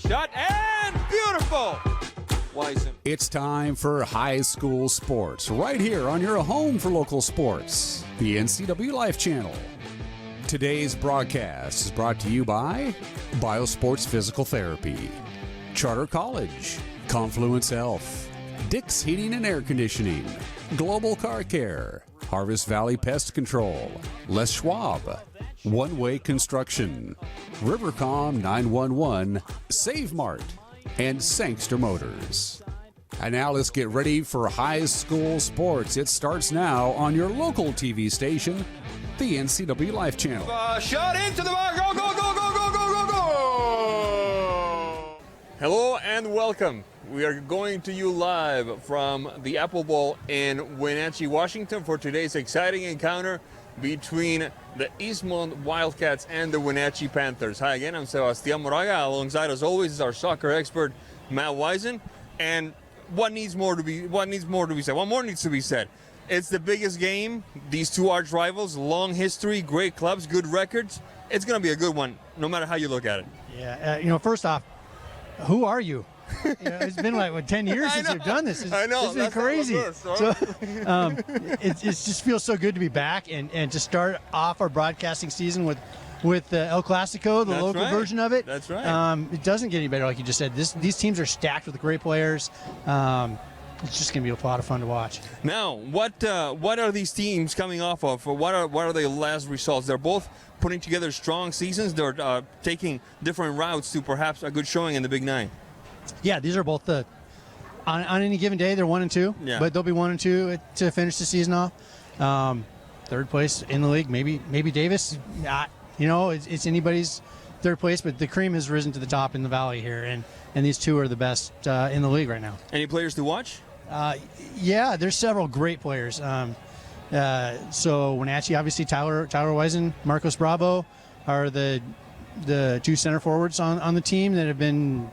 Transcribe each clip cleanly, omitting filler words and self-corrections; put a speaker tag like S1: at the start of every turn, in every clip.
S1: Shot and beautiful. Wisen.
S2: It's time for high school sports right here on your home for local sports, the NCWLIFE Channel. Today's broadcast is brought to you by Biosports Physical Therapy, Charter College, Confluence Health, Dick's Heating and Air Conditioning, Global Car Care, Harvest Valley Pest Control, Les Schwab, One Way Construction, Rivercom 911, Save Mart, and Sangster Motors. And now let's get ready for high school sports. It starts now on your local TV station, the NCWLIFE Channel.
S1: Shot into the bar. Go, go, go, go, go, go, go, go. Hello and welcome. We are going to you live from the Apple Bowl in Wenatchee, Washington for today's exciting encounter between the Eastmont Wildcats and the Wenatchee Panthers. Hi again, I'm Sebastian Moraga. Alongside, as always, is our soccer expert, Matt Wisen. And what more needs to be said? It's the biggest game. These two arch rivals, long history, great clubs, good records. It's going to be a good one, no matter how you look at it.
S3: Yeah, first off, who are you? It's been like 10 years since you've done this.
S1: I know.
S3: It's been crazy. It just feels so good to be back and to start off our broadcasting season with El Clasico, the local version of it.
S1: That's right.
S3: It doesn't get any better, like you just said. These teams are stacked with great players. It's just going to be a lot of fun to watch.
S1: Now, what are these teams coming off of? What are their last results? They're both putting together strong seasons. They're taking different routes to perhaps a good showing in the Big Nine.
S3: Yeah, these are both on any given day they're 1-2, but they'll be 1-2 to finish the season off. Third place in the league, maybe Davis. It's anybody's third place, but the cream has risen to the top in the valley here, and these two are the best in the league right now.
S1: Any players to watch?
S3: Yeah, there's several great players. So Wenatchee, obviously Tyler Wisen, Marcos Bravo are the two center forwards on the team that have been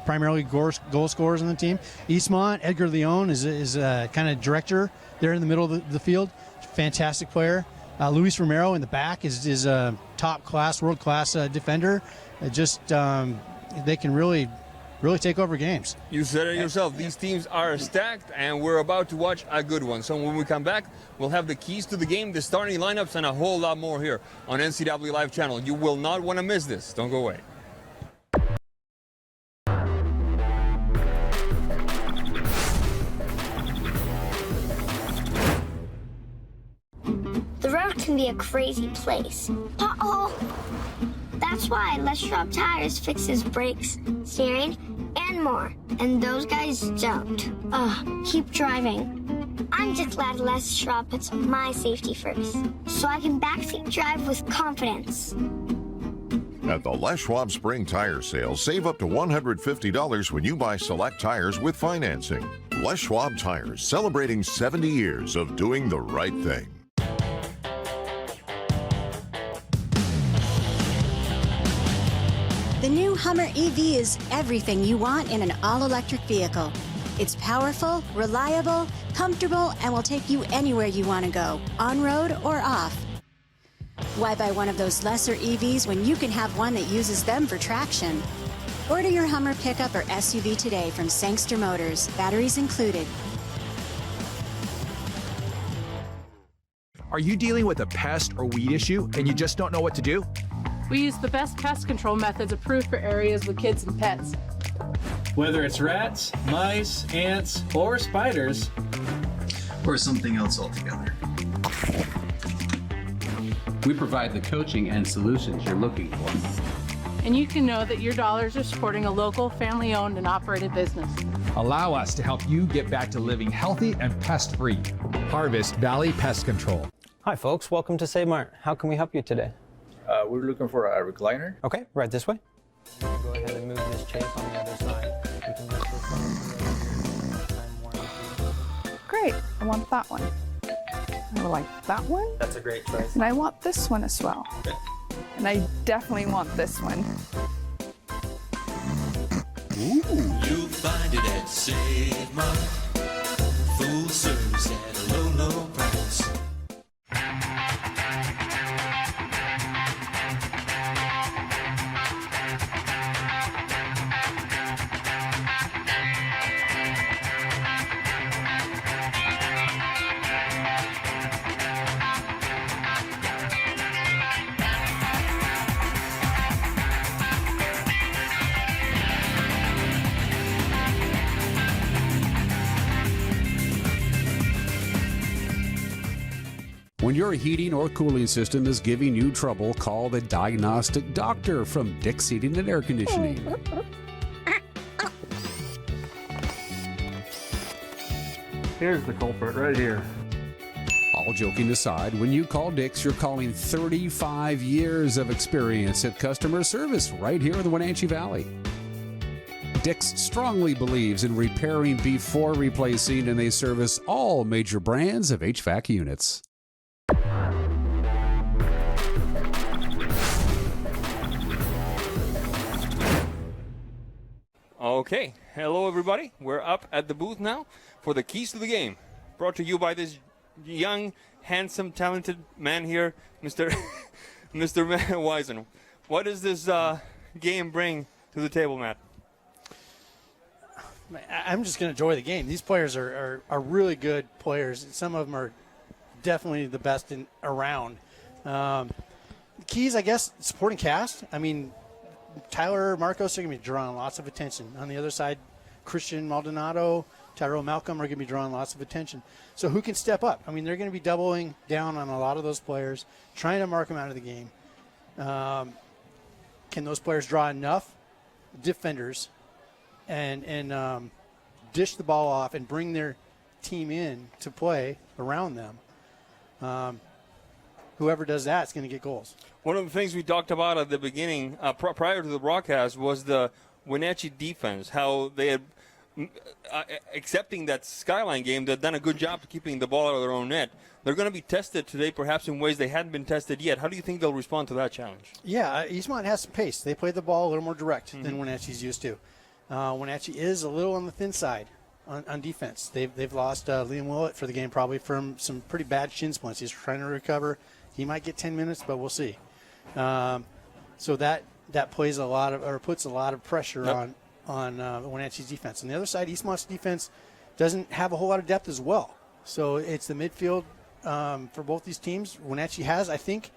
S3: primarily goal scorers on the team. Eastmont, Edgar Leon is kind of director there in the middle of the field. Fantastic player. Luis Romero in the back is a top-class, world-class defender. They can really take over games.
S1: You said it yourself. These teams are stacked, and we're about to watch a good one. So when we come back, we'll have the keys to the game, the starting lineups, and a whole lot more here on NCWLIFE Channel. You will not want to miss this. Don't go away.
S4: The road can be a crazy place. Uh-oh! That's why Les Schwab Tires fixes brakes, steering, and more. And those guys don't. Keep driving. I'm just glad Les Schwab puts my safety first, so I can backseat drive with confidence.
S5: At the Les Schwab Spring Tire Sale, save up to $150 when you buy select tires with financing. Les Schwab Tires, celebrating 70 years of doing the right thing.
S6: The new Hummer EV is everything you want in an all-electric vehicle. It's powerful, reliable, comfortable, and will take you anywhere you want to go, on-road or off. Why buy one of those lesser EVs when you can have one that uses them for traction? Order your Hummer pickup or SUV today from Sangster Motors, batteries included.
S7: Are you dealing with a pest or weed issue and you just don't know what to do?
S8: We use the best pest control methods approved for areas with kids and pets.
S9: Whether it's rats, mice, ants, or spiders,
S10: or something else altogether, we provide the coaching and solutions you're looking for.
S8: And you can know that your dollars are supporting a local, family-owned and operated business.
S11: Allow us to help you get back to living healthy and pest-free. Harvest Valley Pest Control.
S12: Hi folks, welcome to Save Mart. How can we help you today?
S13: We're looking for a recliner.
S12: Okay, right this way. Go ahead and move this chase on the other side. We can lift this up.
S14: Great, I want that one. I would like that one.
S12: That's a great choice.
S14: And I want this one as well.
S12: Okay.
S14: And I definitely want this one.
S15: You'll find it at Save Mart. Full service at a low, low price.
S2: When your heating or cooling system is giving you trouble, call the diagnostic doctor from Dick's Heating and Air Conditioning.
S9: Here's the culprit right here.
S2: All joking aside, when you call Dick's, you're calling 35 years of experience at customer service right here in the Wenatchee Valley. Dick's strongly believes in repairing before replacing, and they service all major brands of HVAC units.
S1: Okay, hello everybody. We're up at the booth now for the keys to the game, brought to you by this young, handsome, talented man here, Mr. Wisen. What does this game bring to the table, Matt?
S3: I'm just going to enjoy the game. These players are really good players. Some of them are definitely the best around. Keys, I guess, supporting cast. I mean, Tyler, Marcos are going to be drawing lots of attention. On the other side, Christian Maldonado, Tyrell Malcolm are going to be drawing lots of attention. So who can step up? I mean, they're going to be doubling down on a lot of those players, trying to mark them out of the game. Can those players draw enough defenders and dish the ball off and bring their team in to play around them? Whoever does that is going to get goals.
S1: One of the things we talked about at the beginning, prior to the broadcast, was the Wenatchee defense, how they had, accepting that Skyline game, they've done a good job of keeping the ball out of their own net. They're going to be tested today, perhaps in ways they hadn't been tested yet. How do you think they'll respond to that challenge?
S3: Yeah, Eastmont has some pace. They play the ball a little more direct than Wenatchee's used to. Wenatchee is a little on the thin side on defense. They've lost Liam Willett for the game, probably from some pretty bad shin splints. He's trying to recover. He might get 10 minutes, but we'll see. So that plays a lot of, or puts a lot of pressure on Wenatchee's defense. On the other side, Eastmont's defense doesn't have a whole lot of depth as well. So it's the midfield for both these teams. Wenatchee has, I think,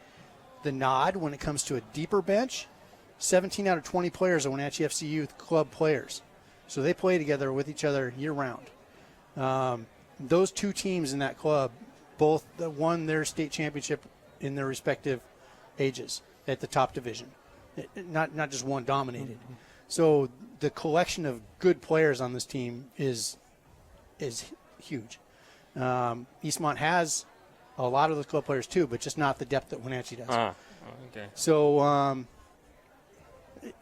S3: the nod when it comes to a deeper bench. 17 out of 20 players are Wenatchee FC Youth Club players. So they play together with each other year-round. Those two teams in that club both won their state championship in their respective ages at the top division. Not just one dominated. So the collection of good players on this team is huge. Eastmont has a lot of those club players too, but just not the depth that Wenatchee does.
S1: Okay.
S3: So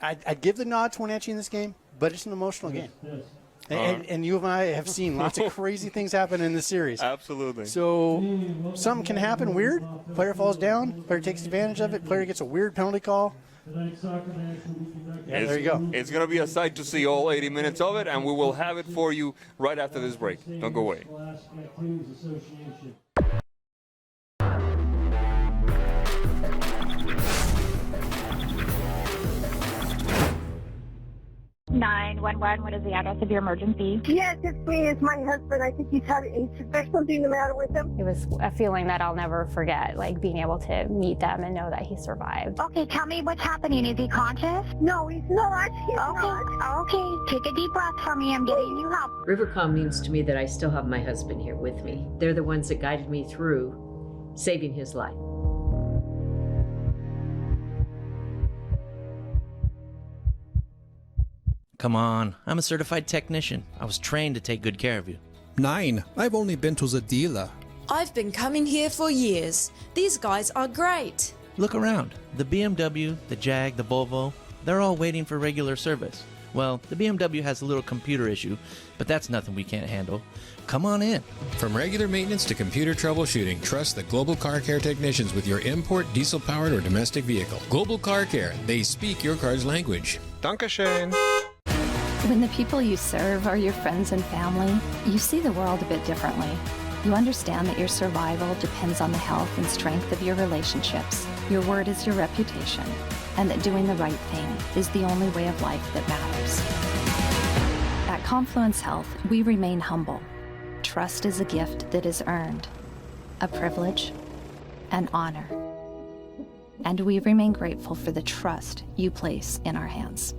S3: I'd give the nod to Wenatchee in this game, but it's an emotional game.
S16: Yes.
S3: And you and I have seen lots of crazy things happen in this series.
S1: Absolutely.
S3: So something can happen weird. Player falls down. Player takes advantage of it. Player gets a weird penalty call. Yeah, there you go.
S1: It's going to be a sight to see all 80 minutes of it, and we will have it for you right after this break. Don't go away.
S17: 911, what is the address of your emergency?
S18: Yes, it's me. It's my husband. I think there's something the matter with him.
S17: It was a feeling that I'll never forget, like being able to meet them and know that he survived.
S18: Okay, tell me what's happening. Is he conscious? No, he's not. He's not. Okay, take a deep breath for me. I'm getting you help.
S19: Rivercom means to me that I still have my husband here with me. They're the ones that guided me through saving his life.
S20: Come on, I'm a certified technician. I was trained to take good care of you.
S21: 9. I've only been to the dealer.
S22: I've been coming here for years. These guys are great.
S20: Look around. The BMW, the Jag, the Volvo, they're all waiting for regular service. Well, the BMW has a little computer issue, but that's nothing we can't handle. Come on in.
S23: From regular maintenance to computer troubleshooting, trust the Global Car Care technicians with your import, diesel-powered, or domestic vehicle. Global Car Care. They speak your car's language.
S24: Dankeschön.
S25: When the people you serve are your friends and family, you see the world a bit differently. You understand that your survival depends on the health and strength of your relationships. Your word is your reputation, and that doing the right thing is the only way of life that matters. At Confluence Health, we remain humble. Trust is a gift that is earned, a privilege, an honor. And we remain grateful for the trust you place in our hands.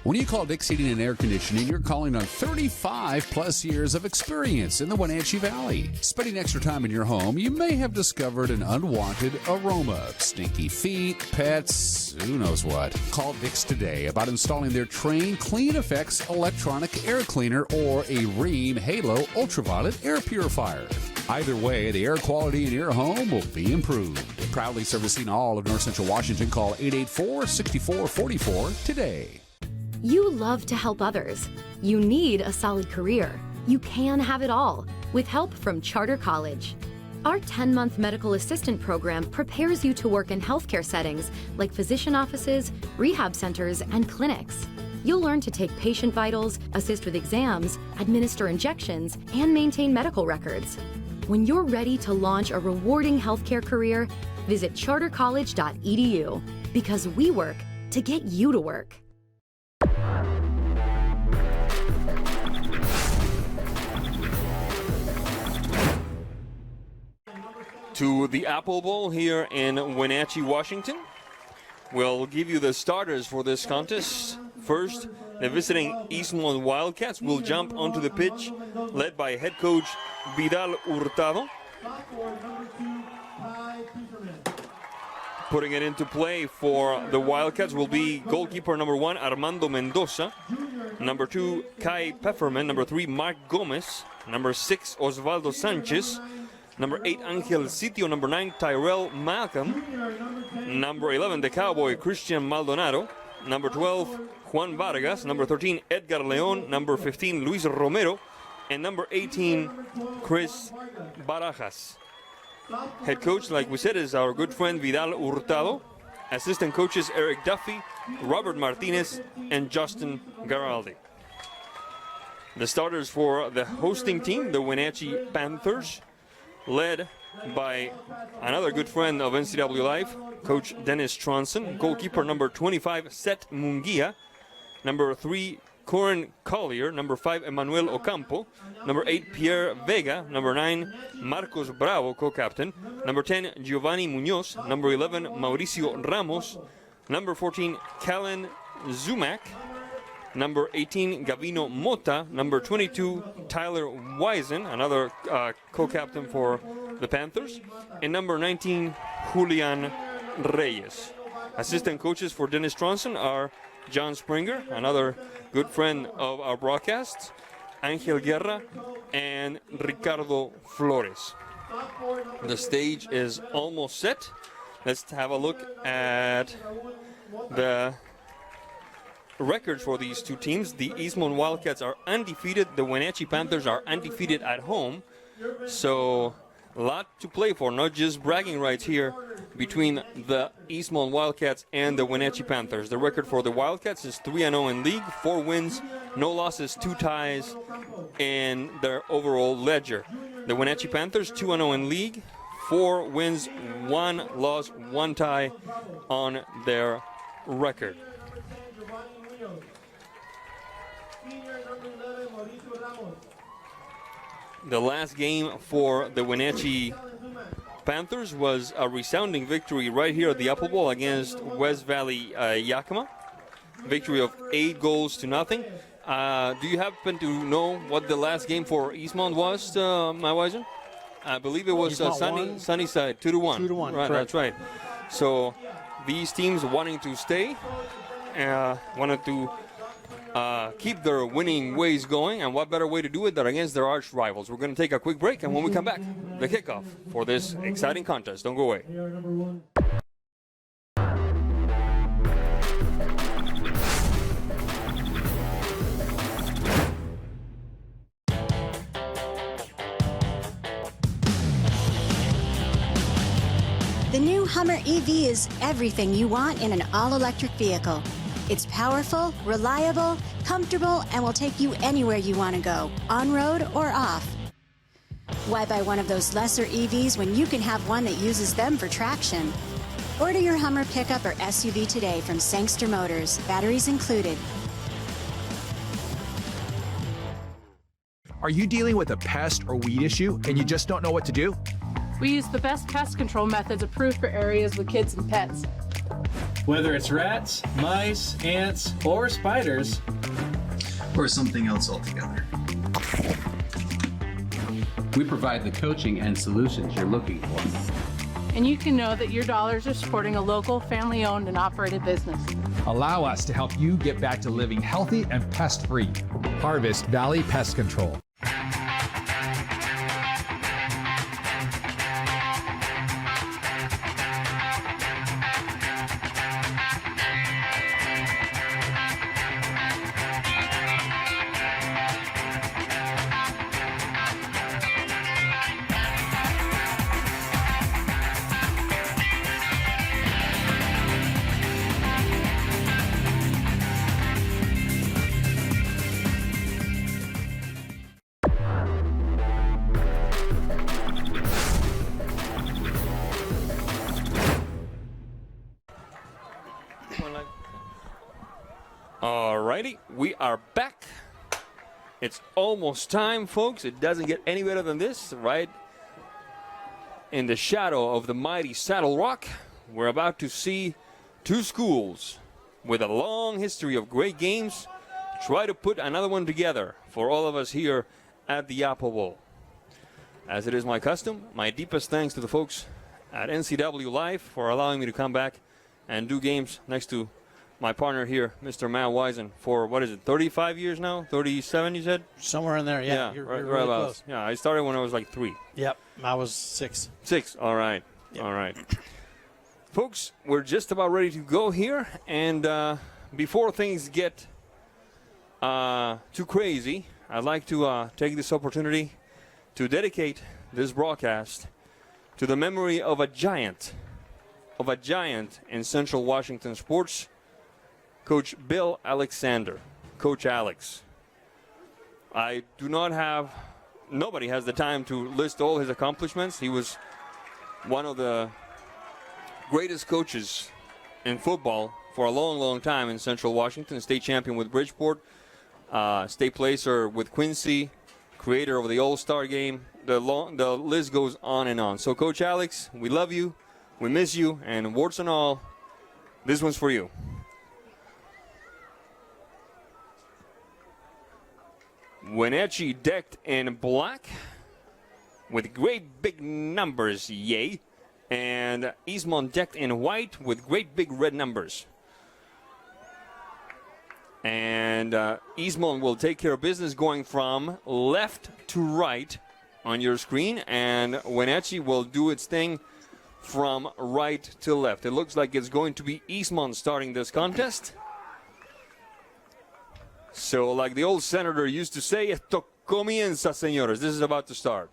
S2: When you call Dick's Heating and Air Conditioning, you're calling on 35 plus years of experience in the Wenatchee Valley. Spending extra time in your home, you may have discovered an unwanted aroma. Stinky feet, pets, who knows what. Call Dick's today about installing their Train Clean Effects electronic air cleaner or a Rheem Halo ultraviolet air purifier. Either way, the air quality in your home will be improved. Proudly servicing all of North Central Washington, call 884-6444 today.
S4: You love to help others. You need a solid career. You can have it all with help from Charter College. Our 10-month medical assistant program prepares you to work in healthcare settings like physician offices, rehab centers, and clinics. You'll learn to take patient vitals, assist with exams, administer injections, and maintain medical records. When you're ready to launch a rewarding healthcare career, visit chartercollege.edu because we work to get you to work.
S1: To the Apple Bowl here in Wenatchee, Washington. We'll give you the starters for this contest. First, the visiting Eastmont Wildcats will jump onto the pitch, led by head coach Vidal Hurtado. Putting it into play for the Wildcats will be goalkeeper number 1, Armando Mendoza. Number 2, Kai Pefferman. Number 3, Mark Gomez. Number 6, Osvaldo Sanchez. Number 8, Angel Sitio. Number 9, Tyrell Malcolm. Number 11, the Cowboy, Christian Maldonado. Number 12, Juan Vargas. Number 13, Edgar Leon. Number 15, Luis Romero. And number 18, Chris Barajas. Head coach, like we said, is our good friend Vidal Hurtado. Assistant coaches Eric Duffy, Robert Martinez, and Justin Garaldi. The starters for the hosting team, the Wenatchee Panthers, led by another good friend of NCWLIFE, Coach Dennis Tronson. Goalkeeper number 25, Seth Munguia. Number 3, Corin Collier. Number 5, Emmanuel Ocampo. Number 8, Pierre Vega. Number 9, Marcos Bravo, co-captain. Number 10, Giovanni Munoz. Number 11, Mauricio Ramos. Number 14, Callan Zumac. Number 18, Gavino Mota. Number 22, Tyler Wisen, another co-captain for the Panthers. And number 19, Julian Reyes. Assistant coaches for Dennis Tronson are John Springer, another good friend of our broadcasts, Angel Guerra, and Ricardo Flores. The stage is almost set. Let's have a look at the records for these two teams. The Eastmont Wildcats are undefeated. The Wenatchee Panthers are undefeated at home. So a lot to play for, not just bragging rights here between the Eastmont Wildcats and the Wenatchee Panthers. The record for the Wildcats is 3-0 in league, 4 wins, no losses, 2 ties in their overall ledger. The Wenatchee Panthers 2-0 in league, 4 wins, 1 loss, 1 tie on their record. The last game for the Wenatchee Panthers was a resounding victory right here at the Apple Bowl against West Valley Yakima. Victory of 8-0. Do you happen to know what the last game for Eastmont was, my Wisen? I believe it was Sunnyside, 2-1.
S3: 2-1,
S1: right,
S3: correct.
S1: that's right. So these teams wanting to stay, wanted to keep their winning ways going, and what better way to do it than against their arch rivals. We're going to take a quick break, and when we come back, the kickoff for this exciting contest. Don't go away.
S5: The new Hummer EV is everything you want in an all-electric vehicle. It's powerful, reliable, comfortable, and will take you anywhere you want to go, on-road or off. Why buy one of those lesser EVs when you can have one that uses them for traction? Order your Hummer pickup or SUV today from Sangster Motors, batteries included.
S7: Are you dealing with a pest or weed issue and you just don't know what to do?
S8: We use the best pest control methods approved for areas with kids and pets.
S9: Whether it's rats, mice, ants, or spiders,
S6: or something else altogether.
S10: We provide the coaching and solutions you're looking for.
S8: And you can know that your dollars are supporting a local, family-owned and operated business.
S7: Allow us to help you get back to living healthy and pest-free. Harvest Valley Pest Control.
S1: Alrighty, we are back. It's almost time, folks. It doesn't get any better than this, right? In the shadow of the mighty Saddle Rock, we're about to see two schools with a long history of great games try to put another one together for all of us here at the Apple Bowl. As it is my custom, my deepest thanks to the folks at NCWLIFE for allowing me to come back and do games next to my partner here, Mr. Matt Wisen, for, 35 years now? 37, you said?
S3: Somewhere in there, yeah. You're
S1: right
S3: really
S1: about.
S3: close.
S1: Yeah, I started when I was like 3.
S3: Yep, I was 6.
S1: 6, all right.
S3: Yep.
S1: All right. Folks, we're just about ready to go here, and before things get too crazy, I'd like to take this opportunity to dedicate this broadcast to the memory of a giant in Central Washington sports, Coach Bill Alexander, Coach Alex. I do not have, nobody has the time to list all his accomplishments. He was one of the greatest coaches in football for a long, long time in Central Washington. State champion with Bridgeport, state placer with Quincy, creator of the All-Star game. The list goes on and on. So, Coach Alex, we love you, we miss you, and warts and all, this one's for you. Wenatchee decked in black with great big numbers, yay. And Eastmont decked in white with great big red numbers. And Eastmont will take care of business going from left to right on your screen. And Wenatchee will do its thing from right to left. It looks like it's going to be Eastmont starting this contest. So, like the old senator used to say, esto comienza, señores. This is about to start.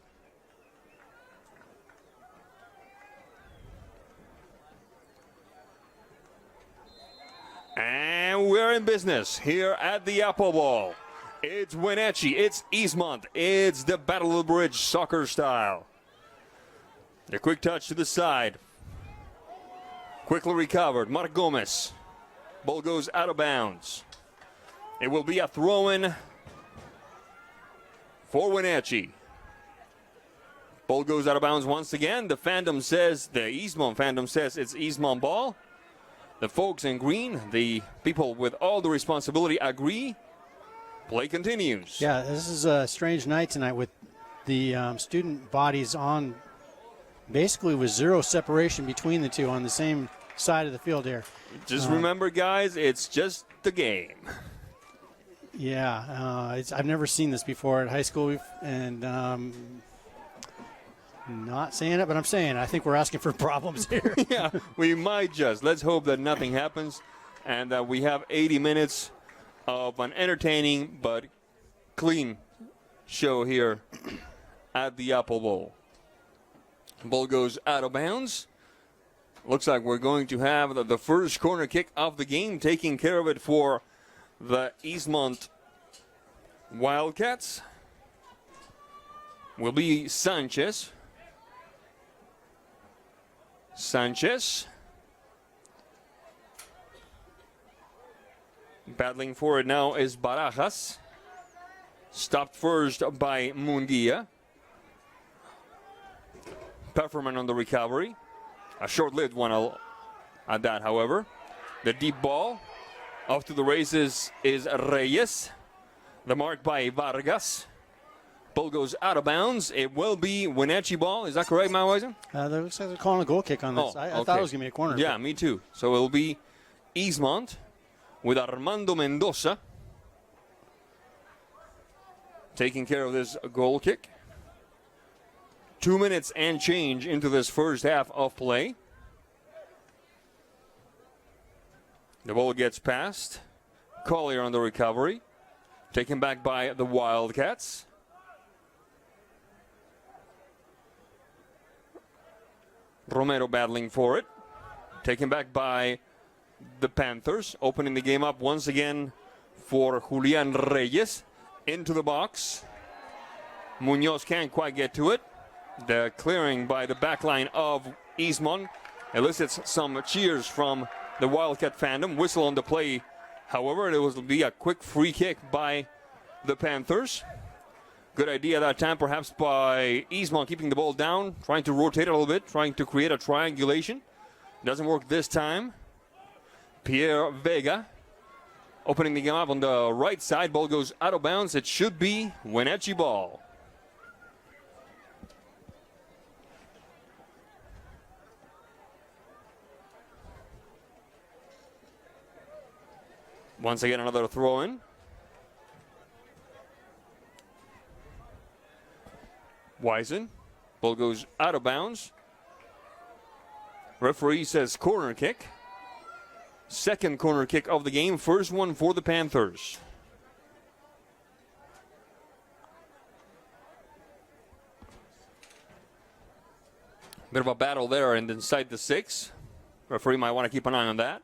S1: And we're in business here at the Apple Bowl. It's Wenatchee, it's Eastmont, it's the Battle of the Bridge soccer style. The quick touch to the side. Quickly recovered, Mark Gomez. Ball goes out of bounds. It will be a throw-in for Wenatchee. Ball goes out of bounds once again. The Eastmont fandom says it's Eastmont ball. The folks in green, the people with all the responsibility agree. Play continues.
S3: Yeah, this is a strange night tonight with the student bodies on basically with zero separation between the two on the same side of the field here.
S1: Just remember, guys, it's just the game.
S3: Yeah, I've never seen this before at high school, and not saying it, but I'm saying it. I think we're asking for problems here.
S1: Yeah, we might just. Let's hope that nothing happens and that we have 80 minutes of an entertaining but clean show here at the Apple Bowl. Ball goes out of bounds. Looks like we're going to have the first corner kick of the game, taking care of it for the Eastmont Wildcats. Will be Sanchez. Battling for it now is Barajas. Stopped first by Munguia. Pefferman on the recovery. A short-lived one at that, however. The deep ball. Off to the races is Reyes. The mark by Vargas. Ball goes out of bounds. It will be Wenatchee ball. Is that correct, Matt Wisen?
S3: That looks like they're calling a goal kick on this. I thought it was going to be a corner.
S1: Yeah, me too. So it will be Eastmont with Armando Mendoza taking care of this goal kick. 2 minutes and change into this first half of play. The ball gets passed. Collier on the recovery. Taken back by the Wildcats. Romero battling for it. Taken back by the Panthers. Opening the game up once again for Julian Reyes. Into the box. Munoz can't quite get to it. The clearing by the back line of Eastmont elicits some cheers from the Wildcat fandom. Whistle on the play. However, it will be a quick free kick by the Panthers. Good idea that time, perhaps, by Eastmont keeping the ball down, trying to rotate a little bit, trying to create a triangulation. Doesn't work this time. Pierre Vega opening the game up on the right side. Ball goes out of bounds. It should be Wenatchee ball. Once again, another throw-in. Wisen. Ball goes out of bounds. Referee says corner kick. Second corner kick of the game. First one for the Panthers. Bit of a battle there and inside the 6. Referee might want to keep an eye on that.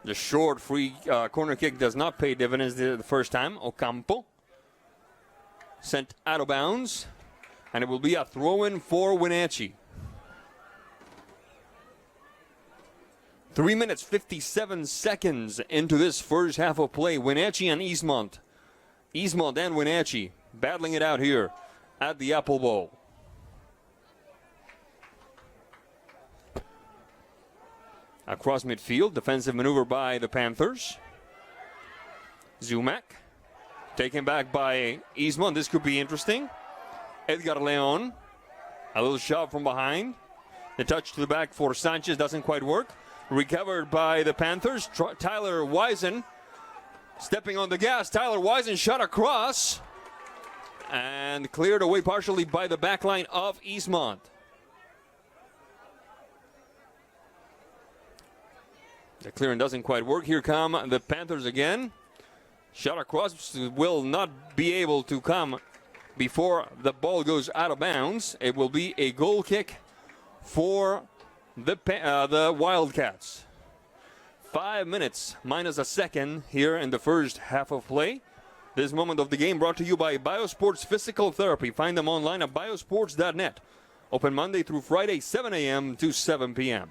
S1: The short free corner kick does not pay dividends the first time. Ocampo sent out of bounds. And it will be a throw-in for Wenatchee. 3 minutes, 57 seconds into this first half of play. Wenatchee and Eastmont. Eastmont and Wenatchee battling it out here at the Apple Bowl. Across midfield, defensive maneuver by the Panthers. Zumac taken back by Eastmont. This could be interesting. Edgar Leon, a little shove from behind. The touch to the back for Sanchez doesn't quite work. Recovered by the Panthers. Tyler Wisen stepping on the gas. Tyler Wisen shot across and cleared away partially by the back line of Eastmont. The clearing doesn't quite work. Here come the Panthers again. Shot across, will not be able to come before the ball goes out of bounds. It will be a goal kick for the Wildcats. 5 minutes minus a second here in the first half of play. This moment of the game brought to you by Biosports Physical Therapy. Find them online at biosports.net. Open Monday through Friday, 7 a.m. to 7 p.m.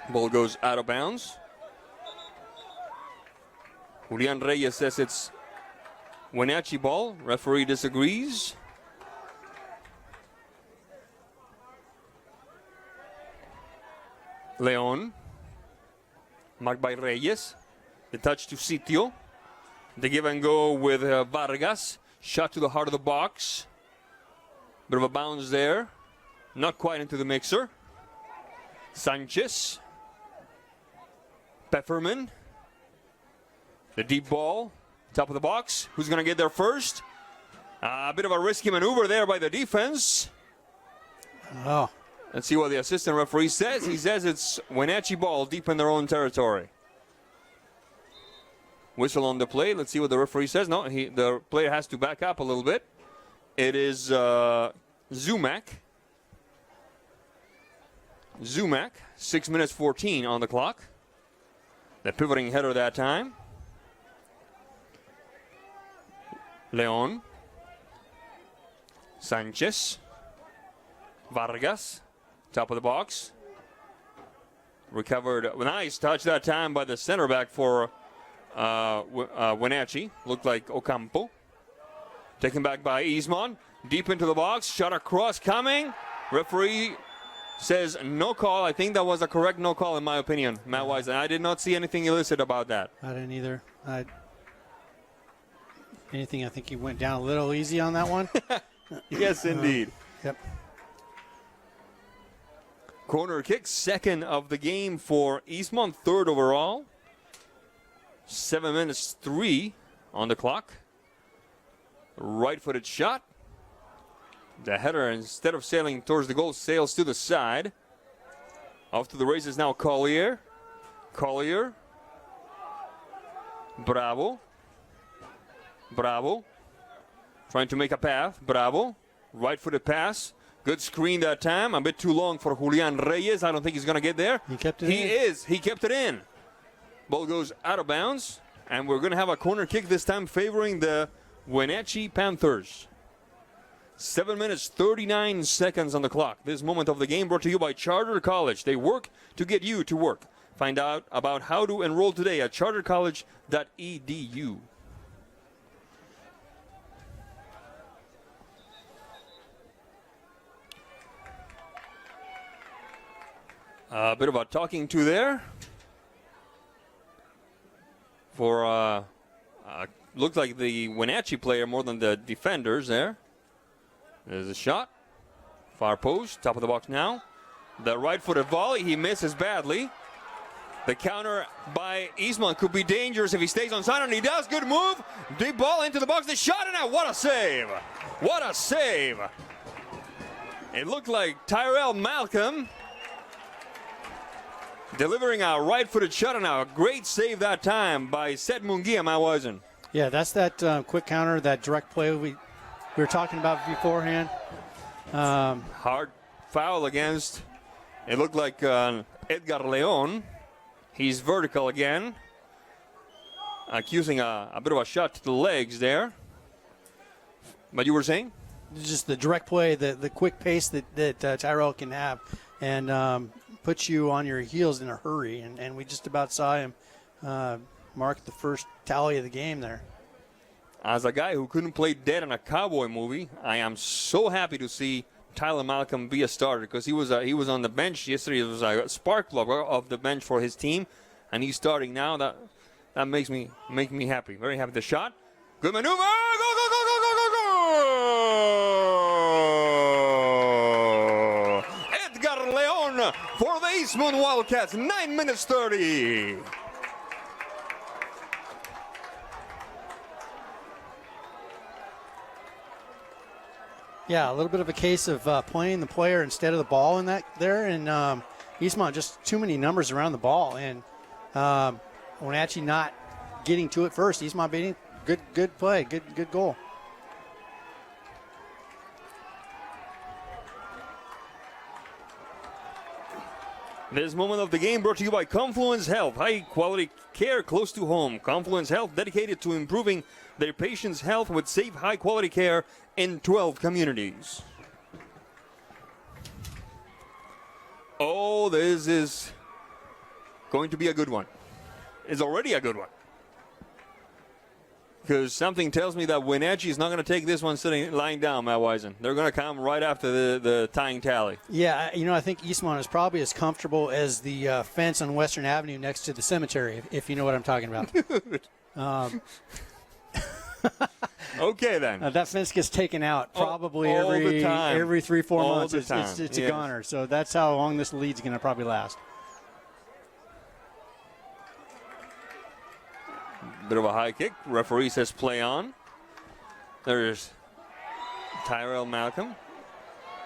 S1: Ball goes out of bounds. Julian Reyes says it's Wenatchee ball. Referee disagrees. Leon. Marked by Reyes. The touch to Sitio. The give and go with Vargas. Shot to the heart of the box. Bit of a bounce there. Not quite into the mixer. Sanchez. Pefferman. The deep ball. Top of the box. Who's going to get there first? A bit of a risky maneuver there by the defense.
S3: Oh.
S1: Let's see what the assistant referee says. He says it's Wenatchee ball deep in their own territory. Whistle on the play. Let's see what the referee says. No, the player has to back up a little bit. It is Zumac. Zumac, 6 minutes 14 on the clock. The pivoting header that time. Leon. Sanchez. Vargas. Top of the box. Recovered. Nice touch that time by the center back for Wenatchee. Looked like Ocampo. Taken back by Eastmont. Deep into the box. Shot across coming. Referee says no call. I think that was a correct no call in my opinion, Matt Wisen. I did not see anything illicit about that.
S3: I didn't either. I think he went down a little easy on that one.
S1: Yes, indeed.
S3: Yep.
S1: Corner kick, second of the game for Eastmont, third overall. 7 minutes 3 on the clock. Right-footed shot. The header, instead of sailing towards the goal, sails to the side. Off to the races now, Collier. Collier. Bravo. Bravo. Trying to make a path. Bravo. Right-footed pass. Good screen that time. A bit too long for Julian Reyes. I don't think he's going to get there.
S3: He kept it in.
S1: He is. He kept it in. Ball goes out of bounds. And we're going to have a corner kick this time favoring the Wenatchee Panthers. 7 minutes, 39 seconds on the clock. This moment of the game brought to you by Charter College. They work to get you to work. Find out about how to enroll today at chartercollege.edu. A bit of a talking to there. For, looked like the Wenatchee player more than the defenders there. There's a shot. Far post, top of the box now. The right-footed volley, he misses badly. The counter by Eastmont could be dangerous if he stays on side, and he does. Good move. Deep ball into the box. The shot, and out. What a save. What a save. It looked like Tyrell Malcolm delivering a right-footed shot, and a great save that time by Seth Mungia, Matt Wisen.
S3: Yeah, that's that quick counter, that direct play we were talking about beforehand.
S1: Hard foul against, it looked like Edgar Leon. He's vertical again, accusing a bit of a shot to the legs there. But you were saying?
S3: Just the direct play, the quick pace that Tyrell can have, and puts you on your heels in a hurry. And we just about saw him mark the first tally of the game there.
S1: As a guy who couldn't play dead in a cowboy movie, I am so happy to see Tyler Malcolm be a starter, because he was on the bench yesterday. It was a spark plug of the bench for his team, and he's starting now. That makes me happy. Very happy. The shot, good maneuver. Go go go go go go go! Edgar Leon for the Eastmont Wildcats. 9 minutes 30.
S3: Yeah, a little bit of a case of playing the player instead of the ball in that there, and Eastmont just too many numbers around the ball, and Wenatchee not getting to it first. Eastmont beating, good play, good goal.
S1: This moment of the game brought to you by Confluence Health. High quality care close to home. Confluence Health, dedicated to improving their patients' health with safe, high quality care in 12 communities. Oh, this is going to be a good one. It's already a good one. Because something tells me that Wenatchee is not going to take this one lying down, Matt Wisen. They're going to come right after the tying tally.
S3: Yeah, I think Eastmont is probably as comfortable as the fence on Western Avenue next to the cemetery, if you know what I'm talking about.
S1: Okay, then.
S3: That fence gets taken out probably
S1: all the time.
S3: every 3-4
S1: all
S3: months.
S1: The time.
S3: It's a goner. So that's how long this lead's going to probably last.
S1: Bit of a high kick. Referee says play on. There's Tyrell Malcolm.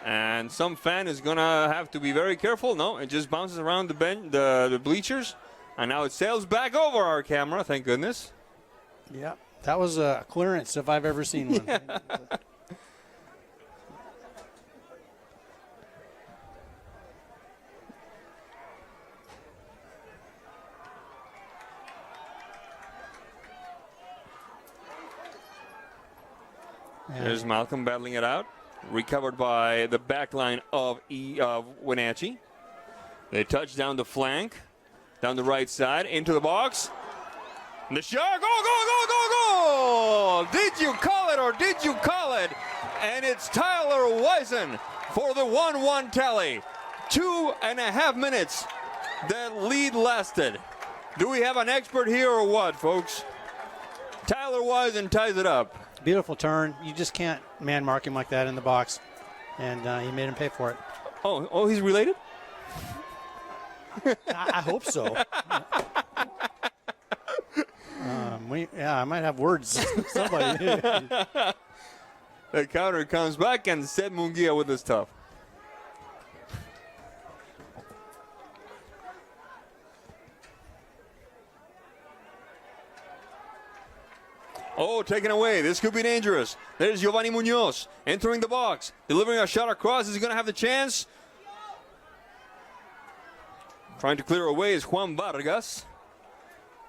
S1: And some fan is going to have to be very careful. No, it just bounces around the bench, the bleachers. And now it sails back over our camera, thank goodness.
S3: Yeah, that was a clearance if I've ever seen one.
S1: Yeah. There's Malcolm battling it out. Recovered by the back line of Wenatchee. They touch down the flank. Down the right side. Into the box. And the shot. Go, go, go, go, go! Did you call it or did you call it? And it's Tyler Wisen for the 1-1 tally. 2.5 minutes that lead lasted. Do we have an expert here or what, folks? Tyler Wisen ties it up.
S3: Beautiful turn. You just can't man mark him like that in the box. And he made him pay for it.
S1: Oh, he's related?
S3: I hope so. I might have words. Somebody.
S1: The counter comes back, and Seth Munguia with his tough. Oh, taken away. This could be dangerous. There's Giovanni Munoz entering the box, delivering a shot across. Is he going to have the chance? Trying to clear away is Juan Vargas.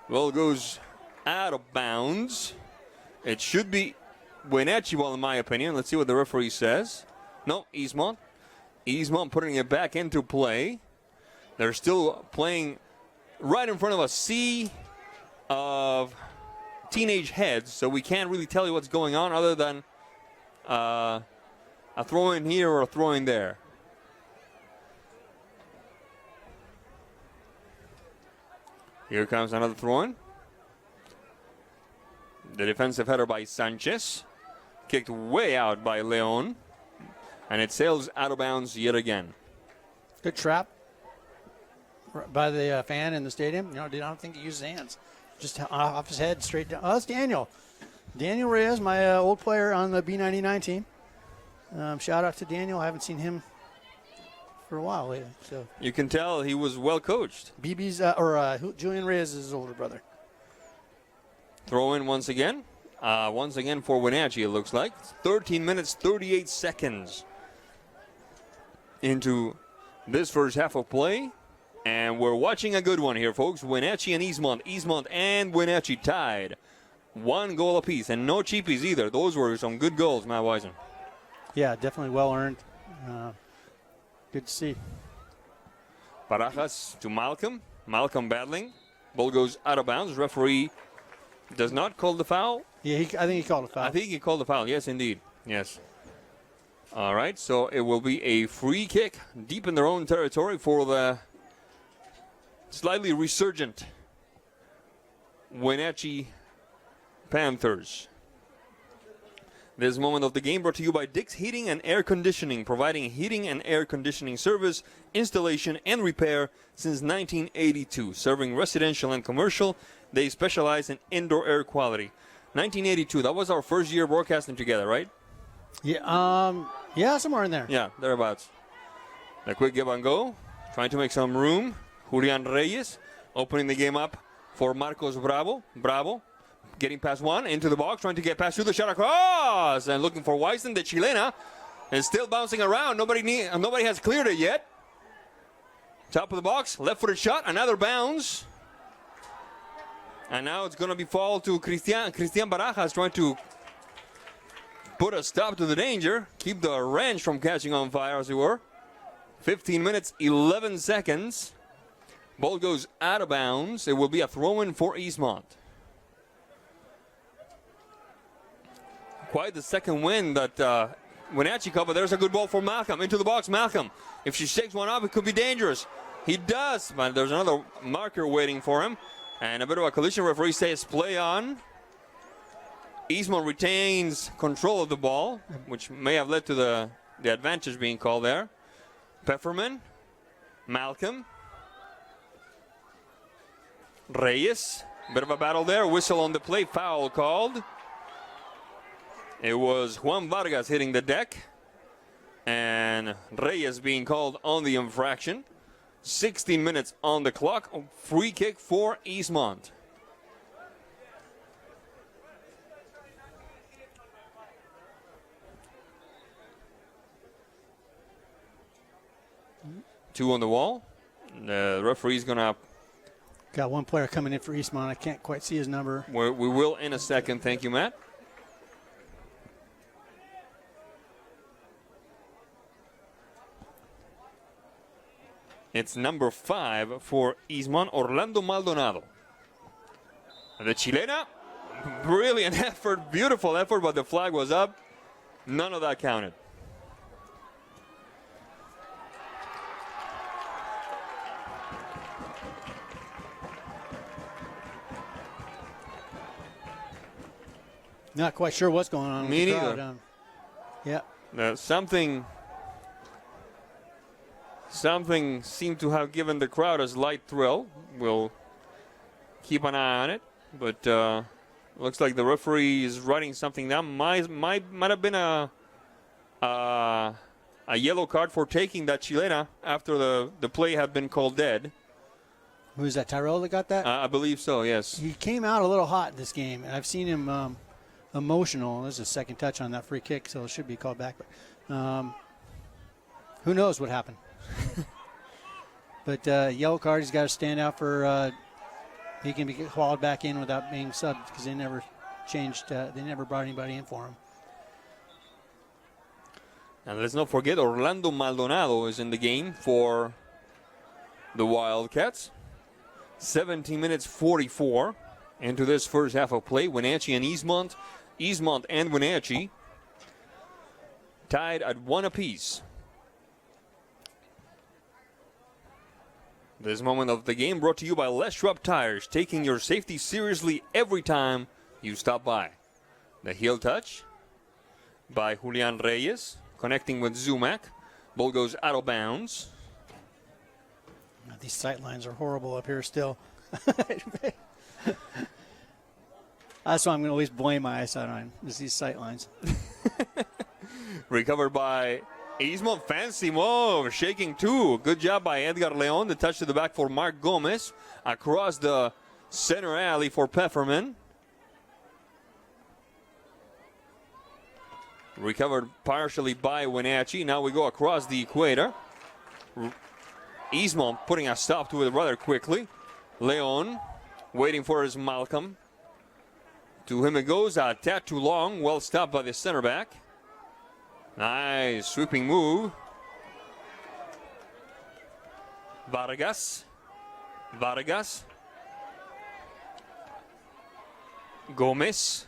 S1: Well, goes out of bounds. It should be Wenatchee ball, in my opinion. Let's see what the referee says. No, Eastmont. Eastmont putting it back into play. They're still playing right in front of a sea of teenage heads, so we can't really tell you what's going on other than a throw in here or a throw in there. Here comes another throw in. The defensive header by Sanchez, kicked way out by Leon, and it sails out of bounds yet again.
S3: Good trap by the fan in the stadium. I don't think he used his hands. Just off his head, straight down. Oh, that's Daniel. Daniel Reyes, my old player on the B99 team. Shout out to Daniel. I haven't seen him for a while lately. So
S1: you can tell he was well coached.
S3: BB's Julian Reyes is his older brother.
S1: Throw in once again. Once again for Wenatchee, it looks like. 13 minutes, 38 seconds into this first half of play. And we're watching a good one here, folks. Wenatchee and Eastmont. Eastmont and Wenatchee tied. 1 goal apiece, and no cheapies either. Those were some good goals, Matt Wisen.
S3: Yeah, definitely well earned. Good to see.
S1: Barajas to Malcolm. Malcolm battling. Ball goes out of bounds. Referee does not call the foul.
S3: Yeah, I think he called a foul.
S1: I think he called the foul. Yes, indeed. Yes. All right, so it will be a free kick deep in their own territory for the slightly resurgent Wenatchee Panthers. This moment of the game brought to you by Dick's Heating and Air Conditioning, providing heating and air conditioning service, installation, and repair since 1982. Serving residential and commercial, they specialize in indoor air quality. 1982, that was our first year broadcasting together, right?
S3: Yeah, somewhere in there.
S1: Yeah, thereabouts. A quick give and go, trying to make some room. Julian Reyes opening the game up for Marcos Bravo. Bravo getting past one into the box, trying to get past through the shot across, and looking for Wisen. The Chilena is still bouncing around. Nobody has cleared it yet. Top of the box, left-footed shot, another bounce. And now it's going to be fall to Christian Barajas, trying to put a stop to the danger, keep the wrench from catching on fire, as it were. 15 minutes, 11 seconds. Ball goes out of bounds. It will be a throw-in for Eastmont. Quite the second win that Wenatchee covered. There's a good ball for Malcolm. Into the box, Malcolm. If she shakes one up, it could be dangerous. He does, but there's another marker waiting for him. And a bit of a collision. Referee says play on. Eastmont retains control of the ball, which may have led to the advantage being called there. Pfefferman, Malcolm, Reyes, bit of a battle there. Whistle on the play, foul called. It was Juan Vargas hitting the deck, and Reyes being called on the infraction. 16 minutes on the clock. Free kick for Eastmont. Two on the wall. The referee's going to...
S3: Got one player coming in for Eastmont. I can't quite see his number.
S1: We will in a second. Thank you, Matt. It's number 5 for Eastmont, Orlando Maldonado. The Chilena, brilliant effort, beautiful effort, but the flag was up. None of that counted.
S3: Not quite sure what's going on
S1: Me
S3: with the
S1: neither.
S3: crowd. Yeah.
S1: Something seemed to have given the crowd a slight thrill. We'll keep an eye on it, but looks like the referee is writing something down. Might have been a yellow card for taking that chilena after the play had been called dead.
S3: Who's that, Tyrell that got that?
S1: I believe so, yes.
S3: He came out a little hot in this game, and I've seen him emotional. There's a second touch on that free kick, so it should be called back. But, who knows what happened? But yellow card, he's got to stand out for he can be hauled back in without being subbed because they never changed. They never brought anybody in for him.
S1: And let's not forget Orlando Maldonado is in the game for the Wildcats. 17 minutes 44 into this first half of play. Wenatchee and Eastmont. Eastmont and Wenatchee tied at 1 apiece. This moment of the game brought to you by Les Schwab Tires, taking your safety seriously every time you stop by. The heel touch by Julian Reyes, connecting with Zumac. Ball goes out of bounds.
S3: These sight lines are horrible up here still. That's why I'm going to always blame my eyesight on is these sight lines.
S1: Recovered by Eastmont. Fancy move, shaking two. Good job by Edgar Leon. The touch to the back for Mark Gomez. Across the center alley for Pfefferman. Recovered partially by Wenatchee. Now we go across the equator. Eastmont putting a stop to it rather quickly. Leon waiting for his Malcolm. To him it goes. A tad too long. Well stopped by the center back. Nice sweeping move. Vargas. Gomez.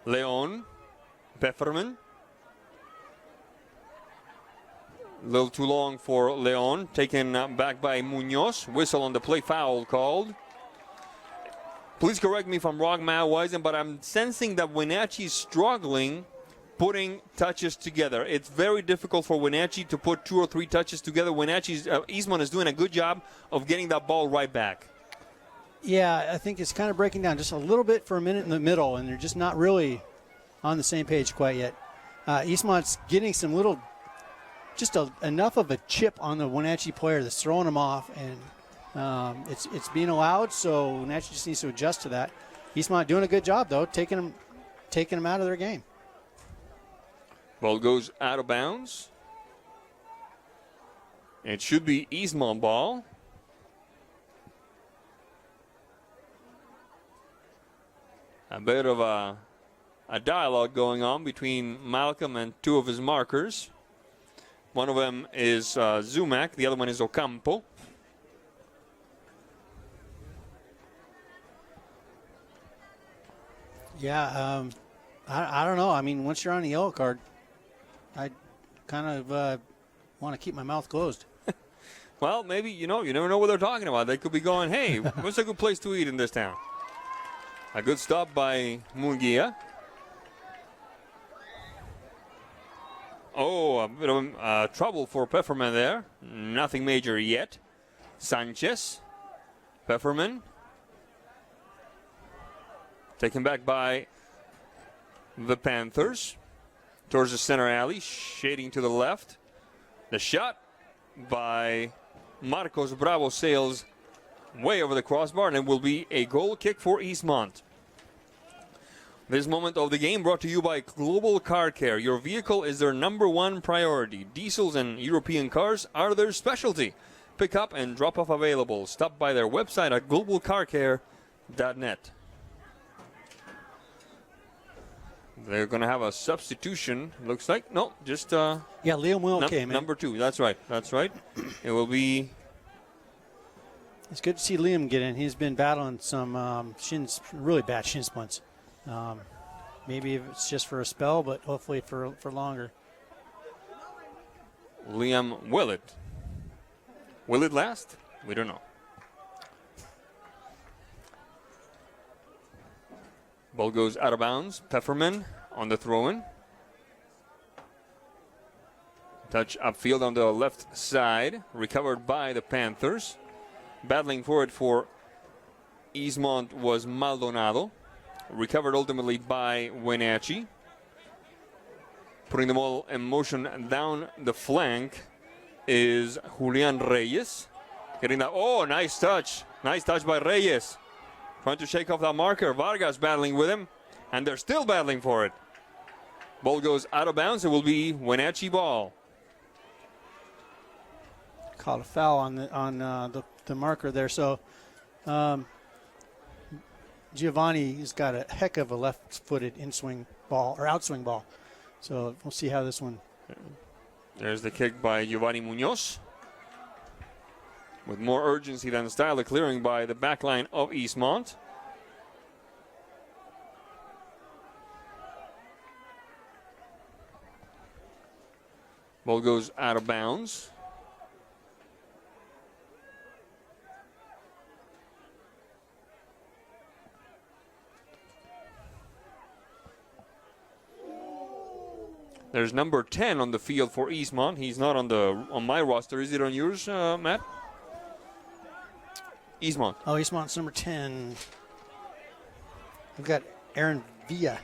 S1: Leon. Pfefferman. A little too long for Leon. Taken back by Munoz. Whistle on the play. Foul called. Please correct me if I'm wrong, Matt Wisen, but I'm sensing that Wenatchee is struggling putting touches together. It's very difficult for Wenatchee to put 2 or 3 touches together. Eastmont is doing a good job of getting that ball right back.
S3: Yeah, I think it's kind of breaking down just a little bit for a minute in the middle, and they're just not really on the same page quite yet. Eastmont's getting some little, enough of a chip on the Wenatchee player that's throwing them off, and it's being allowed, so Wenatchee just needs to adjust to that. Eastmont doing a good job, though, taking them out of their game.
S1: Ball goes out of bounds. It should be Eastmont ball. A bit of a dialogue going on between Malcolm and 2 of his markers. One of them is Zumac, the other one is Ocampo.
S3: Yeah, I don't know. I mean, once you're on the yellow card, I kind of want to keep my mouth closed.
S1: Well, maybe, you never know what they're talking about. They could be going, hey, what's a good place to eat in this town? A good stop by Munguia. Oh, a bit of trouble for Pfefferman there. Nothing major yet. Sanchez. Pfefferman. Taken back by the Panthers. Towards the center alley, shading to the left. The shot by Marcos Bravo sails way over the crossbar, and it will be a goal kick for Eastmont. This moment of the game brought to you by Global Car Care. Your vehicle is their #1 priority. Diesels and European cars are their specialty. Pick up and drop off available. Stop by their website at globalcarcare.net. They're going to have a substitution, looks like. No, just...
S3: Liam Will came in.
S1: Number 2, that's right. It will be...
S3: It's good to see Liam get in. He's been battling some really bad shin splints. Maybe it's just for a spell, but hopefully for longer.
S1: Liam Willett. Will it last? We don't know. Ball goes out of bounds. Pfefferman on the throw-in. Touch upfield on the left side. Recovered by the Panthers. Battling for it for Eastmont was Maldonado. Recovered ultimately by Wenatchee. Putting the ball in motion down the flank is Julian Reyes. Getting that. Oh, nice touch. Nice touch by Reyes. Trying to shake off that marker. Vargas battling with him. And they're still battling for it. Ball goes out of bounds. It will be Wenatchee ball.
S3: Caught a foul on the marker there. So Giovanni's got a heck of a left-footed in-swing ball or outswing ball. So we'll see how this one.
S1: There's the kick by Giovanni Munoz. With more urgency than style, the clearing by the back line of Eastmont. Ball goes out of bounds. There's number 10 on the field for Eastmont. He's not on my roster. Is it on yours, Matt? Eastmont.
S3: Oh, Eastmont's number 10. We've got Aaron Villa.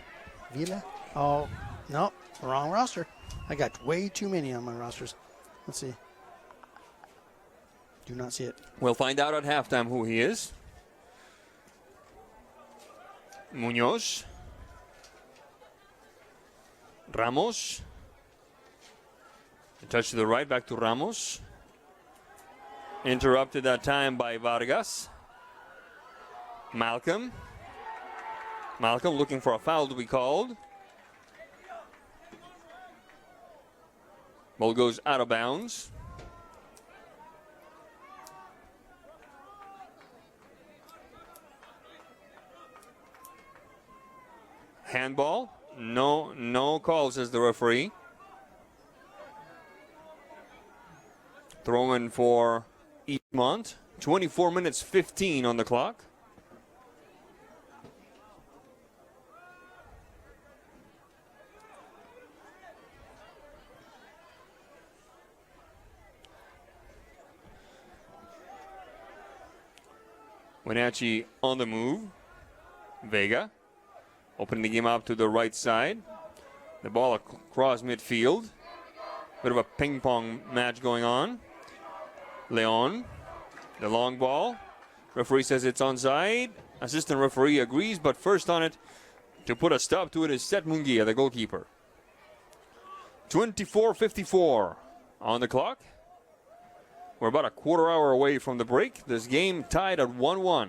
S3: Oh, no, wrong roster. I got way too many on my rosters. Let's see. Do not see it.
S1: We'll find out at halftime who he is. Munoz. Ramos. A touch to the right, back to Ramos. Interrupted that time by Vargas. Malcolm looking for a foul to be called. Ball goes out of bounds. Handball. No call, says the referee. Throw in for Eastmont. 24 minutes 15 on the clock. Wenatchee on the move. Vega opening the game up to the right side. The ball across midfield. Bit of a ping pong match going on. Leon, the long ball. Referee says it's onside. Assistant referee agrees, but first on it to put a stop to it is Seth Munguia, the goalkeeper. 24:54 on the clock. We're about a quarter hour away from the break. This game tied at 1-1.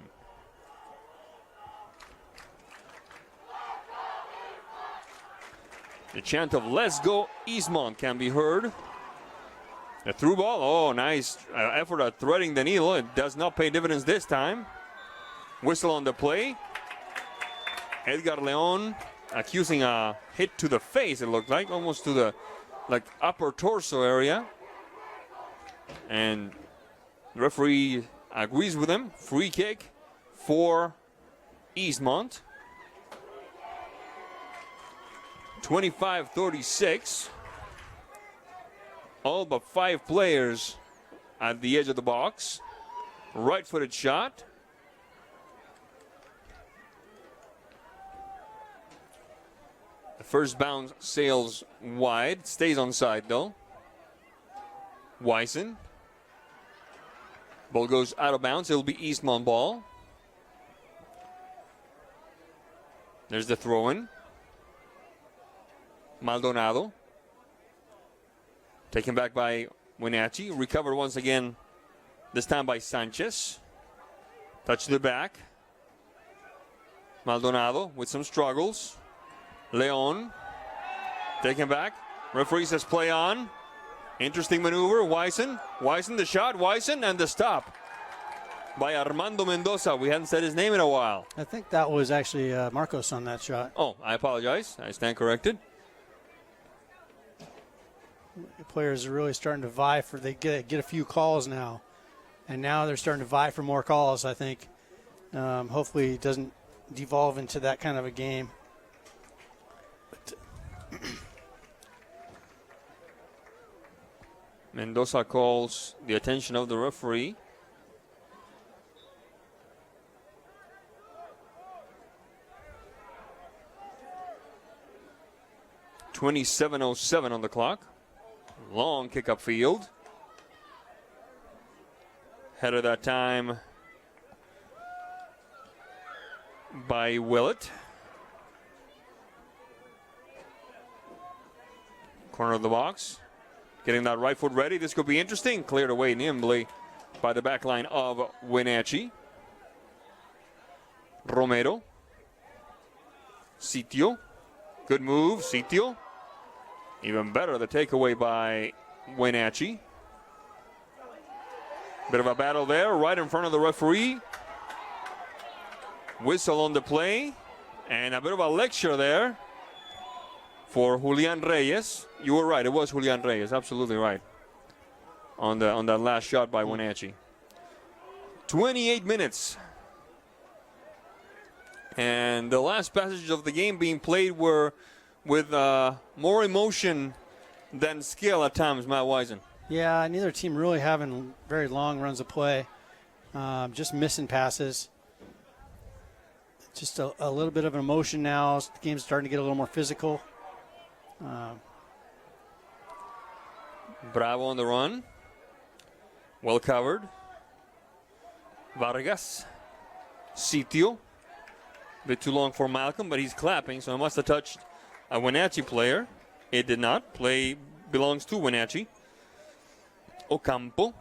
S1: The chant of "Let's go Eastmont" can be heard. The through ball. Oh, nice effort at threading the needle. It does not pay dividends this time. Whistle on the play. Edgar Leon accusing a hit to the face, it looked like, almost to the upper torso area. And the referee agrees with him. Free kick for Eastmont. 25-36. All but 5 players at the edge of the box. Right-footed shot. The first bounce sails wide. Stays onside though. Wisen. Ball goes out of bounds. It'll be Eastmont ball. There's the throw-in. Maldonado. Taken back by Wenatchee. Recovered once again, this time by Sanchez. Touch to the back. Maldonado with some struggles. Leon. Taken back. Referee says play on. Interesting maneuver. Wisen the shot. Wisen and the stop by Armando Mendoza. We hadn't said his name in a while.
S3: I think that was actually Marcos on that shot.
S1: Oh, I apologize. I stand corrected.
S3: The players are really starting to vie for, they get a few calls now. And now they're starting to vie for more calls, I think. Hopefully it doesn't devolve into that kind of a game.
S1: Mendoza calls the attention of the referee. .27:07 on the clock. Long kick up field. Ahead of that time by Willett. Corner of the box. Getting that right foot ready. This could be interesting. Cleared away nimbly by the back line of Wenatchee. Romero. Sitio. Good move, Sitio. Even better, the takeaway by Wenatchee. Bit of a battle there, right in front of the referee. Whistle on the play. And a bit of a lecture there for Julian Reyes. You were right, it was Julian Reyes, absolutely right. On that last shot by Wenatchee. 28 minutes. And the last passages of the game being played were with more emotion than skill at times, Matt Wisen.
S3: Yeah, neither team really having very long runs of play. Just missing passes. Just a little bit of an emotion now. The game's starting to get a little more physical.
S1: Bravo on the run. Well covered. Vargas. Sitio. Bit too long for Malcolm, but he's clapping, so he must have touched a Wenatchee player. It did not. Play belongs to Wenatchee. Ocampo.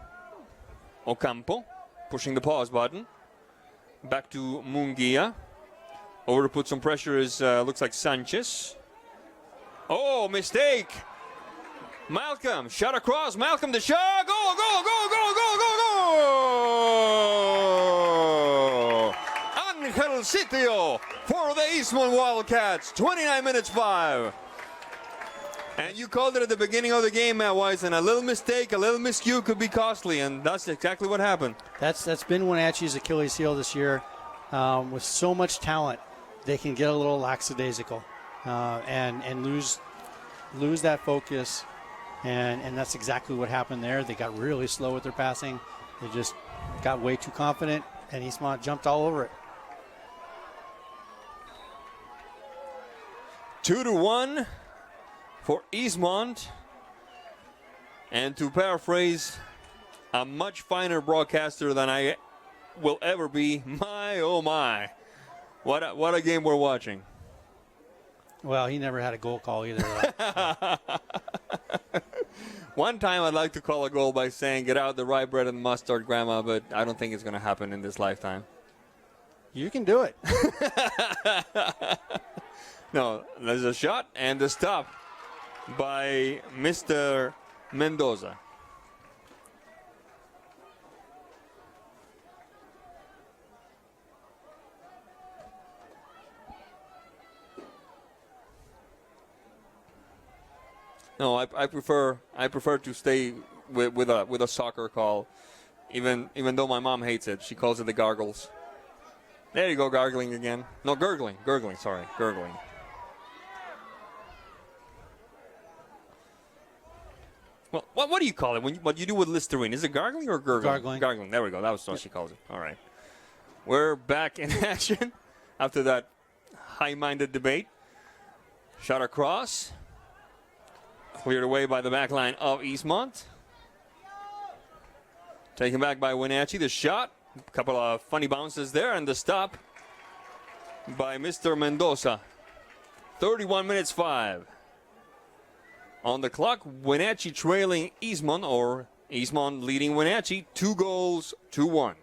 S1: Pushing the pause button. Back to Munguia. Over to put some pressure is, looks like Sanchez. Oh, mistake. Malcolm, shot across. Malcolm, the shot. Goal. Angel Sitio for the Eastmont Wildcats. 29 minutes 5. And you called it at the beginning of the game, Matt Wisen. A little mistake, a little miscue could be costly, and that's exactly what happened.
S3: That's been Wenatchee's Achilles heel this year. With so much talent, they can get a little lackadaisical and lose that focus. And that's exactly what happened there. They got really slow with their passing. They just got way too confident, and Eastmont jumped all over it.
S1: 2-1 for Eastmont. And to paraphrase a much finer broadcaster than I will ever be, my oh my, what a game we're watching.
S3: Well, he never had a goal call either.
S1: One time I'd like to call a goal by saying, get out the rye bread and mustard, Grandma, but I don't think it's going to happen in this lifetime.
S3: You can do it.
S1: No, there's a shot and a stop by Mr. Mendoza. No, I prefer to stay with a soccer call, even though my mom hates it. She calls it the gargles. There you go, gargling again. No, gurgling. Sorry, gurgling. Well, what do you call it? What you do with Listerine? Is it gargling or gurgling?
S3: Gargling.
S1: Gargling. There we go. That was what she calls it. All right. We're back in action after that high-minded debate. Shot across. Cleared away by the back line of Eastmont. Taken back by Wenatchee. The shot. A couple of funny bounces there. And the stop by Mr. Mendoza. 31 minutes 5. On the clock, Wenatchee trailing Eastmont, or Eastmont leading Wenatchee, 2-1.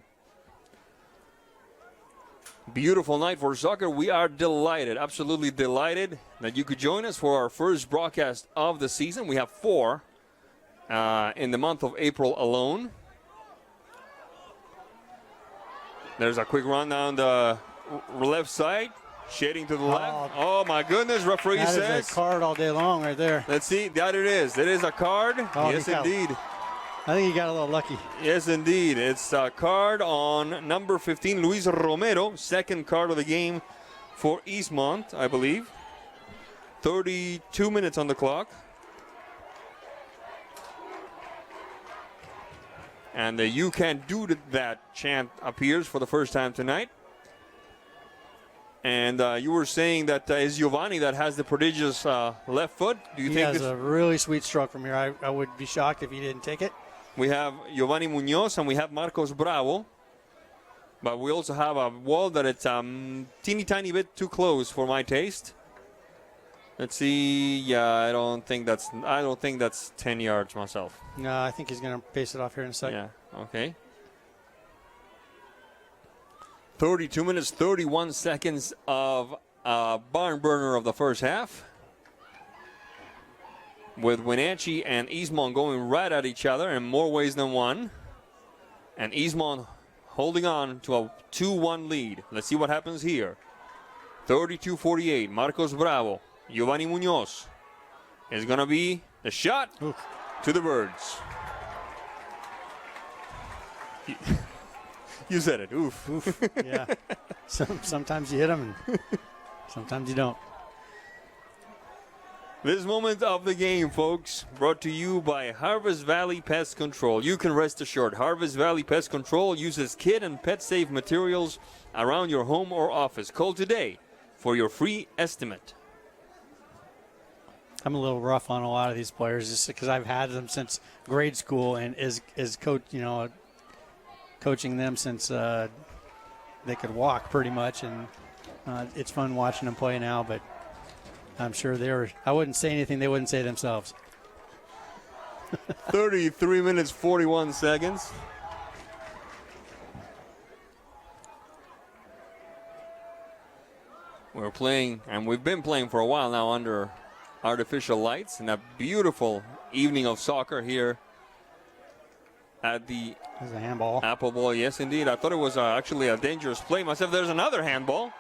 S1: Beautiful night for soccer. We are delighted, absolutely delighted that you could join us for our first broadcast of the season. We have 4 in the month of April alone. There's a quick run down the left side. Shading to the left. Oh, my goodness. Referee says.
S3: That is a card all day long right there.
S1: Let's see. That it is. It is a card.
S3: Oh,
S1: yes, indeed.
S3: I think he got a little lucky.
S1: Yes, indeed. It's a card on number 15, Luis Romero. Second card of the game for Eastmont, I believe. 32 minutes on the clock. And the "You Can't Do That" chant appears for the first time tonight. And you were saying that it's Giovanni that has the prodigious left foot. Do you
S3: He
S1: think
S3: has
S1: this?
S3: a really sweet stroke from here. I would be shocked if he didn't take it.
S1: We have Giovanni Munoz and we have Marcos Bravo. But we also have a wall that it's teeny tiny bit too close for my taste. Let's see. Yeah, I don't think that's 10 yards myself.
S3: No, I think he's going to pace it off here in a second.
S1: Yeah, okay. 32 minutes, 31 seconds of barn burner of the first half. With Wenatchee and Eastmont going right at each other in more ways than one. And Eastmont holding on to a 2-1 lead. Let's see what happens here. 32-48, Marcos Bravo. Giovanni Munoz is going to be the shot to the birds. You said it. Oof.
S3: Oof. Yeah. Sometimes you hit them and sometimes you don't.
S1: This moment of the game, folks, brought to you by Harvest Valley Pest Control. You can rest assured Harvest Valley Pest Control uses kid and pet safe materials around your home or office. Call today for your free estimate.
S3: I'm a little rough on a lot of these players just because I've had them since grade school and is coach, coaching them since they could walk pretty much, and it's fun watching them play now, but I'm sure I wouldn't say anything they wouldn't say themselves.
S1: 33 minutes, 41 seconds. We're playing, and we've been playing for a while now under artificial lights in a beautiful evening of soccer here at the
S3: There's a handball.
S1: Apple Bowl. Yes, indeed. I thought it was actually a dangerous play myself. There's another handball.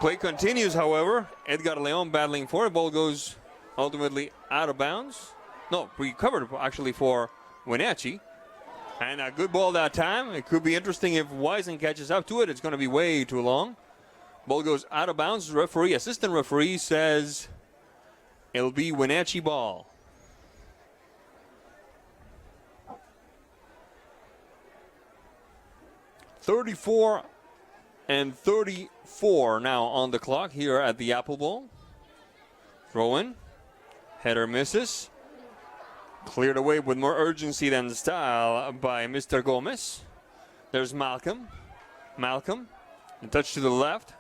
S1: Play continues, however. Edgar Leon battling for it. Ball goes ultimately out of bounds. No, recovered actually for Wenatchee. And a good ball that time. It could be interesting if Wisen catches up to it. It's going to be way too long. Ball goes out of bounds. Assistant referee says it'll be Wenatchee ball. .34 and 34 now on the clock here at the Apple Bowl. Throw in. Header misses. Cleared away with more urgency than style by Mr. Gomez. There's Malcolm. Malcolm. A touch to the left.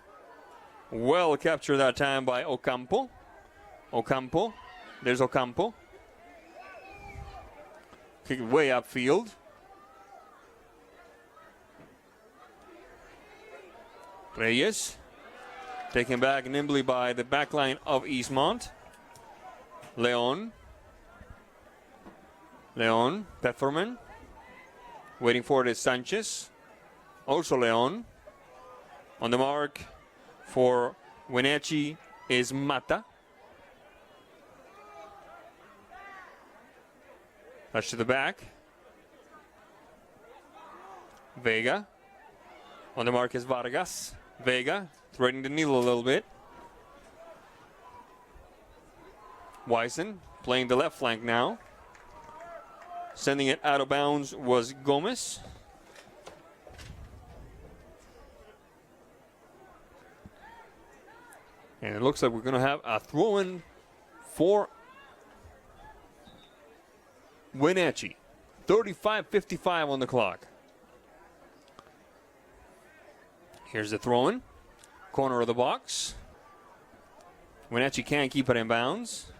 S1: Well captured that time by Ocampo. Ocampo. There's Ocampo. Kick it way upfield. Reyes. Taken back nimbly by the back line of Eastmont. Leon. Leon. Pefferman. Waiting for it is Sanchez. Also Leon. On the mark for Wenatchee is Mata. Touch to the back. Vega. On the mark is Vargas. Vega threading the needle a little bit. Wisen playing the left flank now. Sending it out of bounds was Gomez. And it looks like we're going to have a throw-in for Wenatchee. 35:55 on the clock. Here's the throw-in. Corner of the box. Wenatchee can't keep it in bounds.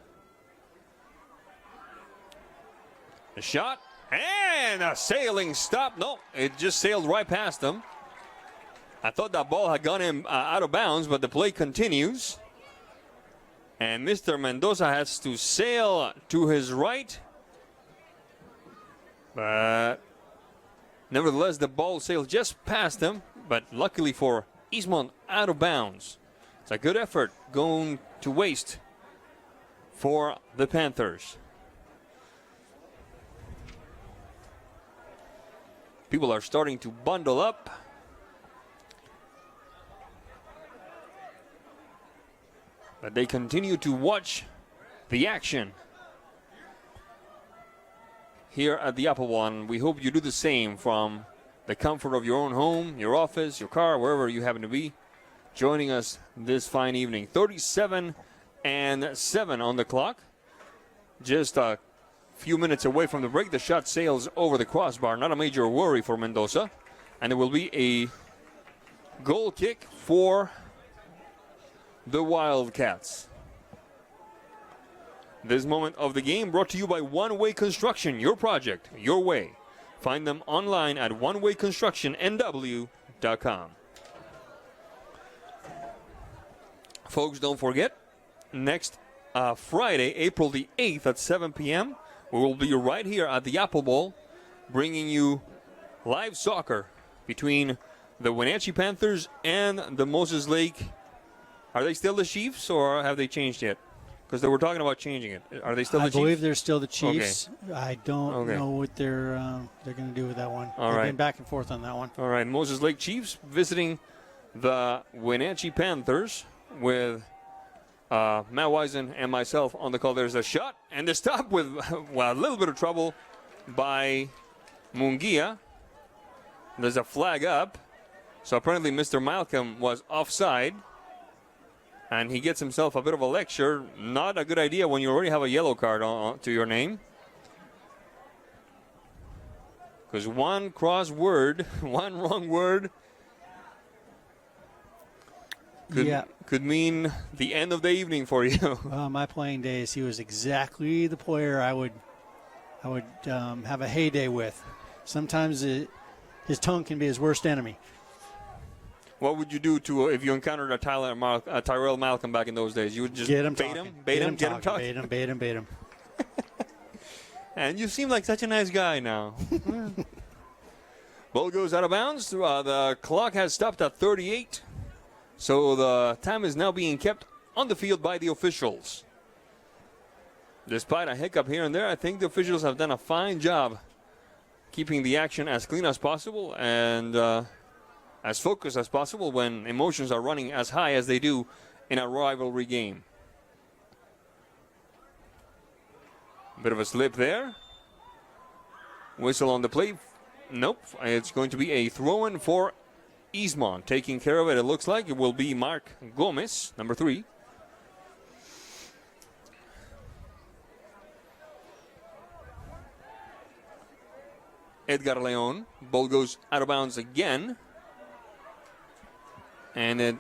S1: The shot. And a sailing stop. No, it just sailed right past them. I thought that ball had gone in out of bounds, but the play continues. And Mr. Mendoza has to sail to his right. But nevertheless, the ball sailed just past him. But luckily for Eastmont, out of bounds. It's a good effort going to waste for the Panthers. People are starting to bundle up. But they continue to watch the action here at the Apple One. We hope you do the same from the comfort of your own home, your office, your car, wherever you happen to be, joining us this fine evening. 37-7 on the clock. Just a few minutes away from the break. The shot sails over the crossbar. Not a major worry for Mendoza. And it will be a goal kick for the Wildcats. This moment of the game brought to you by One Way Construction. Your project, your way. Find them online at onewayconstructionnw.com. Folks, don't forget, next Friday, April the 8th at 7 p.m., we will be right here at the Apple Bowl bringing you live soccer between the Wenatchee Panthers and the Moses Lake. Are they still the Chiefs, or have they changed yet? Because they were talking about changing it. Are they still the Chiefs?
S3: I believe they're still the Chiefs.
S1: Okay.
S3: I don't know what they're going to do with that one.
S1: All
S3: They've been back and forth on that one.
S1: All right, Moses Lake Chiefs visiting the Wenatchee Panthers with Matt Wisen and myself on the call. There's a shot and the stop with a little bit of trouble by Munguia. There's a flag up. So apparently Mr. Malcolm was offside. And he gets himself a bit of a lecture. Not a good idea when you already have a yellow card to your name. Because one cross word, one wrong word could mean the end of the evening for you.
S3: My playing days, he was exactly the player I would have a heyday with. Sometimes his tongue can be his worst enemy.
S1: What would you do if you encountered a Tyrell Malcolm back in those days? You would just
S3: get him
S1: bait him talking.
S3: Bait him.
S1: And you seem like such a nice guy now. Ball goes out of bounds. The clock has stopped at 38. So the time is now being kept on the field by the officials. Despite a hiccup here and there, I think the officials have done a fine job keeping the action as clean as possible and as focused as possible when emotions are running as high as they do in a rivalry game. Bit of a slip there. Whistle on the play. Nope. It's going to be a throw-in for Eastmont. Taking care of it, it looks like. It will be Mark Gomez, number 3. Edgar Leon. Ball goes out of bounds again. And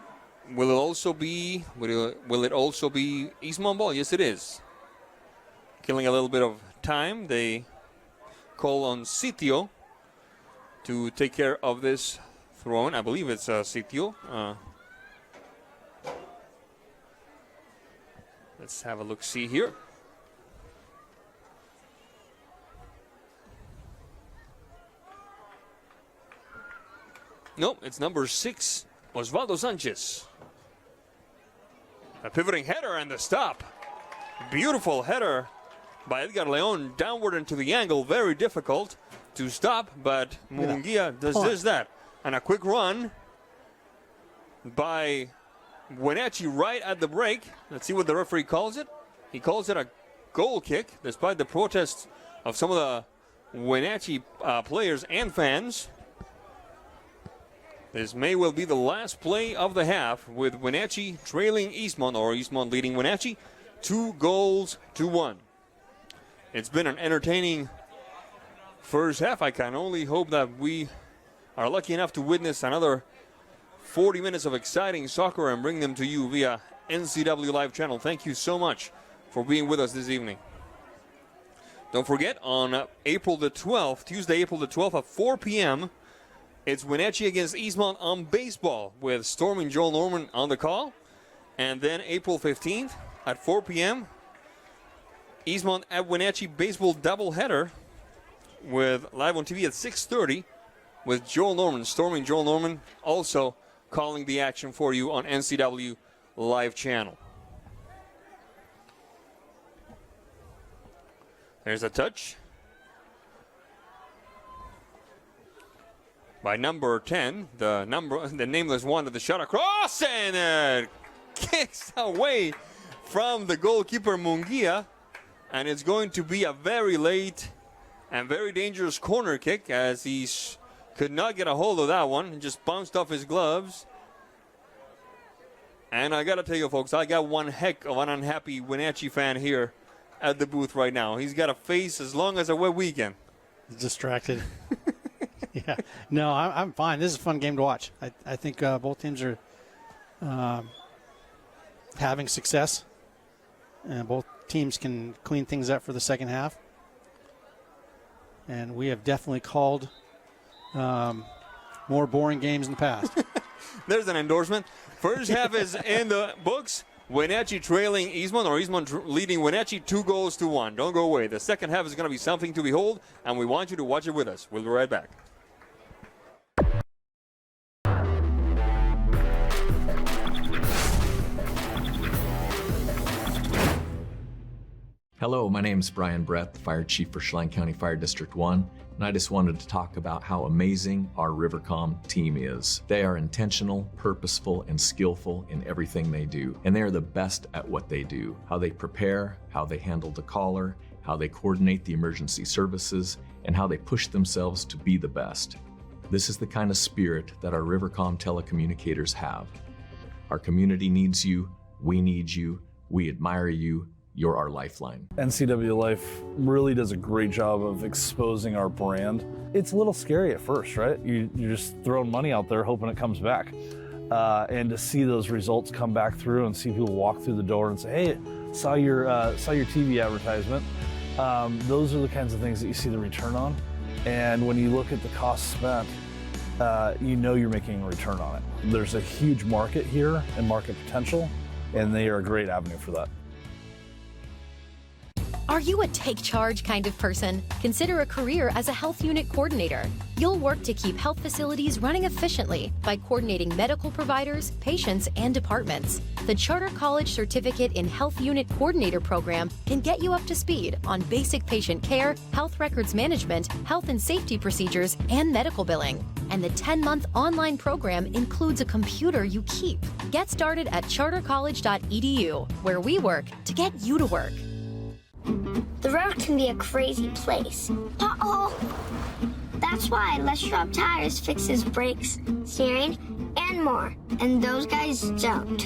S1: will it also be Eastmont ball? Yes, it is. Killing a little bit of time. They call on Sitio to take care of this throw-in. I believe it's Sitio. Let's have a look-see here. Nope, it's number 6. Osvaldo Sanchez. A pivoting header and the stop. Beautiful header by Edgar Leon downward into the angle. Very difficult to stop, but Munguia does that. And a quick run by Wenatchee right at the break. Let's see what the referee calls it. He calls it a goal kick, despite the protests of some of the Wenatchee players and fans. This may well be the last play of the half, with Wenatchee trailing Eastmont, or Eastmont leading Wenatchee 2-1. It's been an entertaining first half. I can only hope that we are lucky enough to witness another 40 minutes of exciting soccer and bring them to you via NCWLIFE Channel. Thank you so much for being with us this evening. Don't forget, on April the 12th, Tuesday, April the 12th at 4 p.m., it's Wenatchee against Eastmont on baseball with Storm and Joel Norman on the call. And then April 15th at 4 p.m., Eastmont at Wenatchee baseball doubleheader with live on TV at 6:30 with Joel Norman, Storm and Joel Norman, also calling the action for you on NCWLIFE Channel. There's a touch. by number 10, the nameless one of the shot across, and kicks away from the goalkeeper Munguia, and it's going to be a very late and very dangerous corner kick, as he could not get a hold of that one and just bounced off his gloves. And I gotta tell you, folks, I got one heck of an unhappy Wenatchee fan here at the booth right now. He's got a face as long as a wet weekend.
S3: He's distracted. Yeah, no, I'm fine. This is a fun game to watch. I think both teams are having success, and both teams can clean things up for the second half. And we have definitely called more boring games in the past.
S1: There's an endorsement. First half is in the books. Wenatchee trailing Eastmont, or Eastmont leading Wenatchee 2-1. Don't go away. The second half is going to be something to behold, and we want you to watch it with us. We'll be right back.
S11: Hello, my name is Brian Brett, the Fire Chief for Chelan County Fire District 1, and I just wanted to talk about how amazing our Rivercom team is. They are intentional, purposeful, and skillful in everything they do, and they are the best at what they do. How they prepare, how they handle the caller, how they coordinate the emergency services, and how they push themselves to be the best. This is the kind of spirit that our Rivercom telecommunicators have. Our community needs you, we need you, we admire you, you're our lifeline.
S12: NCWLIFE really does a great job of exposing our brand. It's a little scary at first, right? You're just throwing money out there hoping it comes back. And to see those results come back through and see people walk through the door and say, hey, saw your TV advertisement. Those are the kinds of things that you see the return on. And when you look at the cost spent, you know you're making a return on it. There's a huge market here and market potential, and they are a great avenue for that.
S4: Are you a take charge kind of person? Consider a career as a health unit coordinator. You'll work to keep health facilities running efficiently by coordinating medical providers, patients, and departments. The Charter College Certificate in Health Unit Coordinator program can get you up to speed on basic patient care, health records management, health and safety procedures, and medical billing. And the 10-month online program includes a computer you keep. Get started at chartercollege.edu, where we work to get you to work.
S18: The road can be a crazy place. Uh-oh! That's why Les Schwab Tires fixes brakes, steering, and more. And those guys don't.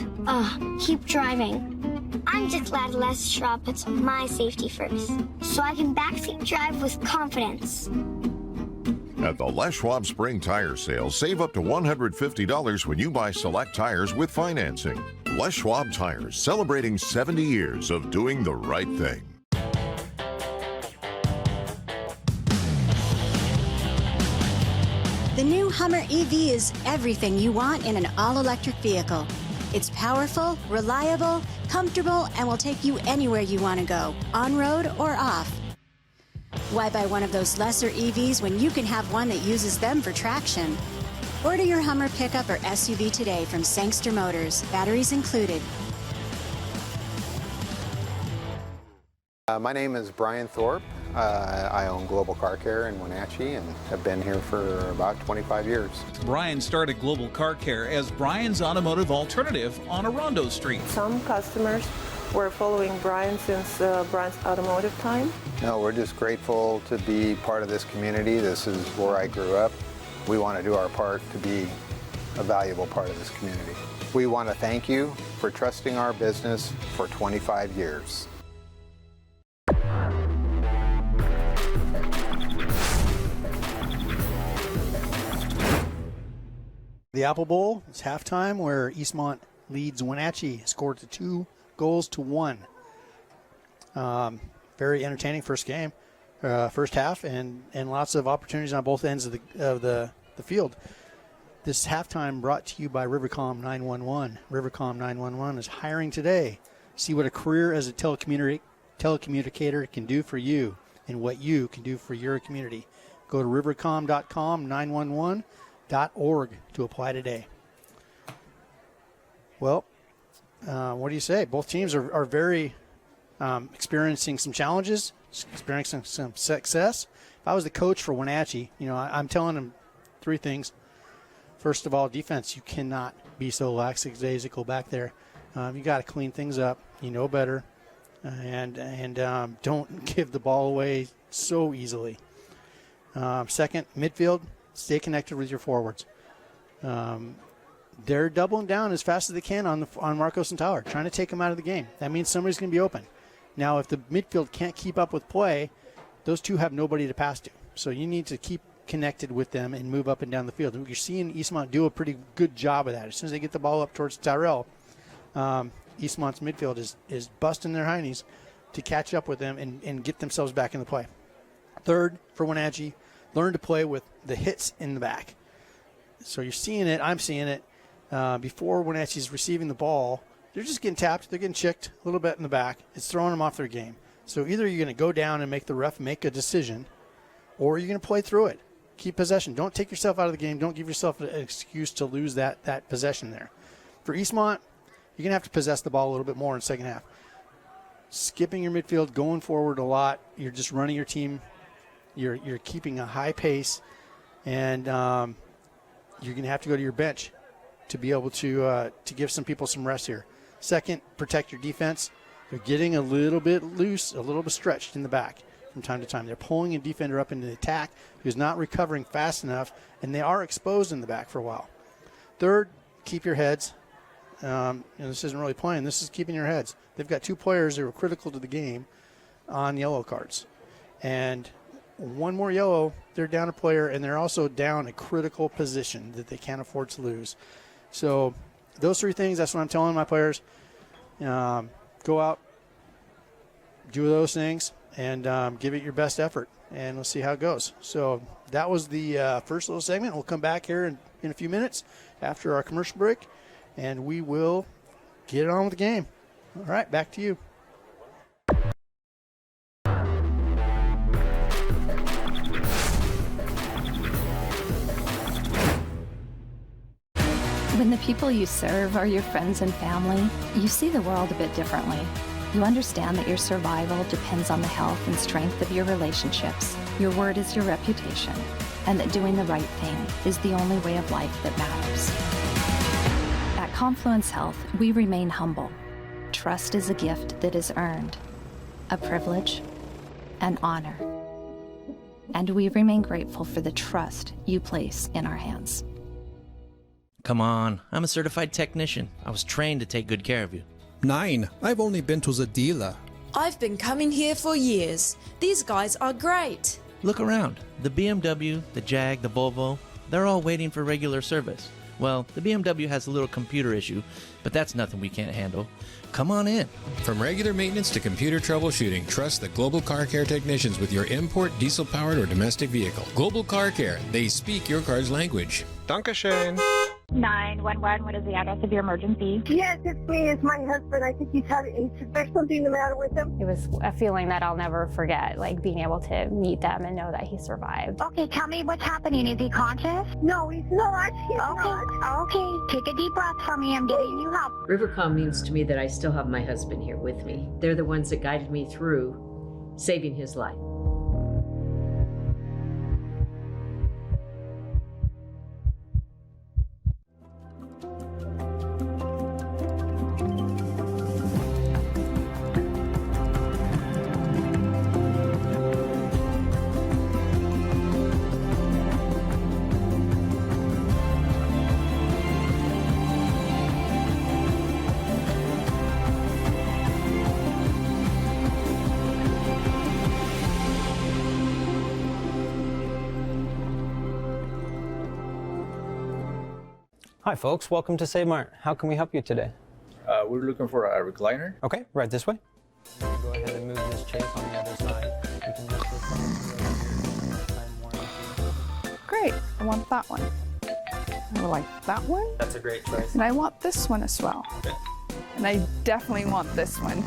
S18: Keep driving. I'm just glad Les Schwab puts my safety first, so I can backseat drive with confidence.
S13: At the Les Schwab Spring Tire Sale, save up to $150 when you buy select tires with financing. Les Schwab Tires, celebrating 70 years of doing the right thing.
S5: The new Hummer EV is everything you want in an all-electric vehicle. It's powerful, reliable, comfortable, and will take you anywhere you want to go, on-road or off. Why buy one of those lesser EVs when you can have one that uses them for traction? Order your Hummer pickup or SUV today from Sangster Motors, batteries included.
S16: My name is Brian Thorpe. I own Global Car Care in Wenatchee and have been here for about 25 years.
S24: Brian started Global Car Care as Brian's automotive alternative on Orondo Street.
S26: Some customers were following Brian since Brian's automotive time.
S16: No, we're just grateful to be part of this community. This is where I grew up. We want to do our part to be a valuable part of this community. We want to thank you for trusting our business for 25 years.
S3: The Apple Bowl is halftime, where Eastmont leads Wenatchee, scored to 2-1. Very entertaining first game, first half, and lots of opportunities on both ends of the field. This halftime brought to you by Rivercom 911. Rivercom 911 is hiring today. See what a career as a telecommunicator can do for you and what you can do for your community. Go to rivercom.com, 911.org to apply today. Well, what do you say? Both teams are very experiencing some challenges, experiencing some success. If I was the coach for Wenatchee, I'm telling them three things. First of all, defense. You cannot be so lackadaisical back there. You got to clean things up. You know better. And don't give the ball away so easily. Second, midfield, stay connected with your forwards. They're doubling down as fast as they can on Marcos and Tyler, trying to take them out of the game. That means somebody's going to be open. Now, if the midfield can't keep up with play, those two have nobody to pass to. So you need to keep connected with them and move up and down the field. You're seeing Eastmont do a pretty good job of that. As soon as they get the ball up towards Tyrell, Eastmont's midfield is busting their heinies to catch up with them and get themselves back in the play. Third, for Wenatchee, learn to play with the hits in the back. So you're seeing it. I'm seeing it. Before Wenatchee's receiving the ball, they're just getting tapped. They're getting chicked a little bit in the back. It's throwing them off their game. So either you're going to go down and make the ref make a decision, or you're going to play through it. Keep possession. Don't take yourself out of the game. Don't give yourself an excuse to lose that possession there. For Eastmont, you're going to have to possess the ball a little bit more in the second half. Skipping your midfield, going forward a lot. You're just running your team. You're keeping a high pace, and you're going to have to go to your bench to be able to give some people some rest here. Second, protect your defense. They're getting a little bit loose, a little bit stretched in the back from time to time. They're pulling a defender up into the attack who's not recovering fast enough, and they are exposed in the back for a while. Third, keep your heads. This isn't really playing. This is keeping your heads. They've got two players that were critical to the game on yellow cards. And one more yellow, they're down a player, and they're also down a critical position that they can't afford to lose. So those three things, that's what I'm telling my players. Go out, do those things, and give it your best effort, and we'll see how it goes. So that was the first little segment. We'll come back here in a few minutes after our commercial break, and we will get it on with the game. All right, back to you.
S25: When the people you serve are your friends and family, you see the world a bit differently. You understand that your survival depends on the health and strength of your relationships. Your word is your reputation, and that doing the right thing is the only way of life that matters. At Confluence Health, we remain humble. Trust is a gift that is earned, a privilege, an honor. And we remain grateful for the trust you place in our hands.
S20: Come on, I'm a certified technician. I was trained to take good care of you.
S14: 9. I've only been to the dealer.
S15: I've been coming here for years. These guys are great.
S20: Look around. The BMW, the Jag, the Volvo, they're all waiting for regular service. Well, the BMW has a little computer issue, but that's nothing we can't handle. Come on in.
S23: From regular maintenance to computer troubleshooting, trust the Global Car Care technicians with your import, diesel-powered, or domestic vehicle. Global Car Care, they speak your car's language.
S17: Dankeschön.
S19: 911, what is the address of your emergency?
S17: Yes, it's me. It's my husband. I think there's something the matter with him.
S19: It was a feeling that I'll never forget, like being able to meet them and know that he survived.
S18: Okay, tell me what's happening. Is he conscious?
S17: No, he's not. He's not.
S18: Okay, take a deep breath for me. I'm getting you help.
S21: Rivercom means to me that I still have my husband here with me. They're the ones that guided me through saving his life.
S22: Hi folks, welcome to Save Mart. How can we help you today?
S27: We're looking for a recliner.
S22: Okay, right this way. Go ahead and move this chase on the other side. You can lift this up.
S28: Great, I want that one. I like that one.
S22: That's a great choice.
S28: And I want this one as well.
S22: Okay.
S28: And I definitely want this one.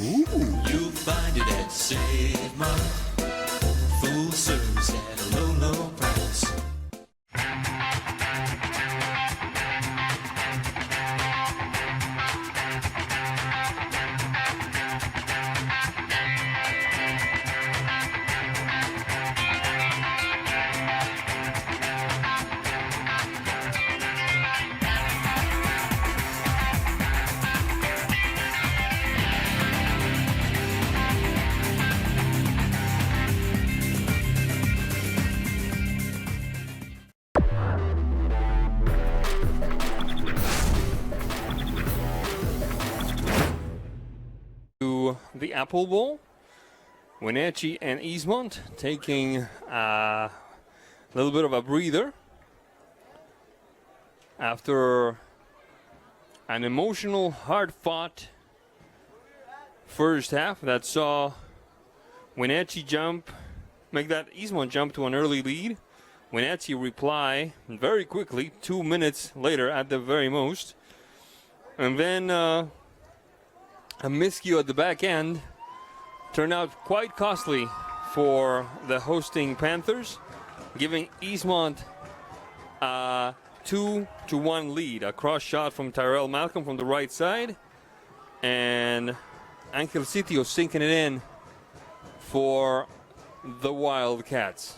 S29: Ooh. You'll find it at Save Mart. Full service at a low, low price.
S1: the Apple Bowl. Wenatchee and Eastmont taking a little bit of a breather after an emotional, hard-fought first half that saw Wenatchee make that Eastmont jump to an early lead. Wenatchee reply very quickly, 2 minutes later at the very most. And then a miscue at the back end turned out quite costly for the hosting Panthers, giving Eastmont a 2-1 lead. A cross shot from Tyrell Malcolm from the right side, and Angel Sitio sinking it in for the Wildcats.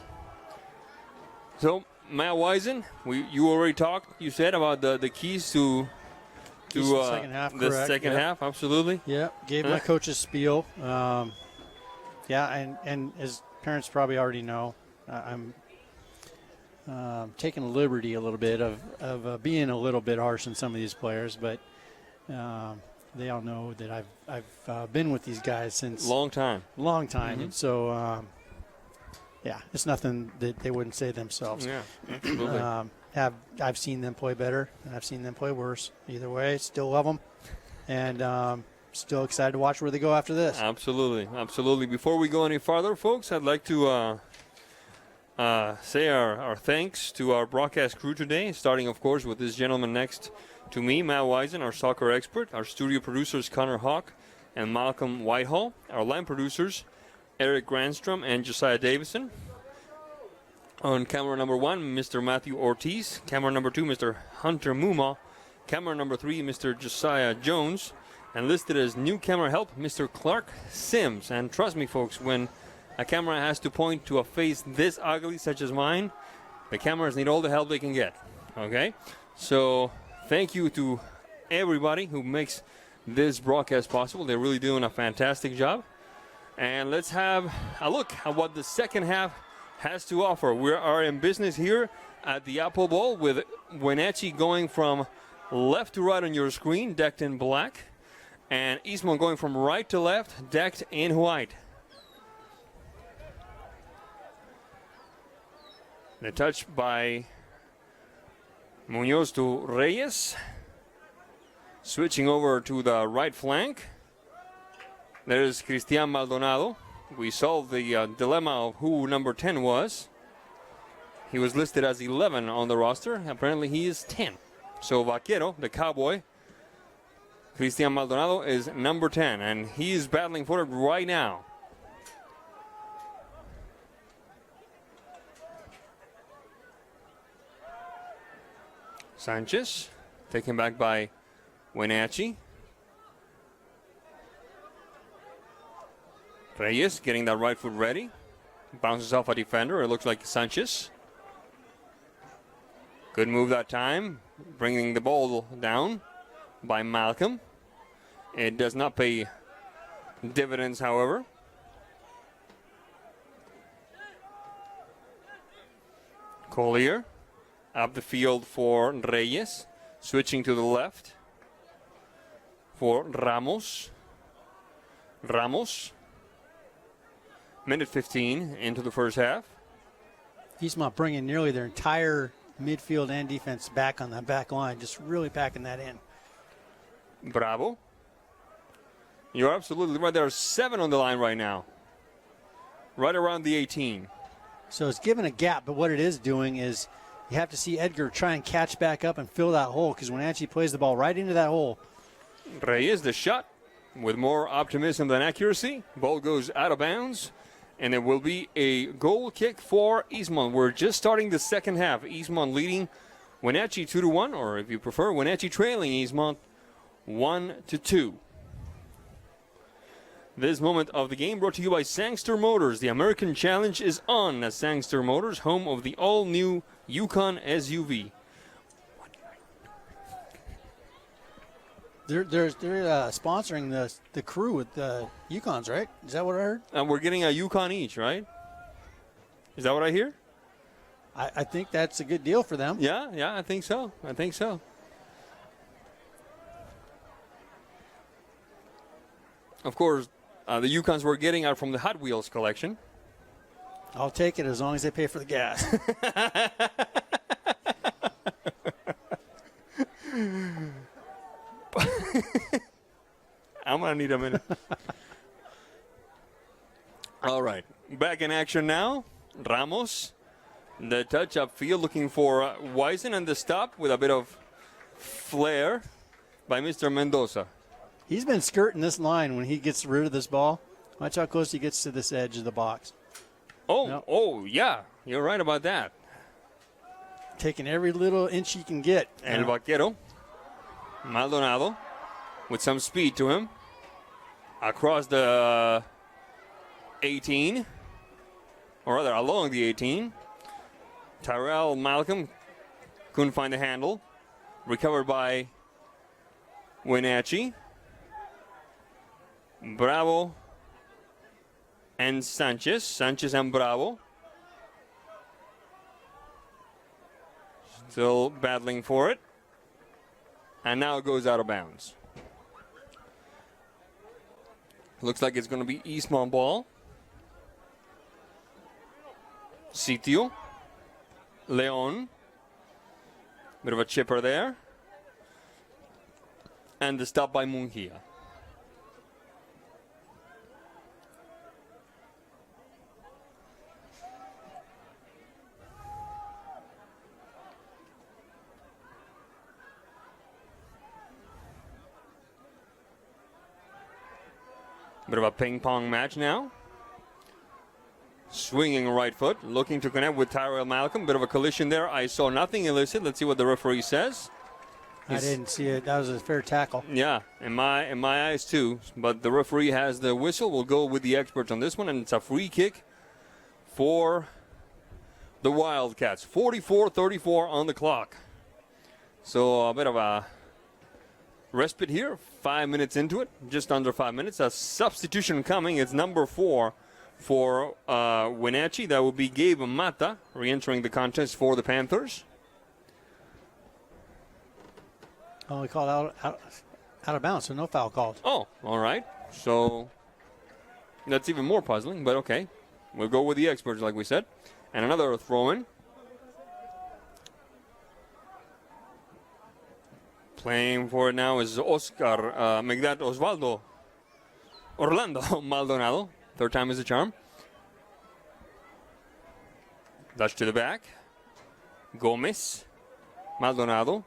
S1: So, Matt Wisen, you already talked, you said, about the keys to
S3: the second half,
S1: the
S3: correct.
S1: second half, absolutely.
S3: Yeah, gave my coaches spiel. And as parents probably already know, I'm taking liberty a little bit of being a little bit harsh on some of these players, but they all know that I've been with these guys since
S1: long time,
S3: and so it's nothing that they wouldn't say themselves.
S1: Yeah, absolutely.
S3: I've seen them play better, and I've seen them play worse. Either way, still love them, and still excited to watch where they go after this.
S1: Absolutely. Before we go any farther, folks, I'd like to say our thanks to our broadcast crew today, starting, of course, with this gentleman next to me, Matt Wisen, our soccer expert, our studio producers, Connor Hawk and Malcolm Whitehall, our line producers, Eric Grandstrom and Josiah Davison. On camera number 1, Mr. Matthew Ortiz. Camera number 2, Mr. Hunter Muma. Camera number 3, Mr. Josiah Jones. And listed as new camera help, Mr. Clark Sims. And trust me, folks, when a camera has to point to a face this ugly, such as mine, the cameras need all the help they can get. Okay? So, thank you to everybody who makes this broadcast possible. They're really doing a fantastic job. And let's have a look at what the second half has to offer. We are in business here at the Apple Bowl with Wenatchee going from left to right on your screen, decked in black, and Eastmont going from right to left, decked in white. The touch by Munoz to Reyes. Switching over to the right flank. There's Cristian Maldonado. We solved the dilemma of who number 10 was. He was listed as 11 on the roster. Apparently he is 10. So Vaquero, the cowboy, Cristian Maldonado is number 10, and he is battling for it right now. Sanchez, taken back by Wenatchee. Reyes getting that right foot ready. Bounces off a defender. It looks like Sanchez. Good move that time. Bringing the ball down by Malcolm. It does not pay dividends, however. Collier up the field for Reyes. Switching to the left for Ramos. Minute 15 into the first half.
S3: Eastmont bringing nearly their entire midfield and defense back on that back line, just really packing that in.
S1: Bravo. You're absolutely right. There are 7 on the line right now. Right around the 18.
S3: So it's given a gap, but what it is doing is you have to see Edgar try and catch back up and fill that hole, because Wenatchee plays the ball right into that hole.
S1: Reyes, the shot, with more optimism than accuracy. Ball goes out of bounds, and it will be a goal kick for Eastmont. We're just starting the second half. Eastmont leading Wenatchee 2-1, or if you prefer, Wenatchee trailing Eastmont 1-2. This moment of the game brought to you by Sangster Motors. The American Challenge is on at Sangster Motors, home of the all-new Yukon SUV.
S3: They're sponsoring the crew with the Yukons, right? Is that what I heard?
S1: And we're getting a Yukon each, right? Is that what I hear?
S3: I think that's a good deal for them.
S1: Yeah, I think so. Of course, the Yukons we're getting are from the Hot Wheels collection.
S2: I'll take it as long as they pay for the gas.
S1: I'm going to need a minute. All right. Back in action now. Ramos. The touch upfield looking for Wisen, and the stop with a bit of flair by Mr. Mendoza.
S2: He's been skirting this line when he gets rid of this ball. Watch how close he gets to this edge of the box.
S1: Oh, yeah. You're right about that.
S2: Taking every little inch he can get.
S1: El Vaquero. Maldonado with some speed to him. Across the 18. Or rather, along the 18. Tyrell Malcolm couldn't find the handle. Recovered by Wenatchee. Bravo and Sanchez. Sanchez and Bravo. Still battling for it. And now it goes out of bounds. Looks like it's going to be Eastmont ball. Sitio. Leon. Bit of a chipper there. And the stop by Mungia. Bit of a ping-pong match now. Swinging right foot, looking to connect with Tyrell Malcolm. Bit of a collision there. I saw nothing illicit. Let's see what the referee says.
S2: I didn't see it. That was a fair tackle.
S1: Yeah, in my eyes too. But the referee has the whistle. We'll go with the experts on this one, and it's a free kick for the Wildcats. 44-34 on the clock. So a bit of a respite here. 5 minutes into it, just under 5 minutes. A substitution coming. It's number 4 for Wenatchee. That will be Gabe Mata re-entering the contest for the Panthers.
S2: Only called out of bounds, so no foul called.
S1: Oh, all right. So that's even more puzzling, but okay. We'll go with the experts, like we said. And another throw-in. Playing for it now is Osvaldo Orlando Maldonado. Third time is a charm. Touch to the back. Gomez. Maldonado.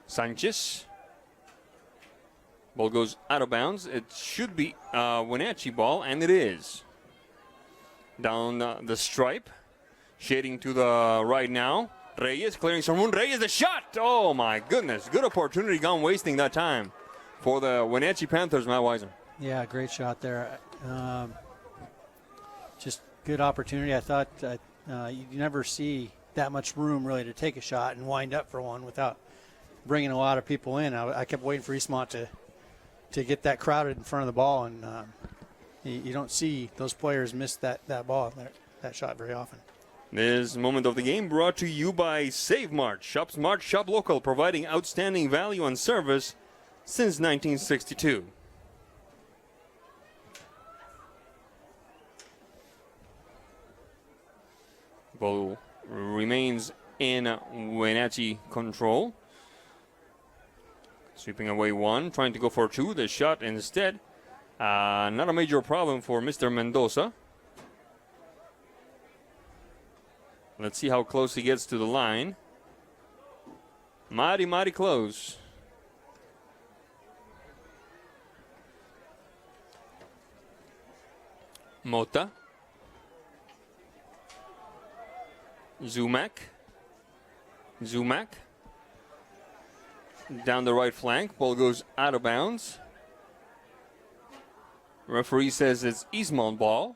S1: Sanchez. Ball goes out of bounds. It should be Wenatchee ball, and it is. Down the stripe. Shading to the right now. Reyes clearing some room. Reyes, the shot! Oh, my goodness. Good opportunity gone wasting that time for the Wenatchee Panthers, Matt Wisen.
S2: Yeah, great shot there. Just good opportunity. I thought you never see that much room, really, to take a shot and wind up for one without bringing a lot of people in. I kept waiting for Eastmont to get that crowded in front of the ball, and you don't see those players miss that ball, that shot very often.
S1: This moment of the game brought to you by Save Mart. Shop smart, shop local, providing outstanding value and service since 1962. Ball remains in Wenatchee control. Sweeping away one, trying to go for two. The shot instead. Not a major problem for Mr. Mendoza. Let's see how close he gets to the line. Mighty close. Mota. Zumak. Down the right flank. Ball goes out of bounds. Referee says it's Eastmont ball.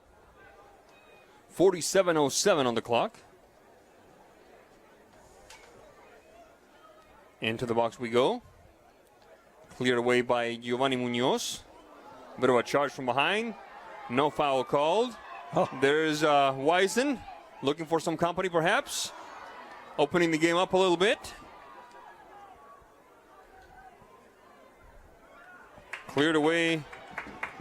S1: 47:07 on the clock. Into the box we go. Cleared away by Giovanni Munoz. Bit of a charge from behind. No foul called.
S2: Oh.
S1: There's Wisen looking for some company perhaps. Opening the game up a little bit. Cleared away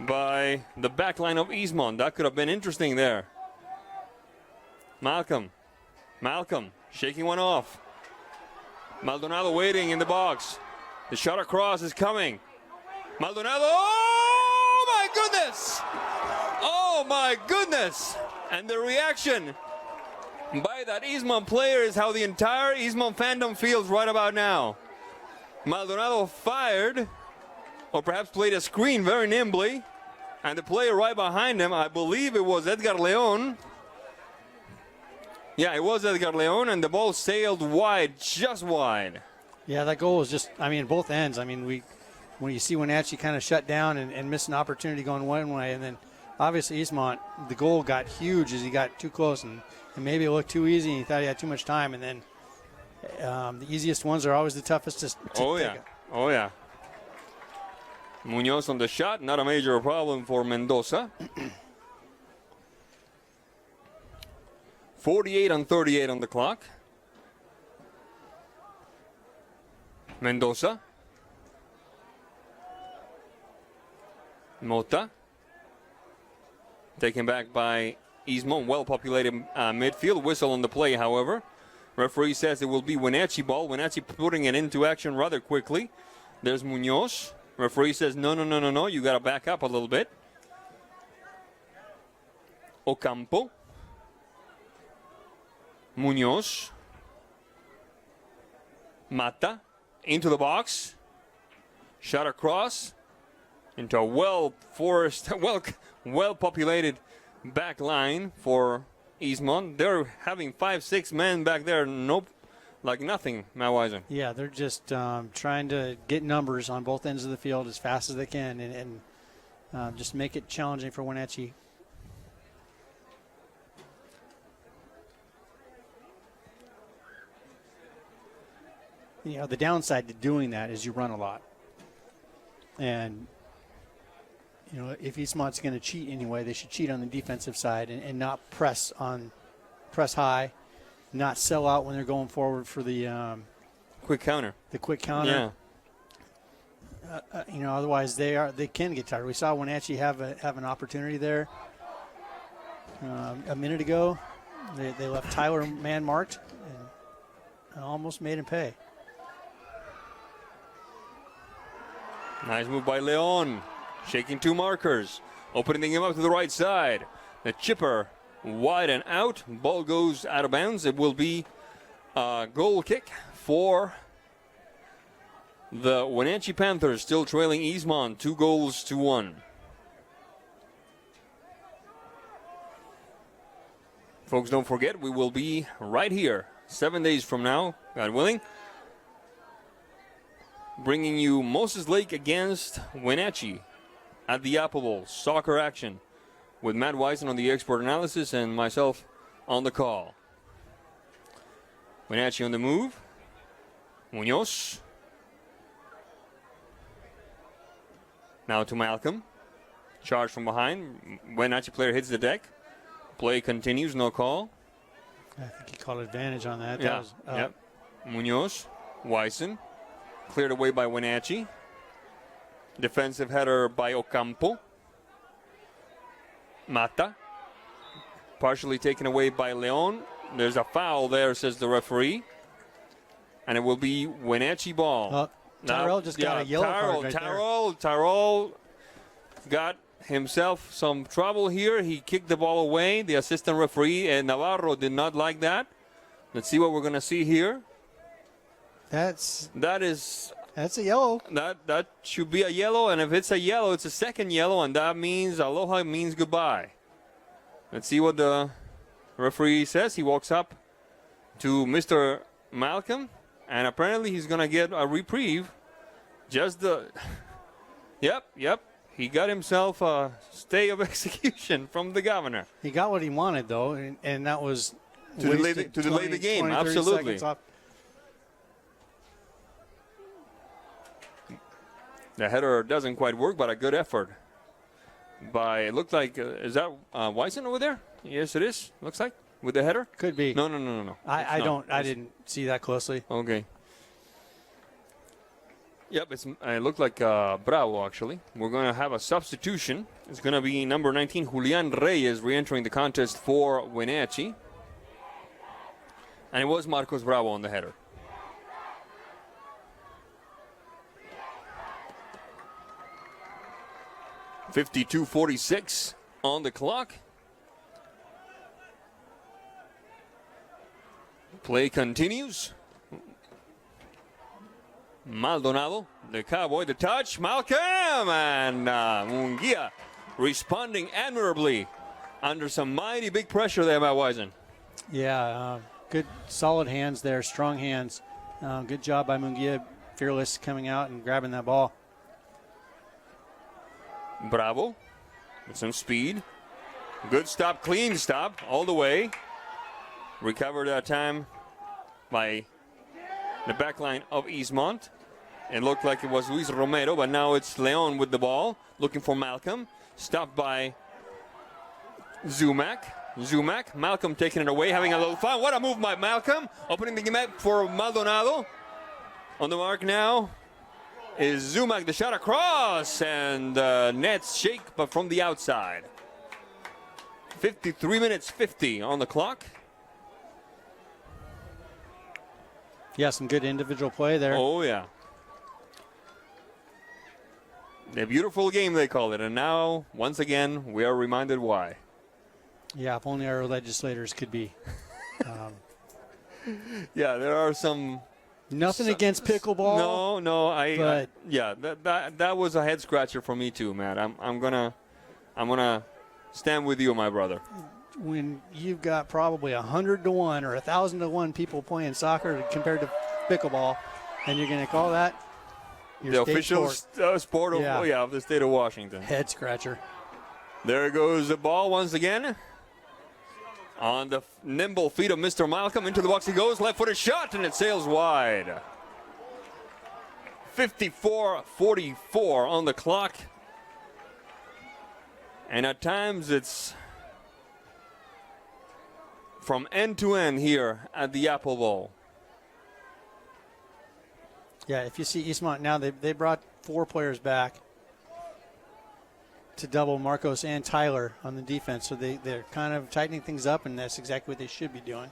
S1: by the back line of Eastmont. That could have been interesting there. Malcolm shaking one off. Maldonado waiting in the box. The shot across is coming. Maldonado, oh my goodness! Oh my goodness! And the reaction by that Eastmont player is how the entire Eastmont fandom feels right about now. Maldonado fired, or perhaps played a screen very nimbly, and the player right behind him, I believe it was Edgar Leon. Yeah, it was Edgar Leon, and the ball sailed wide, just wide.
S2: Yeah, that goal was just, I mean, both ends. I mean, when you see Wenatchee kind of shut down and miss an opportunity going one way, and then obviously Eastmont, the goal got huge as he got too close, and maybe it looked too easy, and he thought he had too much time, and then the easiest ones are always the toughest to take.
S1: Oh, yeah. Munoz on the shot, not a major problem for Mendoza. 48-38 on the clock. Mendoza. Mota. Taken back by Eastmont. Well-populated midfield. Whistle on the play, however. Referee says it will be Wenatchee ball. Wenatchee putting it into action rather quickly. There's Munoz. Referee says, no. You got to back up a little bit. Ocampo. Munoz. Mata. Into the box. Shot across. Into a well-populated back line for Eastmont. They're having 5-6 men back there. Nope. Like nothing, Matt Wisen.
S2: Yeah, they're just trying to get numbers on both ends of the field as fast as they can and just make it challenging for Wenatchee. You know, the downside to doing that is you run a lot. And, you know, if Eastmont's going to cheat anyway, they should cheat on the defensive side and not press high, not sell out when they're going forward for the
S1: quick counter.
S2: The quick counter. Yeah. You know, otherwise they can get tired. We saw Wenatchee have an opportunity there a minute ago. They left Tyler man marked and almost made him pay.
S1: Nice move by Leon. Shaking two markers. Opening him up to the right side. The chipper wide and out. Ball goes out of bounds. It will be a goal kick for the Wenatchee Panthers, still trailing Eastmont 2-1. Folks, don't forget, we will be right here 7 days from now, God willing, bringing you Moses Lake against Wenatchee at the Apple Bowl. Soccer action with Matt Wisen on the expert analysis and myself on the call. Wenatchee on the move. Munoz. Now to Malcolm. Charge from behind. Wenatchee player hits the deck. Play continues, no call.
S2: I think he called advantage on that.
S1: Yeah. Yep. Munoz. Wisen. Cleared away by Wenatchee. Defensive header by Ocampo. Mata. Partially taken away by Leon. There's a foul there, says the referee. And it will be Wenatchee ball.
S2: Tyrell just got a yellow card right there.
S1: Tyrell got himself some trouble here. He kicked the ball away. The assistant referee, Navarro, did not like that. Let's see what we're going to see here.
S2: That's
S1: a
S2: yellow.
S1: That should be a yellow, and if it's a yellow, it's a second yellow, and that means aloha means goodbye. Let's see what the referee says. He walks up to Mr. Malcolm, and apparently he's going to get a reprieve. Yep. He got himself a stay of execution from the governor.
S2: He got what he wanted, though, and that was
S1: to delay the game. Absolutely. The header doesn't quite work, but a good effort by, it looked like, is that Wisen over there? Yes, it is, looks like, with the header?
S2: Could be.
S1: No.
S2: I didn't see that closely.
S1: Okay. Yep, it looked like Bravo, actually. We're going to have a substitution. It's going to be number 19, Julian Reyes, re-entering the contest for Wenatchee. And it was Marcos Bravo on the header. .52:46 on the clock. Play continues. Maldonado, the Cowboy, the touch, Malcolm, and Munguia responding admirably under some mighty big pressure there by Wisen.
S2: Yeah, good solid hands there, strong hands. Good job by Munguia, fearless coming out and grabbing that ball.
S1: Bravo with some speed. Good stop, clean stop all the way. Recovered that time by the back line of Eastmont. It looked like it was Luis Romero, but now it's Leon with the ball, looking for Malcolm. Stopped by Zumac. Malcolm taking it away, having a little fun. What a move by Malcolm. Opening the game up for Maldonado. On the mark now is Zumac, the shot across, and nets shake, but from the outside. 53 minutes 50 on the clock.
S2: Yeah, some good individual play there.
S1: Oh, yeah. A beautiful game, they call it. And now, once again, we are reminded why.
S2: Yeah, if only our legislators could be.
S1: Yeah, there are some...
S2: Nothing against pickleball.
S1: No, that was a head scratcher for me too, Matt. I'm gonna stand with you, my brother.
S2: When you've got probably 100 to 1 or 1,000 to 1 people playing soccer compared to pickleball, and you're gonna call that
S1: the official sport of the state of Washington.
S2: Head scratcher.
S1: There goes the ball once again. On the nimble feet of Mr. Malcolm, into the box he goes, left-footed shot, and it sails wide. 54:44 on the clock. And at times it's from end to end here at the Apple Bowl.
S2: Yeah, if you see Eastmont now, they brought 4 players back to double Marcos and Tyler on the defense. So they're kind of tightening things up, and that's exactly what they should be doing.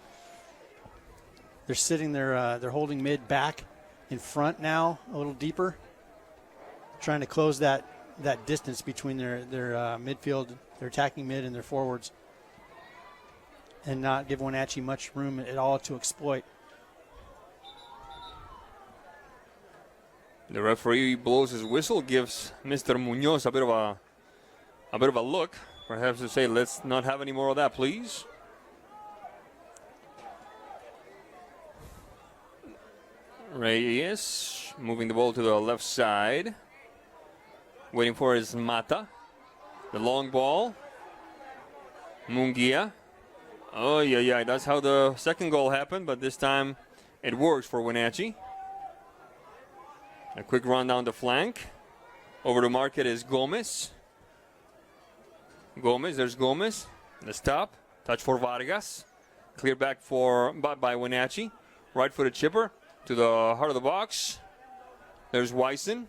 S2: They're sitting there, they're holding mid back in front now, a little deeper, trying to close that distance between their midfield, their attacking mid, and their forwards, and not give Wenatchee much room at all to exploit.
S1: The referee blows his whistle, gives Mr. Munoz a bit of a look, perhaps to say, let's not have any more of that, please. Reyes moving the ball to the left side. Waiting for his Mata. The long ball. Munguia. Oh, yeah. That's how the second goal happened, but this time it works for Wenatchee. A quick run down the flank. Over to market is Gomez. There's Gomez. The stop. Touch for Vargas. Clear back by Wenatchee. Right-footed chipper to the heart of the box. There's Wisen.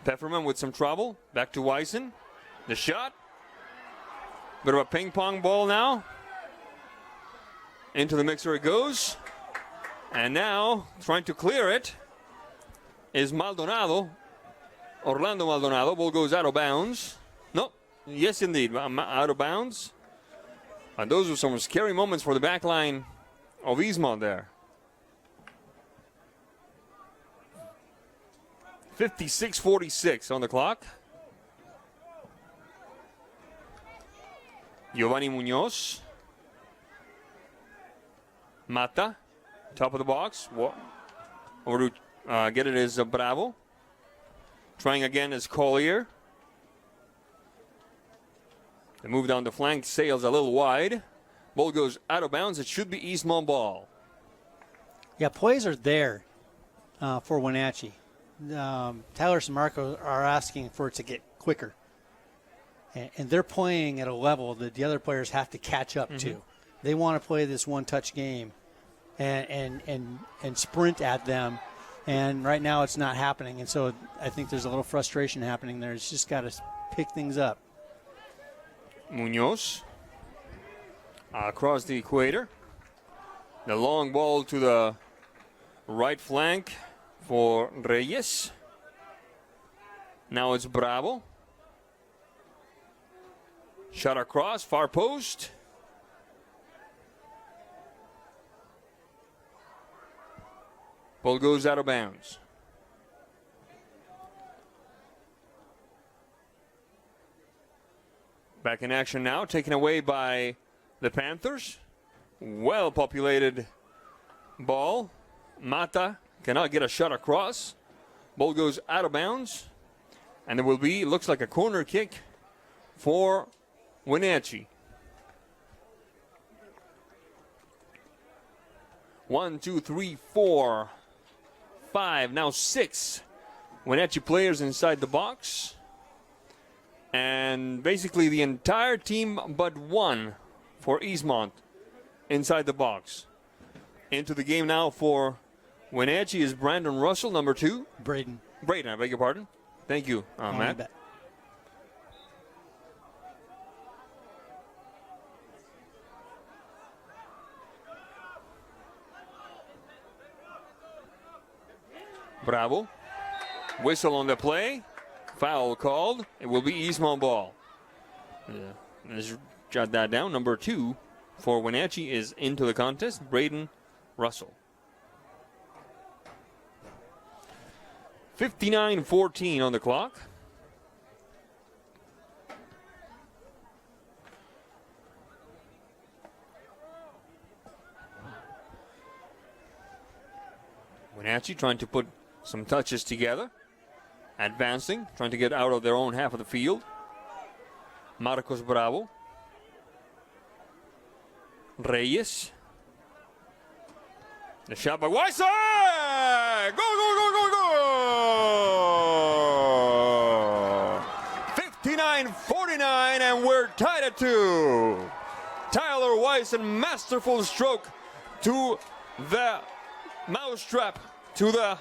S1: Pefferman with some trouble. Back to Wisen. The shot. Bit of a ping-pong ball now. Into the mixer it goes. And now, trying to clear it, is Maldonado. Orlando Maldonado. Ball goes out of bounds. No. Yes, indeed. Out of bounds. And those were some scary moments for the back line of Eastmont there. 56:46 on the clock. Giovanni Munoz. Mata. Top of the box. Over to get it is Bravo. Trying again is Collier. The move down the flank sails a little wide. Ball goes out of bounds. It should be Eastmont ball.
S2: Yeah, plays are there for Wenatchee. Tyler and Marco are asking for it to get quicker. And they're playing at a level that the other players have to catch up to. They want to play this one-touch game and sprint at them And right now it's not happening. And so I think there's a little frustration happening there. It's just got to pick things up.
S1: Munoz across the equator. The long ball to the right flank for Reyes. Now it's Bravo. Shot across, far post. Ball goes out of bounds. Back in action now, taken away by the Panthers. Well-populated ball. Mata cannot get a shot across. Ball goes out of bounds. And there will be, looks like a corner kick for Wenatchee. 1, 2, 3, 4, 5, now 6 Wenatchee players inside the box. And basically the entire team but one for Eastmont inside the box. Into the game now for Wenatchee is Brandon Russell, number 2.
S2: Braden,
S1: I beg your pardon. Thank you, Matt.
S2: Bet.
S1: Bravo. Whistle on the play. Foul called. It will be Eastmont ball. Let's jot that down. Number 2 for Wenatchee is into the contest. Braden Russell. 59-14 on the clock. Wenatchee trying to put some touches together. Advancing, trying to get out of their own half of the field. Marcos Bravo. Reyes. The shot by Wisen! Go, go, go, go, go! 59-49, and we're tied at 2. Tyler Wisen, masterful stroke to the mousetrap, to the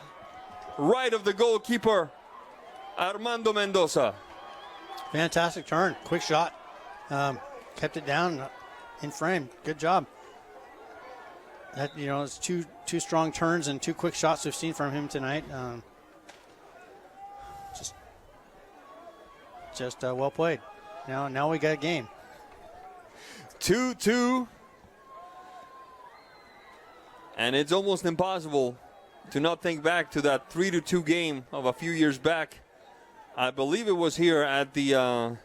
S1: right of the goalkeeper, Armando Mendoza.
S2: Fantastic turn, quick shot. Kept it down in frame. Good job. That, it's two strong turns and 2 quick shots we've seen from him tonight. Just well played. Now we got a game.
S1: 2-2. And it's almost impossible to not think back to that 3-2 game of a few years back. I believe it was here at the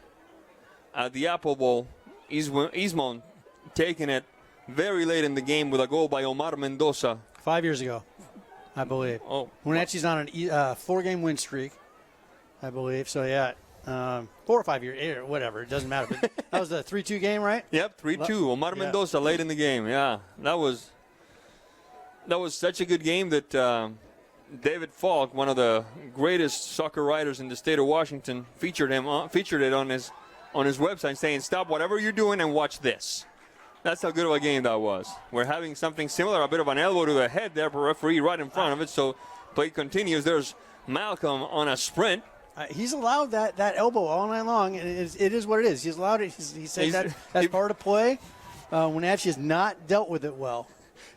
S1: Apple Bowl. Eastmont taking it very late in the game with a goal by Omar Mendoza.
S2: 5 years ago, I believe.
S1: Oh,
S2: Wenatchee's on a 4-game win streak, I believe. So, yeah, 4 or 5 years, whatever. It doesn't matter. But that was the 3-2 game, right?
S1: Yep, 3-2. Omar Mendoza late in the game. Yeah, that was such a good game that David Falk, one of the greatest soccer writers in the state of Washington, featured it on his website, saying, "Stop whatever you're doing and watch this." That's how good of a game that was. We're having something similar, a bit of an elbow to the head there, for referee right in front of it. So play continues. There's Malcolm on a sprint.
S2: He's allowed that elbow all night long. It is what it is. He's allowed it. He said that's part of play. Wenatchee has not dealt with it well.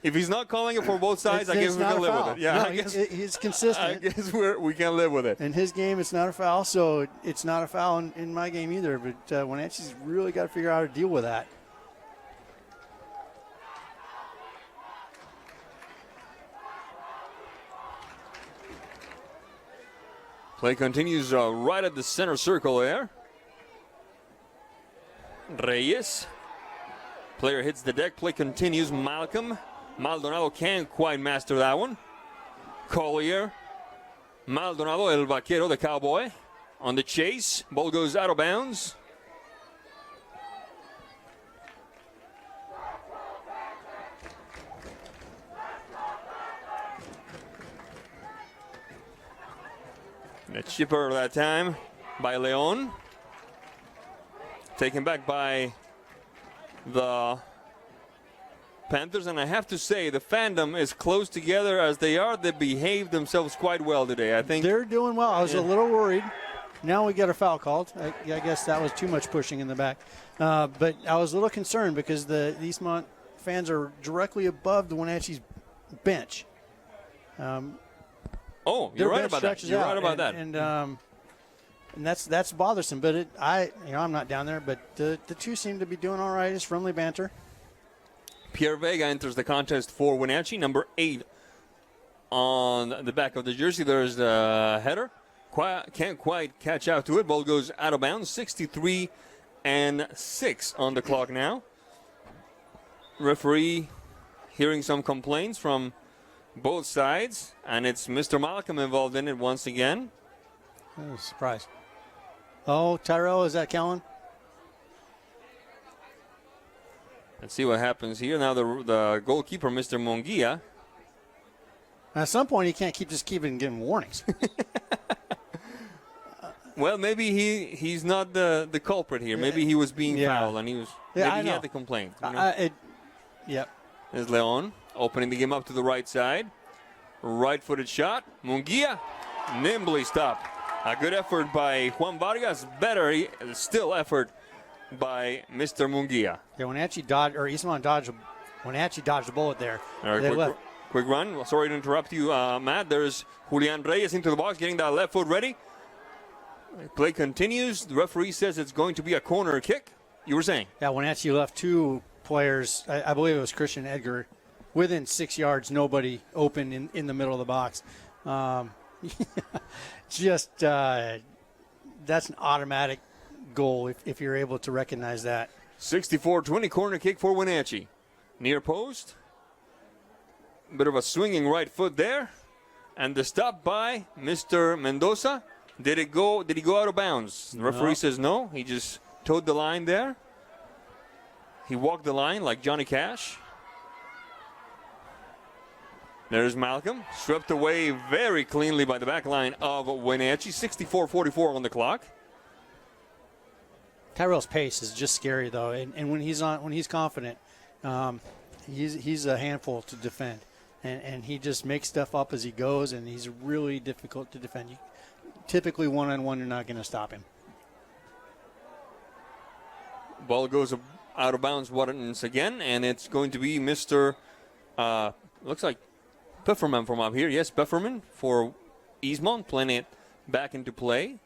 S1: If he's not calling it for both sides, I guess we can live with it. Yeah,
S2: no, he's consistent.
S1: I guess we can live with it.
S2: In his game, it's not a foul, so it's not a foul in my game either. But Wenatchee's really got to figure out how to deal with that.
S1: Play continues right at the center circle there. Reyes. Player hits the deck. Play continues. Malcolm. Maldonado can't quite master that one. Collier. Maldonado, el vaquero, the cowboy. On the chase. Ball goes out of bounds. The chipper that time by Leon. Taken back by the Panthers, and I have to say the fandom is close together as they are. They behave themselves quite well today. I think
S2: they're doing well. I was a little worried. Now we got a foul called. I guess that was too much pushing in the back. But I was a little concerned because the Eastmont fans are directly above the Wenatchee's bench.
S1: You're right about that. You're right about that.
S2: And that's bothersome. But I'm not down there. But the two seem to be doing all right. It's friendly banter.
S1: Pierre Vega enters the contest for Wenatchee, number 8 on the back of the jersey. There's the header. Can't quite catch out to it. Ball goes out of bounds. 63-6 on the clock now. Referee hearing some complaints from both sides, and it's Mr. Malcolm involved in it once again.
S2: Oh, surprise. Oh, Tyrell, is that Kellen?
S1: Let's see what happens here. Now the goalkeeper, Mr. Munguia.
S2: At some point, he can't keep giving warnings.
S1: Well, maybe he's not the culprit here. Maybe he was being fouled, and he had the complaint.
S2: Yep.
S1: There's Leon opening the game up to the right side. Right-footed shot. Munguia nimbly stopped. A good effort by Juan Vargas. Better still effort by Mr. Munguia.
S2: Yeah, Wenatchee dodged a bullet there.
S1: All right, quick run. Sorry to interrupt you, Matt. There's Julian Reyes into the box, getting that left foot ready. Play continues. The referee says it's going to be a corner kick. You were saying?
S2: Yeah, Wenatchee left two players, I believe it was Christian Edgar, within 6 yards, nobody open in the middle of the box. That's an automatic goal if you're able to recognize that.
S1: 64-20 corner kick for Wenatchee. Near post. Bit of a swinging right foot there. And the stop by Mr. Mendoza. Did he go out of bounds? The referee says no. He just towed the line there. He walked the line like Johnny Cash. There's Malcolm. Swept away very cleanly by the back line of Wenatchee. 64-44 on the clock.
S2: Tyrell's pace is just scary, though. And when he's confident, he's a handful to defend. And he just makes stuff up as he goes, and he's really difficult to defend. Typically, one-on-one, you're not going to stop him.
S1: Ball goes out of bounds once again, and it's going to be Mr. Looks like Pfefferman from up here. Yes, Pfefferman for Eastmont, playing it back into play.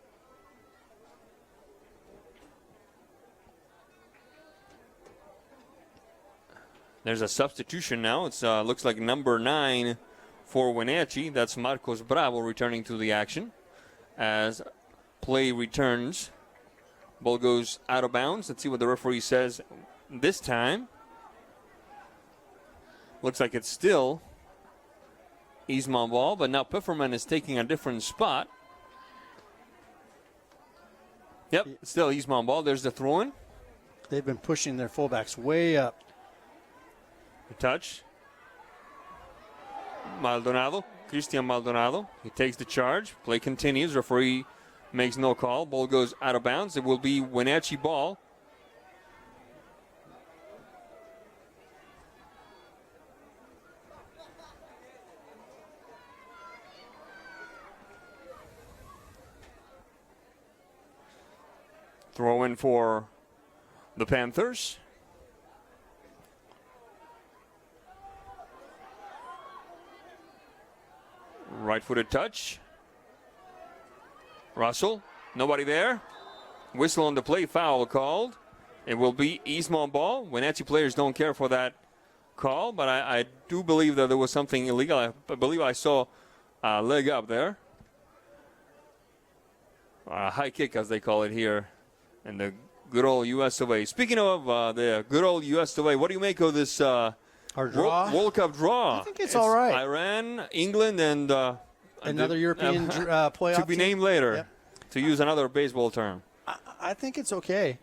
S1: There's a substitution now. It's looks like number 9 for Wenatchee. That's Marcos Bravo returning to the action as play returns. Ball goes out of bounds. Let's see what the referee says this time. Looks like it's still Eastmont ball, but now Pfefferman is taking a different spot. Yep, still Eastmont ball. There's the throw-in.
S2: They've been pushing their fullbacks way up.
S1: The touch. Cristian Maldonado. He takes the charge. Play continues. Referee makes no call. Ball goes out of bounds. It will be Wenatchee ball. Throw in for the Panthers. Right-footed touch. Russell, nobody there. Whistle on the play, foul called. It will be Eastmont ball. Wenatchee players don't care for that call, but I do believe that there was something illegal. I believe I saw a leg up there. A high kick, as they call it here in the good old U.S. of A. Speaking of the good old U.S. of A, what do you make of this
S2: our draw?
S1: World Cup draw?
S2: I think it's all right.
S1: Iran, England, and
S2: another European playoff
S1: to be named later,
S2: yep.
S1: To use another baseball term.
S2: I think it's okay.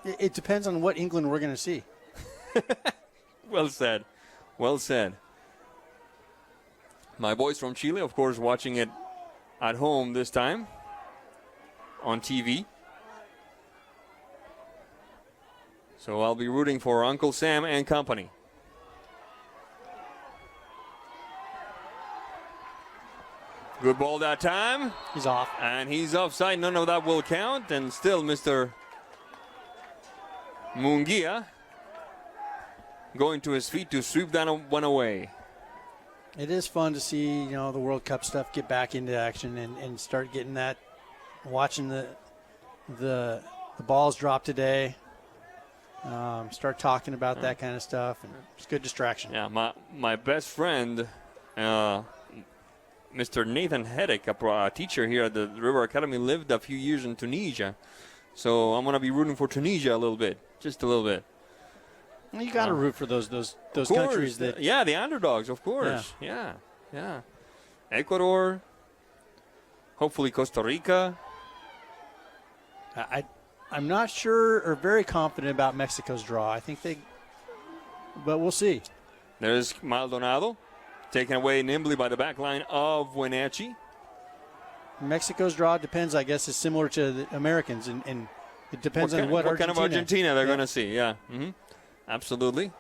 S2: It depends on what England we're going to see.
S1: Well said. Well said. My boys from Chile, of course, watching it at home this time on TV. So I'll be rooting for Uncle Sam and company. Good ball that time.
S2: He's off.
S1: And he's offside. None of that will count. And still Mr. Munguia going to his feet to sweep that one away.
S2: It is fun to see, the World Cup stuff get back into action and start getting that, watching the balls drop today. Start talking about that kind of stuff, and it's a good distraction.
S1: Yeah, my best friend, Mr. Nathan Hedek, a teacher here at the River Academy, lived a few years in Tunisia. So I'm going to be rooting for Tunisia a little bit, just a little bit.
S2: Well, you got to root for those countries that.
S1: Yeah, the underdogs, of course. Yeah. Ecuador, hopefully Costa Rica.
S2: I'm not sure or very confident about Mexico's draw. I think but we'll see.
S1: There's Maldonado, taken away nimbly by the back line of Wenatchee.
S2: Mexico's draw depends, I guess, is similar to the Americans, and it depends on what
S1: kind of Argentina they're going to see. Yeah, absolutely.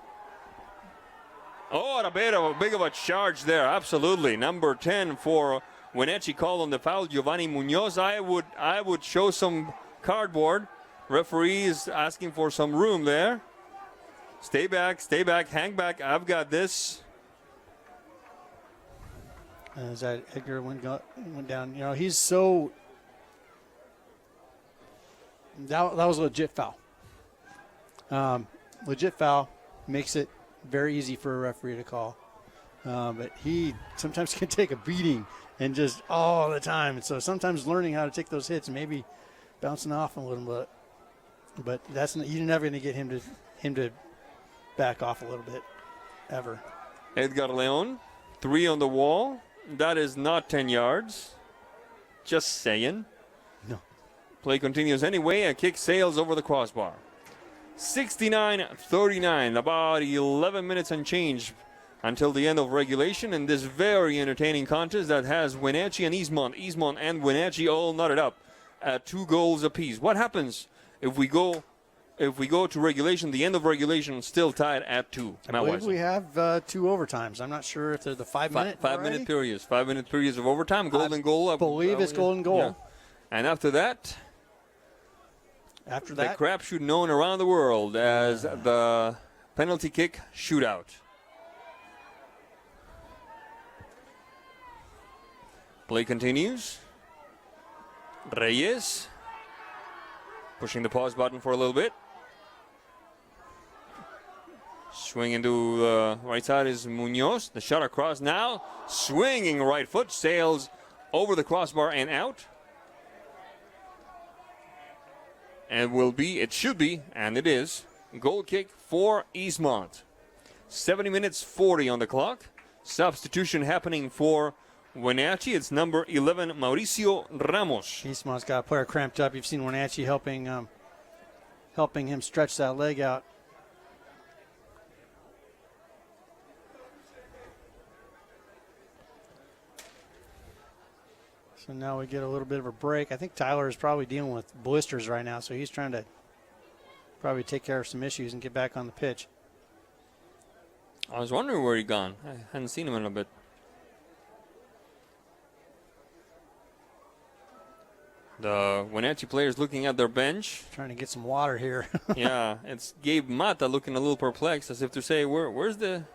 S1: Oh, and a big of a charge there. Absolutely, number 10 for Wenatchee called on the foul. Giovanni Munoz. I would show some cardboard. Referee is asking for some room there. Stay back, hang back. I've got this.
S2: As Edgar went down, he's so. That was a legit foul. Legit foul makes it very easy for a referee to call. But he sometimes can take a beating and just all the time. And so sometimes learning how to take those hits and maybe bouncing off a little bit. But you're never going to get him to back off a little bit, ever.
S1: Edgar Leon, 3 on the wall. That is not 10 yards. Just saying.
S2: No.
S1: Play continues anyway. A kick sails over the crossbar. 69-39. About 11 minutes and change until the end of regulation in this very entertaining contest that has Wenatchee and Eastmont and Wenatchee all knotted up at 2 goals apiece. What happens if we go to regulation, the end of regulation, still tied at 2?
S2: I believe we have 2 overtimes. I'm not sure if they're the 5-minute.
S1: 5-minute periods. 5-minute periods of overtime. Golden goal.
S2: I believe it's golden goal.
S1: Yeah. And after that, the crapshoot known around the world as the penalty kick shootout. Play continues. Reyes pushing the pause button for a little bit. Swing into the right side is Munoz. The shot across now. Swinging right foot. Sails over the crossbar and out. And it should be, and it is, goal kick for Eastmont. 70 minutes 40 on the clock. Substitution happening for Wenatchee. It's number 11, Mauricio Ramos.
S2: Eastmont's got a player cramped up. You've seen Wenatchee helping him stretch that leg out. So now we get a little bit of a break. I think Tyler is probably dealing with blisters right now, so he's trying to probably take care of some issues and get back on the pitch.
S1: I was wondering where he'd gone. I hadn't seen him in a bit. The Wenatchee players looking at their bench.
S2: Trying to get some water here.
S1: Yeah, it's Gabe Mata looking a little perplexed, as if to say, where's the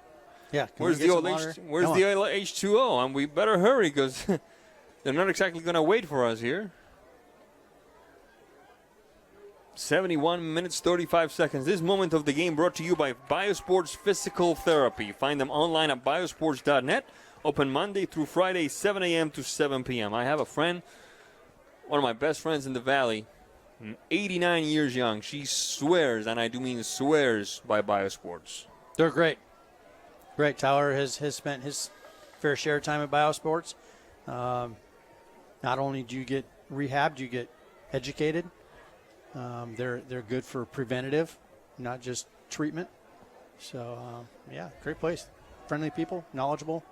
S1: old H2O? And we better hurry because they're not exactly going to wait for us here. 71 minutes, 35 seconds. This moment of the game brought to you by Biosports Physical Therapy. Find them online at biosports.net. Open Monday through Friday, 7 a.m. to 7 p.m. I have a friend, one of my best friends in the Valley, 89 years young. She swears, and I do mean swears, by Biosports.
S2: They're great. Great. Tyler has spent his fair share of time at Biosports. Not only do you get rehabbed, you get educated. They're good for preventative, not just treatment. So, great place. Friendly people, knowledgeable.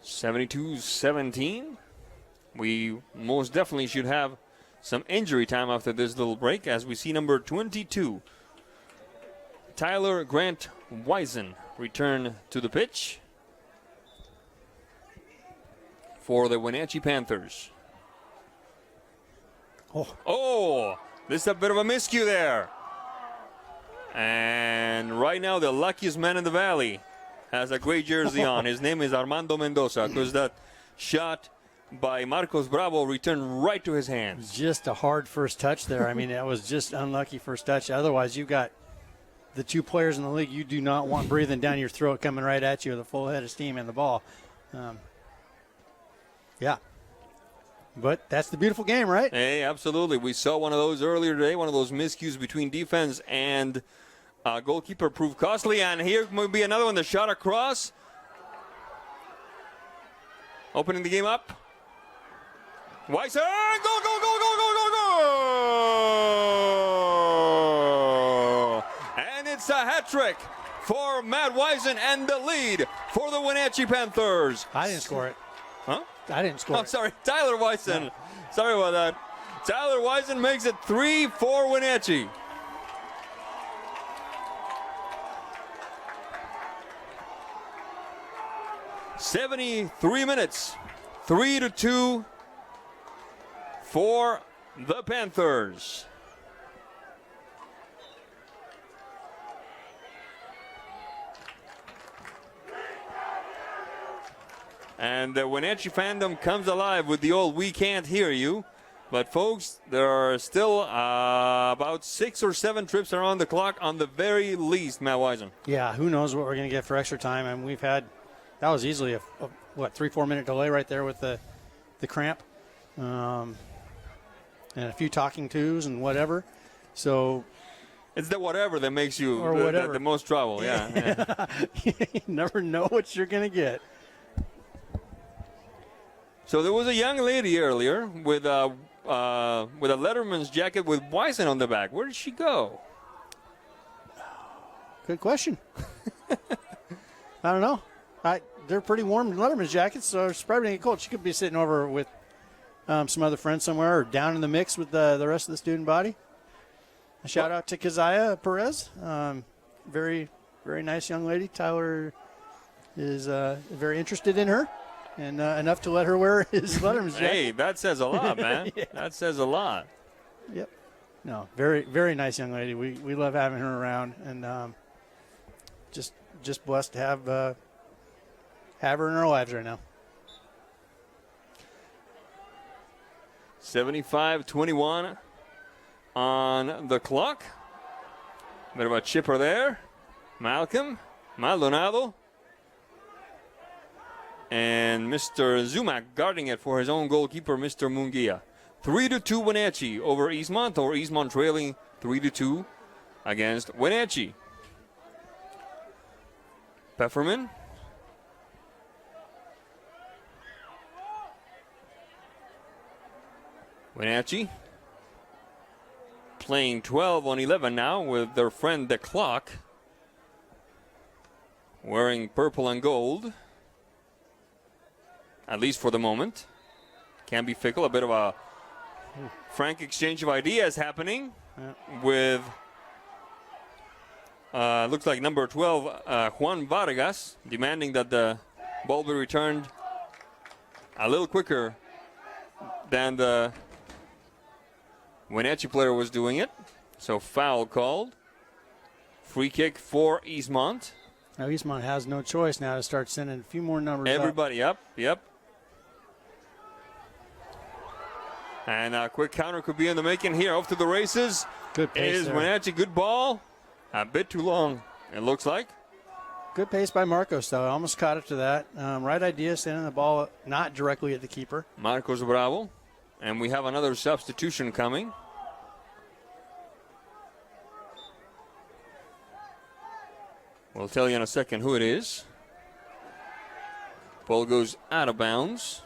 S1: .72-17. we most definitely should have some injury time after this little break, as we see number 22, Tyler Grant Wisen, return to the pitch for the Wenatchee Panthers. Oh, this is a bit of a miscue there. And right now, the luckiest man in the valley has a great jersey on. His name is Armando Mendoza, because that shot by Marcos Bravo returned right to his hands.
S2: Just a hard first touch there. I mean, that was just unlucky first touch. Otherwise, you've got the two players in the league you do not want breathing down your throat coming right at you with a full head of steam and the ball. Yeah. But that's the beautiful game, right?
S1: Hey, absolutely. We saw one of those earlier today, one of those miscues between defense and goalkeeper proved costly. And here may be another one, the shot across. Opening the game up. Wisen, go, go, go, go, go, go, go! And it's a hat trick for Matt Wisen and the lead for the Wenatchee Panthers.
S2: I didn't score it.
S1: Huh?
S2: I didn't score it.
S1: Sorry, Tyler Wisen.
S2: No.
S1: Sorry about that. Tyler Wisen makes it 3-4 Wenatchee. .73 minutes. 3-2 for the Panthers. And the Wenatchee fandom comes alive with the old "we can't hear you." But, folks, there are still about 6 or 7 trips around the clock on the very least, Matt Wisen.
S2: Yeah, who knows what we're going to get for extra time. And we've had, that was easily a 3-4 minute delay right there with the cramp. And a few talking tos and whatever. So
S1: it's the whatever that makes you the most trouble. Yeah.
S2: You never know what you're going to get.
S1: So there was a young lady earlier with a Letterman's jacket with Wisen on the back. Where did she go?
S2: Good question. I don't know. They're pretty warm Letterman's jackets, so it's probably going to get cold. She could be sitting over with some other friends somewhere, or down in the mix with the rest of the student body. A shout out to Keziah Perez. Very, very nice young lady. Tyler is very interested in her, and enough to let her wear his Letterman's jacket.
S1: Hey, that says a lot, man. Yeah. That says a lot.
S2: Yep. No, very, very nice young lady. We love having her around, and just blessed to have her in our lives right now.
S1: 75-21 on the clock. Bit of a chipper there. Malcolm Maldonado. And Mr. Zumak guarding it for his own goalkeeper, Mr. Munguia. 3-2 Wenatchee over Eastmont, or Eastmont trailing 3-2 against Wenatchee. Pefferman. Wenatchee playing 12 on 11 now with their friend the clock, wearing purple and gold, at least for the moment. Can be fickle. A bit of a frank exchange of ideas happening with looks like number 12 Juan Vargas demanding that the ball be returned a little quicker than the Wenatchee player was doing it. So foul called. Free kick for Eastmont.
S2: Now Eastmont has no choice now to start sending a few more numbers
S1: Everybody up. Yep. And a quick counter could be in the making here. Off to the races.
S2: Good pace
S1: is
S2: there.
S1: Wenatchee. Good ball. A bit too long, it looks like.
S2: Good pace by Marcos, though. Almost caught up to that. Right idea, sending the ball not directly at the keeper.
S1: Marcos Bravo. And we have another substitution coming. We'll tell you in a second who it is. Ball goes out of bounds.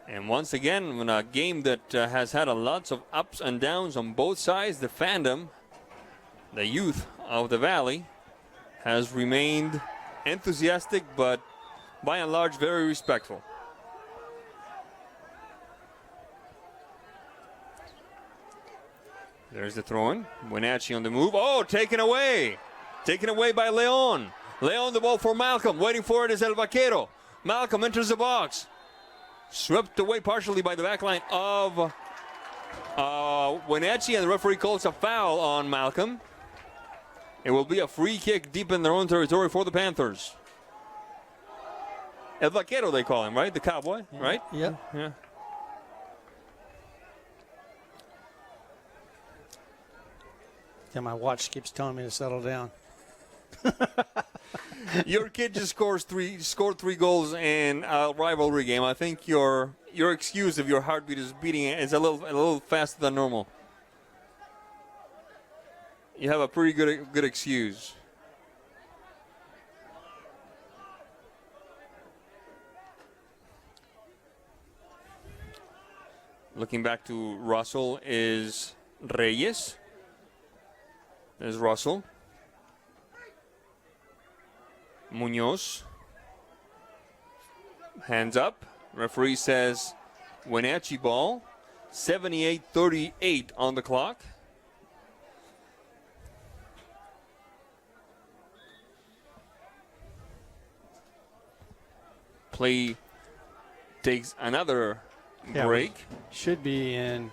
S1: And once again, in a game that has had lots of ups and downs on both sides, the fandom, the youth of the Valley, has remained enthusiastic, but by and large very respectful. There's the throw-in. Wenatchee on the move. Oh, taken away. Taken away by Leon. Leon, the ball for Malcolm. Waiting for it is El Vaquero. Malcolm enters the box. Swept away partially by the back line of Wenatchee, and the referee calls a foul on Malcolm. It will be a free kick deep in their own territory for the Panthers. El Vaquero, they call him, right? The cowboy, right?
S2: Yep.
S1: Yeah.
S2: Yeah, my watch keeps telling me to settle down.
S1: Your kid just scored three goals in a rivalry game. I think your excuse of your heartbeat is beating is a little faster than normal. You have a pretty good excuse. Looking back to Russell is Reyes. There's Russell. Munoz. Hands up. Referee says Wenatchee ball. 78-38 on the clock. Play takes another break.
S2: Should be in.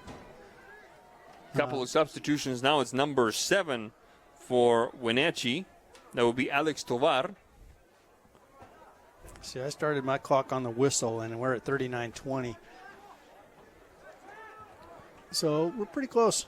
S1: Couple of substitutions now. It's number 7 for Wenatchee. That will be Alex Tovar.
S2: See, I started my clock on the whistle, and we're at 39:20. So we're pretty close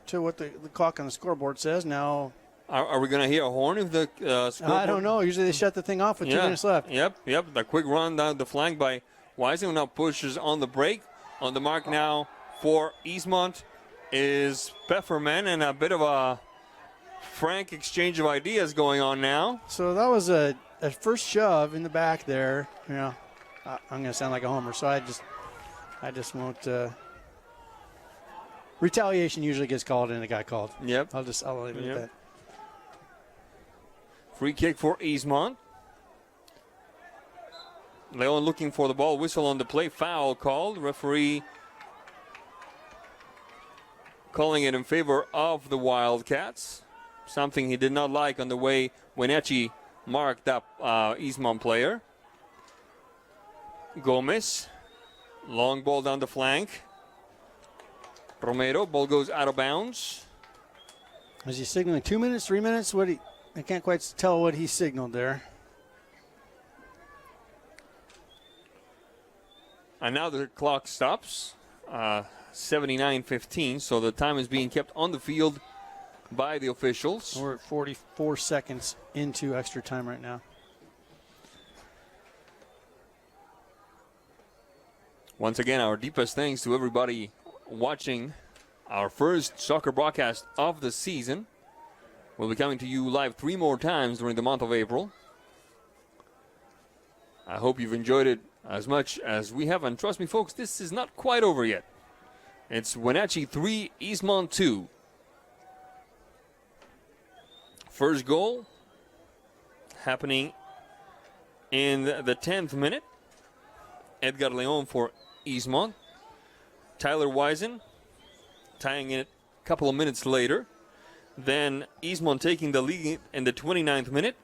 S2: to what the clock on the scoreboard says. Now,
S1: are we going to hear a horn if the scoreboard?
S2: I don't know. Usually they shut the thing off with 2 minutes left.
S1: Yep. The quick run down the flank by Wisen now pushes on the break. On the mark now for Eastmont is Pfefferman, and a bit of a frank exchange of ideas going on now.
S2: So that was a first shove in the back there. You know, I'm going to sound like a homer, so I just won't. Retaliation usually gets called and it got called.
S1: Yep.
S2: I'll leave it at that.
S1: Free kick for Eastmont. Leon looking for the ball. Whistle on the play. Foul called. Referee calling it in favor of the Wildcats. Something he did not like on the way Wenatchee marked up Eastmont player. Gomez. Long ball down the flank. Romero. Ball goes out of bounds.
S2: Was he signaling 2 minutes, 3 minutes? I can't quite tell what he signaled there.
S1: And now the clock stops. 79:15, so the time is being kept on the field by the officials.
S2: We're at 44 seconds into extra time right now.
S1: Once again, our deepest thanks to everybody watching our first soccer broadcast of the season. We'll be coming to you live 3 more times during the month of April. I hope you've enjoyed it as much as we have, and trust me, folks, this is not quite over yet. It's Wenatchee 3, Eastmont 2. First goal happening in the 10th minute. Edgar Leon for Eastmont. Tyler Wisen tying it a couple of minutes later. Then Eastmont taking the lead in the 29th minute.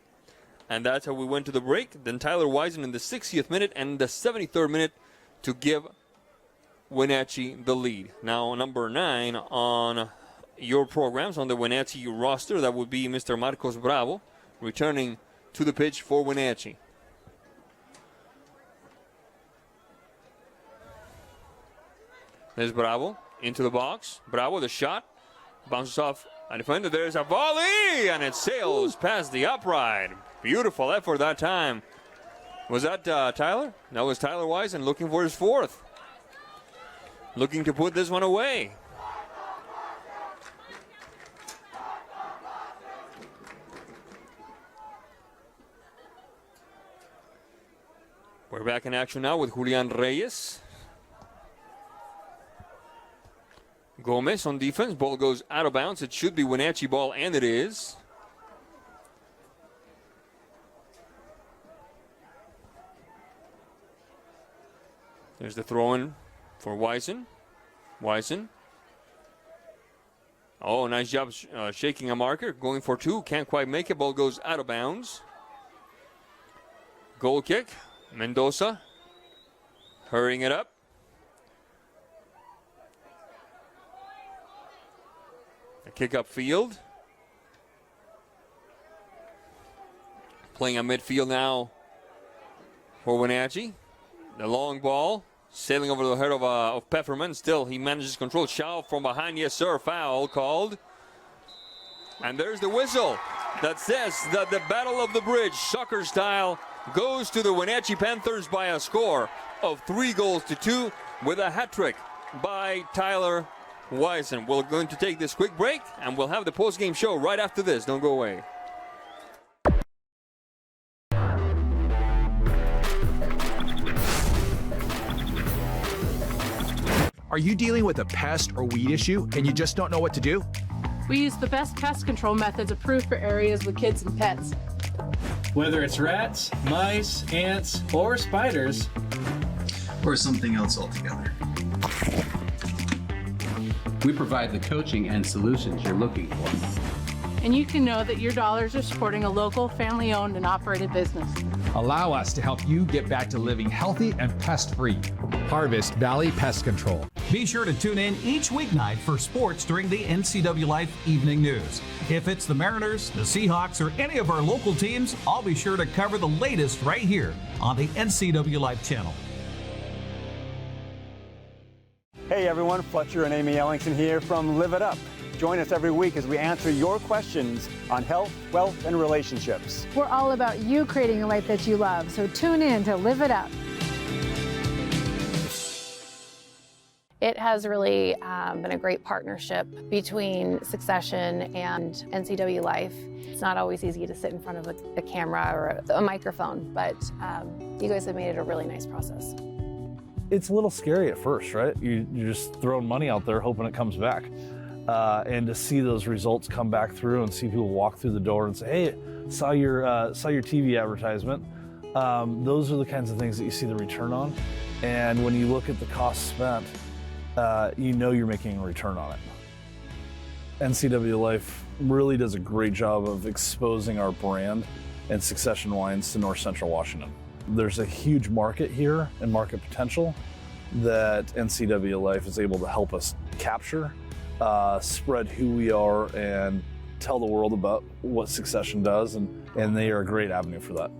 S1: And that's how we went to the break. Then Tyler Wisen in the 60th minute and the 73rd minute to give Wenatchee the lead. Now number 9 on your programs on the Wenatchee roster, that would be Mr. Marcos Bravo, returning to the pitch for Wenatchee. There's Bravo into the box. Bravo, the shot. Bounces off a defender. There's a volley, and it sails past the upright. Beautiful effort that time. Was that Tyler? That was Tyler Wisen looking for his 4th. Looking to put this one away. We're back in action now with Julian Reyes. Gomez on defense. Ball goes out of bounds. It should be Wenatchee ball, and it is. There's the throw-in for Wisen. Wisen Oh, nice job shaking a marker. Going for two. Can't quite make it. Ball goes out of bounds. Goal kick. Mendoza hurrying it up. A kick upfield. Playing on midfield now for Wenatchee. The long ball sailing over the head of Pepperman. Still, he manages to control. Shaw from behind. Yes, sir. Foul called. And there's the whistle that says that the Battle of the Bridge, soccer style, goes to the Wenatchee Panthers by a score of 3-2 with a hat trick by Tyler Wisen. We're going to take this quick break, and we'll have the post-game show right after this. Don't go away.
S4: Are you dealing with a pest or weed issue and you just don't know what to do?
S6: We use the best pest control methods approved for areas with kids and pets.
S7: Whether it's rats, mice, ants, or spiders,
S8: or something else altogether, we provide the coaching and solutions you're looking for.
S6: And you can know that your dollars are supporting a local, family-owned and operated business.
S9: Allow us to help you get back to living healthy and pest-free. Harvest Valley Pest Control.
S24: Be sure to tune in each weeknight for sports during the NCWLIFE Evening News. If it's the Mariners, the Seahawks, or any of our local teams, I'll be sure to cover the latest right here on the NCWLIFE Channel.
S10: Hey everyone, Fletcher and Amy Ellingson here from Live It Up. Join us every week as we answer your questions on health, wealth, and relationships.
S11: We're all about you creating a life that you love, so tune in to Live It Up.
S19: It has really been a great partnership between Succession and NCWLIFE. It's not always easy to sit in front of a camera or a microphone, but you guys have made it a really nice process.
S12: It's a little scary at first, right? You're just throwing money out there hoping it comes back. And to see those results come back through and see people walk through the door and say, hey, saw your TV advertisement. Those are the kinds of things that you see the return on. And when you look at the cost spent, you know you're making a return on it. NCWLIFE really does a great job of exposing our brand and Succession wines to North Central Washington. There's a huge market here and market potential that NCWLIFE is able to help us capture, spread who we are, and tell the world about what Succession does, and they are a great avenue for that.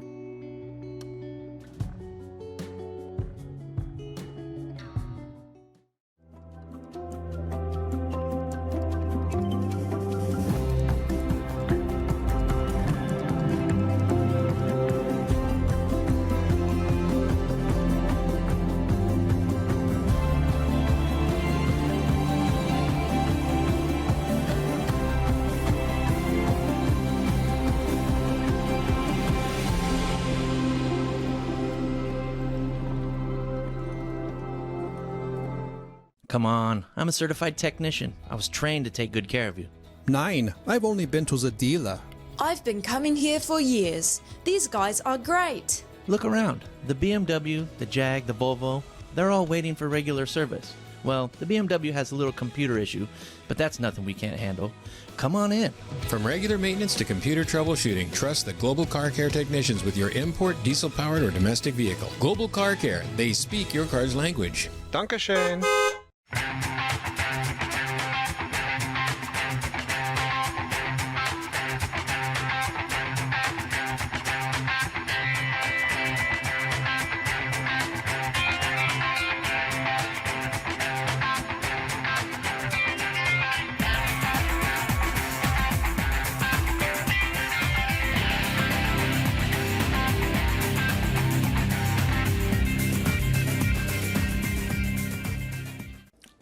S20: Come on, I'm a certified technician. I was trained to take good care of you.
S14: 9. I've only been to the dealer.
S15: I've been coming here for years. These guys are great.
S20: Look around. The BMW, the Jag, the Volvo, they're all waiting for regular service. Well, the BMW has a little computer issue, but that's nothing we can't handle. Come on in.
S23: From regular maintenance to computer troubleshooting, trust the Global Car Care technicians with your import, diesel-powered, or domestic vehicle. Global Car Care. They speak your car's language.
S13: Dankeschön.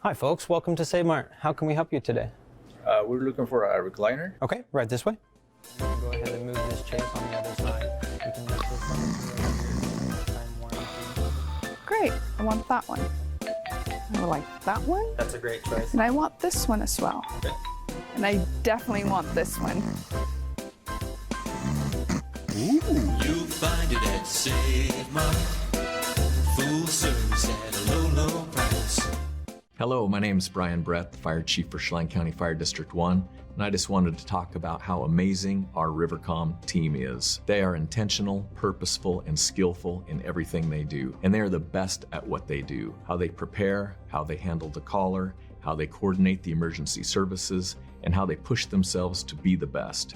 S22: Hi folks, welcome to Save Mart. How can we help you today?
S27: We're looking for a recliner.
S22: Okay, right this way. Go ahead and move this chair on the other side. You can lift this one over here. Time warranty.
S28: Great, I want that one. I like that one.
S22: That's a great choice.
S28: And I want this one as well.
S22: Okay.
S28: And I definitely want this one.
S29: You'll find it at Save Mart. Full service at a low, low price.
S3: Hello, my name is Brian Brett, the Fire Chief for Chelan County Fire District 1, and I just wanted to talk about how amazing our Rivercom team is. They are intentional, purposeful, and skillful in everything they do, and they are the best at what they do. How they prepare, how they handle the caller, how they coordinate the emergency services, and how they push themselves to be the best.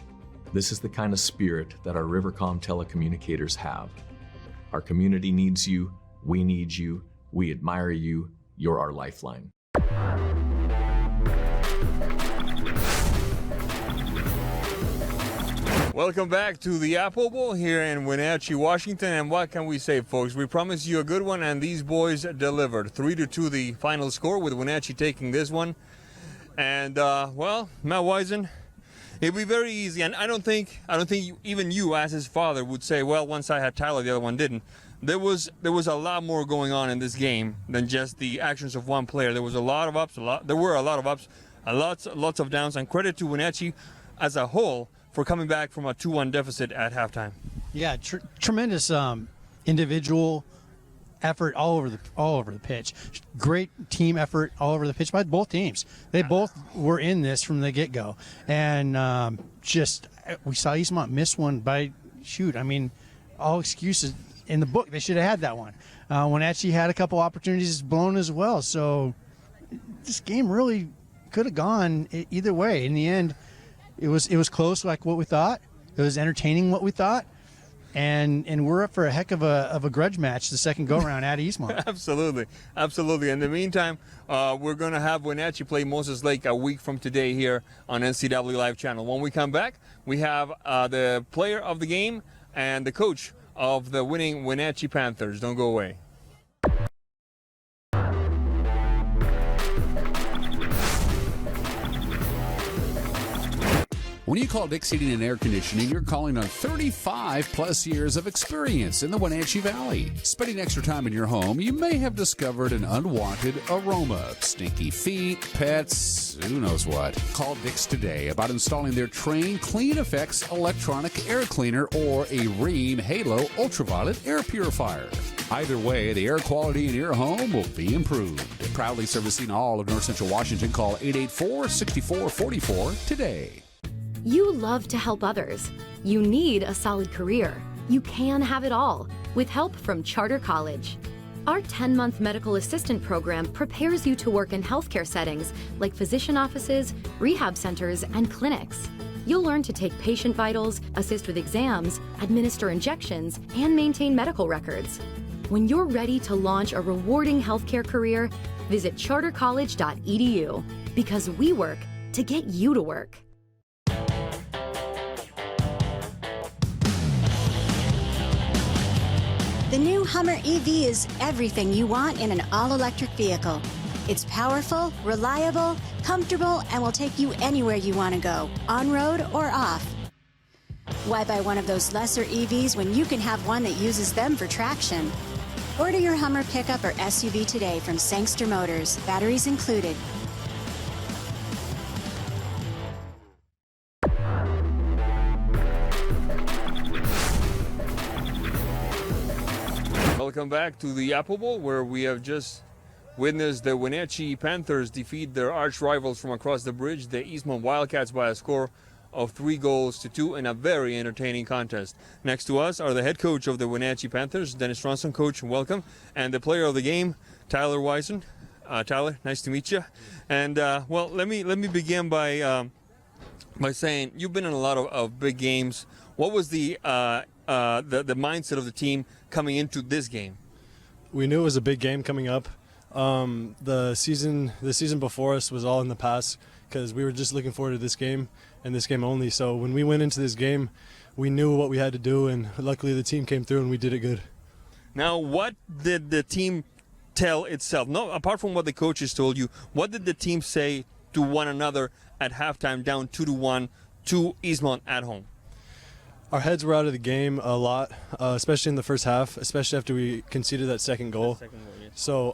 S3: This is the kind of spirit that our Rivercom telecommunicators have. Our community needs you, we need you, we admire you, you're our lifeline.
S1: Welcome back to the Apple Bowl here in Wenatchee, Washington, and what can we say, folks? We promised you a good one, and these boys delivered. 3-2 the final score, with Wenatchee taking this one. And well, Matt Wisen, it'd be very easy, and I don't think even you, as his father, would say, well, one side had Tyler, the other one didn't. There was a lot more going on in this game than just the actions of one player. There was a lot of ups, there were a lot of ups, lots of downs, and credit to Wenatchee as a whole for coming back from a 2-1 deficit at halftime.
S2: Yeah, tremendous individual effort all over the pitch. Great team effort all over the pitch by both teams. They both were in this from the get-go, and we saw Eastmont miss one by all excuses in the book. They should have had that one. Wenatchee had a couple opportunities blown as well, so this game really could have gone either way. In the end, it was close, like what we thought. It was entertaining, what we thought, and we're up for a heck of a grudge match the second go around at Eastmont.
S1: Absolutely. In the meantime, we're going to have Wenatchee play Moses Lake a week from today here on NCWLIFE Channel. When we come back, we have the player of the game and the coach of the winning Wenatchee Panthers. Don't go away.
S5: When you call Dick's Heating and Air Conditioning, you're calling on 35 plus years of experience in the Wenatchee Valley. Spending extra time in your home, you may have discovered an unwanted aroma. Stinky feet, pets, who knows what. Call Dick's today about installing their Train Clean Effects electronic air cleaner or a Rheem Halo ultraviolet air purifier. Either way, the air quality in your home will be improved. Proudly servicing all of North Central Washington, call 884-6444 today.
S13: You love to help others. You need a solid career. You can have it all with help from Charter College. Our 10-month medical assistant program prepares you to work in healthcare settings like physician offices, rehab centers, and clinics. You'll learn to take patient vitals, assist with exams, administer injections, and maintain medical records. When you're ready to launch a rewarding healthcare career, visit chartercollege.edu, because we work to get you to work.
S16: The new Hummer EV is everything you want in an all-electric vehicle. It's powerful, reliable, comfortable, and will take you anywhere you want to go, on-road or off. Why buy one of those lesser EVs when you can have one that uses them for traction? Order your Hummer pickup or SUV today from Sangster Motors, batteries included.
S1: Welcome back to the Apple Bowl, where we have just witnessed the Wenatchee Panthers defeat their arch rivals from across the bridge, the Eastmont Wildcats, by a score of 3-2 in a very entertaining contest. Next to us are the head coach of the Wenatchee Panthers, Dennis Stronson. Coach, welcome. And the player of the game, Tyler Wisen. Tyler, nice to meet you. And well, let me begin by saying you've been in a lot of big games. What was the mindset of the team coming into this game?
S17: We knew it was a big game coming up. The season before us was all in the past because we were just looking forward to this game and this game only. So when we went into this game, we knew what we had to do, and luckily the team came through and we did it good.
S1: Now, what did the team tell itself? No, apart from what the coaches told you, what did the team say to one another at halftime, down 2-1 to Eastmont at home?
S17: Our heads were out of the game a lot, especially in the first half, especially after we conceded that second goal.
S1: Yes.
S17: So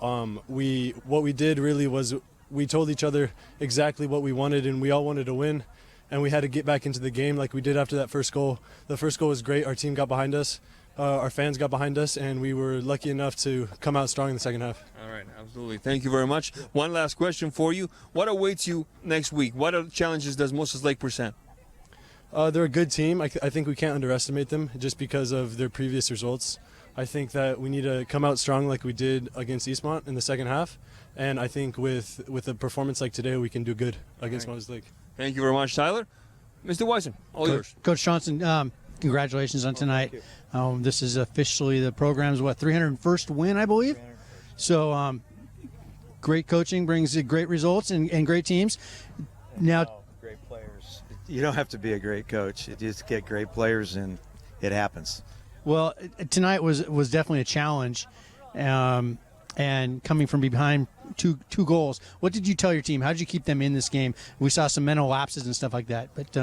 S17: what we did really was we told each other exactly what we wanted, and we all wanted to win, and we had to get back into the game like we did after that first goal. The first goal was great. Our team got behind us, our fans got behind us, and we were lucky enough to come out strong in the second half.
S1: All right, absolutely. Thank you very much. One last question for you. What awaits you next week? What challenges does Moses Lake present?
S17: They're a good team. I think we can't underestimate them just because of their previous results. I think that we need to come out strong like we did against Eastmont in the second half, and I think with a performance like today, we can do good against Moses Lake.
S1: Thank you very much, Tyler. Mr. Wisen, all yours.
S2: Coach Johnson, congratulations on tonight. This is officially the program's 301st win, I believe. So great coaching brings great results and great teams. Now,
S4: great players. You don't have to be a great coach. You just get great players, and it happens.
S2: Well, tonight was definitely a challenge, and coming from behind two goals. What did you tell your team? How did you keep them in this game? We saw some mental lapses and stuff like that, but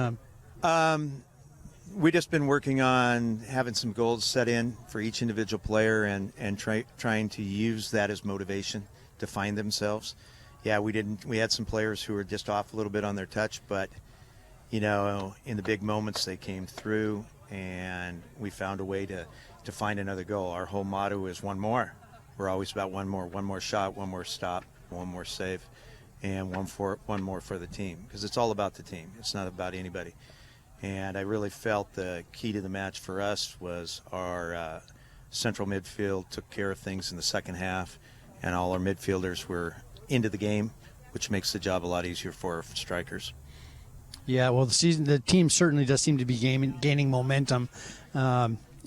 S4: we just been working on having some goals set in for each individual player and trying to use that as motivation to find themselves. Yeah, we had some players who were just off a little bit on their touch, but in the big moments they came through, and we found a way to find another goal. Our whole motto is one more. We're always about one more shot, one more stop, one more save, and one more for the team, because it's all about the team. It's not about anybody. And I really felt the key to the match for us was our central midfield took care of things in the second half, and all our midfielders were into the game, which makes the job a lot easier for our strikers.
S2: Yeah, well, the team certainly does seem to be gaining momentum.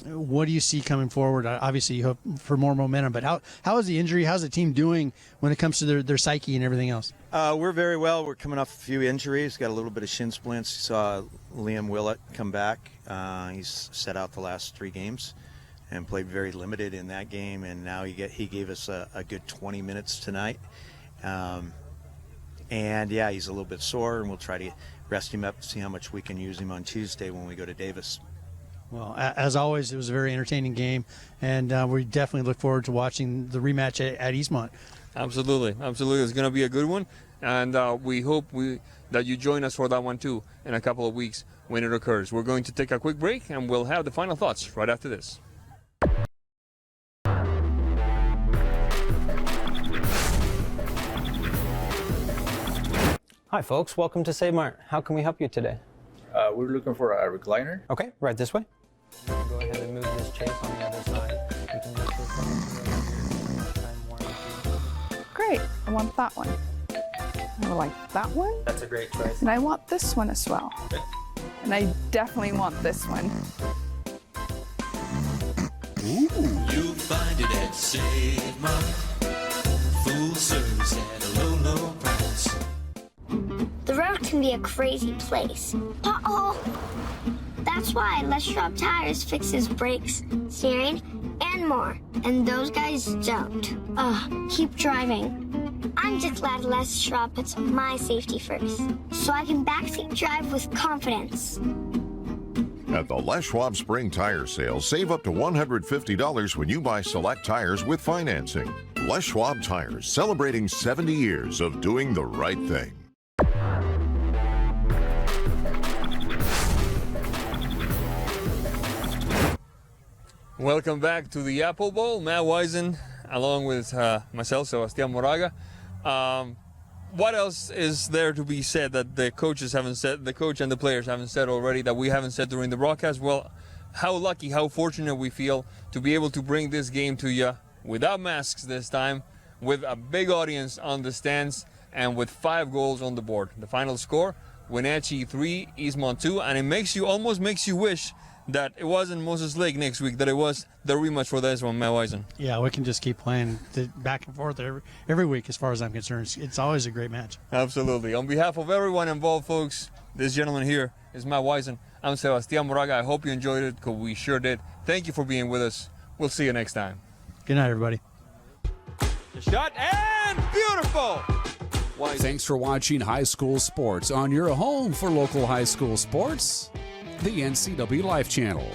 S2: What do you see coming forward? Obviously, you hope for more momentum, but how is the injury? How's the team doing when it comes to their psyche and everything else?
S4: We're very well. We're coming off a few injuries. Got a little bit of shin splints. You saw Liam Willett come back. He's set out the last 3 games and played very limited in that game, and now he gave us a good 20 minutes tonight. And yeah, he's a little bit sore, and we'll try to rest him up, see how much we can use him on Tuesday when we go to Davis.
S2: Well, as always, it was a very entertaining game, and we definitely look forward to watching the rematch at Eastmont.
S1: Absolutely. It's going to be a good one, and we hope that you join us for that one too in a couple of weeks when it occurs. We're going to take a quick break, and we'll have the final thoughts right after this.
S22: Hi, folks. Welcome to Save Mart. How can we help you today?
S27: We're looking for a recliner.
S22: Okay, right this way. Go ahead and move this chase on the other side. We can lift this up over here. Time warranty.
S28: Great. I want that one. I like that one.
S22: That's a great choice.
S28: And I want this one as well.
S22: Okay.
S28: And I definitely want this one.
S29: You'll find it at Save Mart. Full service at a low, low price.
S6: The road can be a crazy place. Uh-oh! That's why Les Schwab Tires fixes brakes, steering, and more. And those guys don't. Keep driving. I'm just glad Les Schwab puts my safety first, so I can backseat drive with confidence.
S7: At the Les Schwab Spring Tire Sale, save up to $150 when you buy select tires with financing. Les Schwab Tires, celebrating 70 years of doing the right thing.
S1: Welcome back to the Apple Bowl. Matt Wisen, along with myself, Sebastian Moraga. What else is there to be said that the coaches haven't said, the coach and the players haven't said already, that we haven't said during the broadcast? Well, how lucky, how fortunate we feel to be able to bring this game to you without masks this time, with a big audience on the stands, and with 5 goals on the board. The final score, Wenatchee 3, Eastmont 2, and it almost makes you wish that it wasn't Moses Lake next week, that it was the rematch for this one, Matt Wisen.
S2: Yeah, we can just keep playing back and forth every week as far as I'm concerned. It's always a great match.
S1: Absolutely. On behalf of everyone involved, folks, this gentleman here is Matt Wisen. I'm Sebastian Moraga. I hope you enjoyed it, because we sure did. Thank you for being with us. We'll see you next time.
S2: Good night, everybody.
S1: The shot, and beautiful! Wisen.
S5: Thanks for watching High School Sports on your home for local high school sports, the NCWLIFE Channel.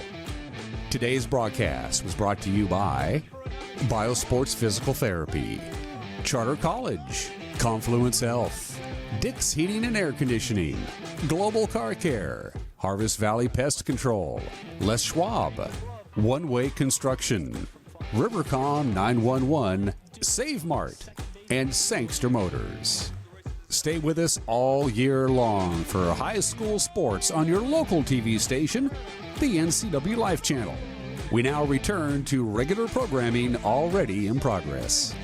S5: Today's broadcast was brought to you by Biosports Physical Therapy, Charter College, Confluence Health, Dick's Heating and Air Conditioning, Global Car Care, Harvest Valley Pest Control, Les Schwab, One Way Construction, Rivercom 911, Save Mart, and Sangster Motors. Stay with us all year long for high school sports on your local TV station, the NCWLIFE Channel. We now return to regular programming already in progress.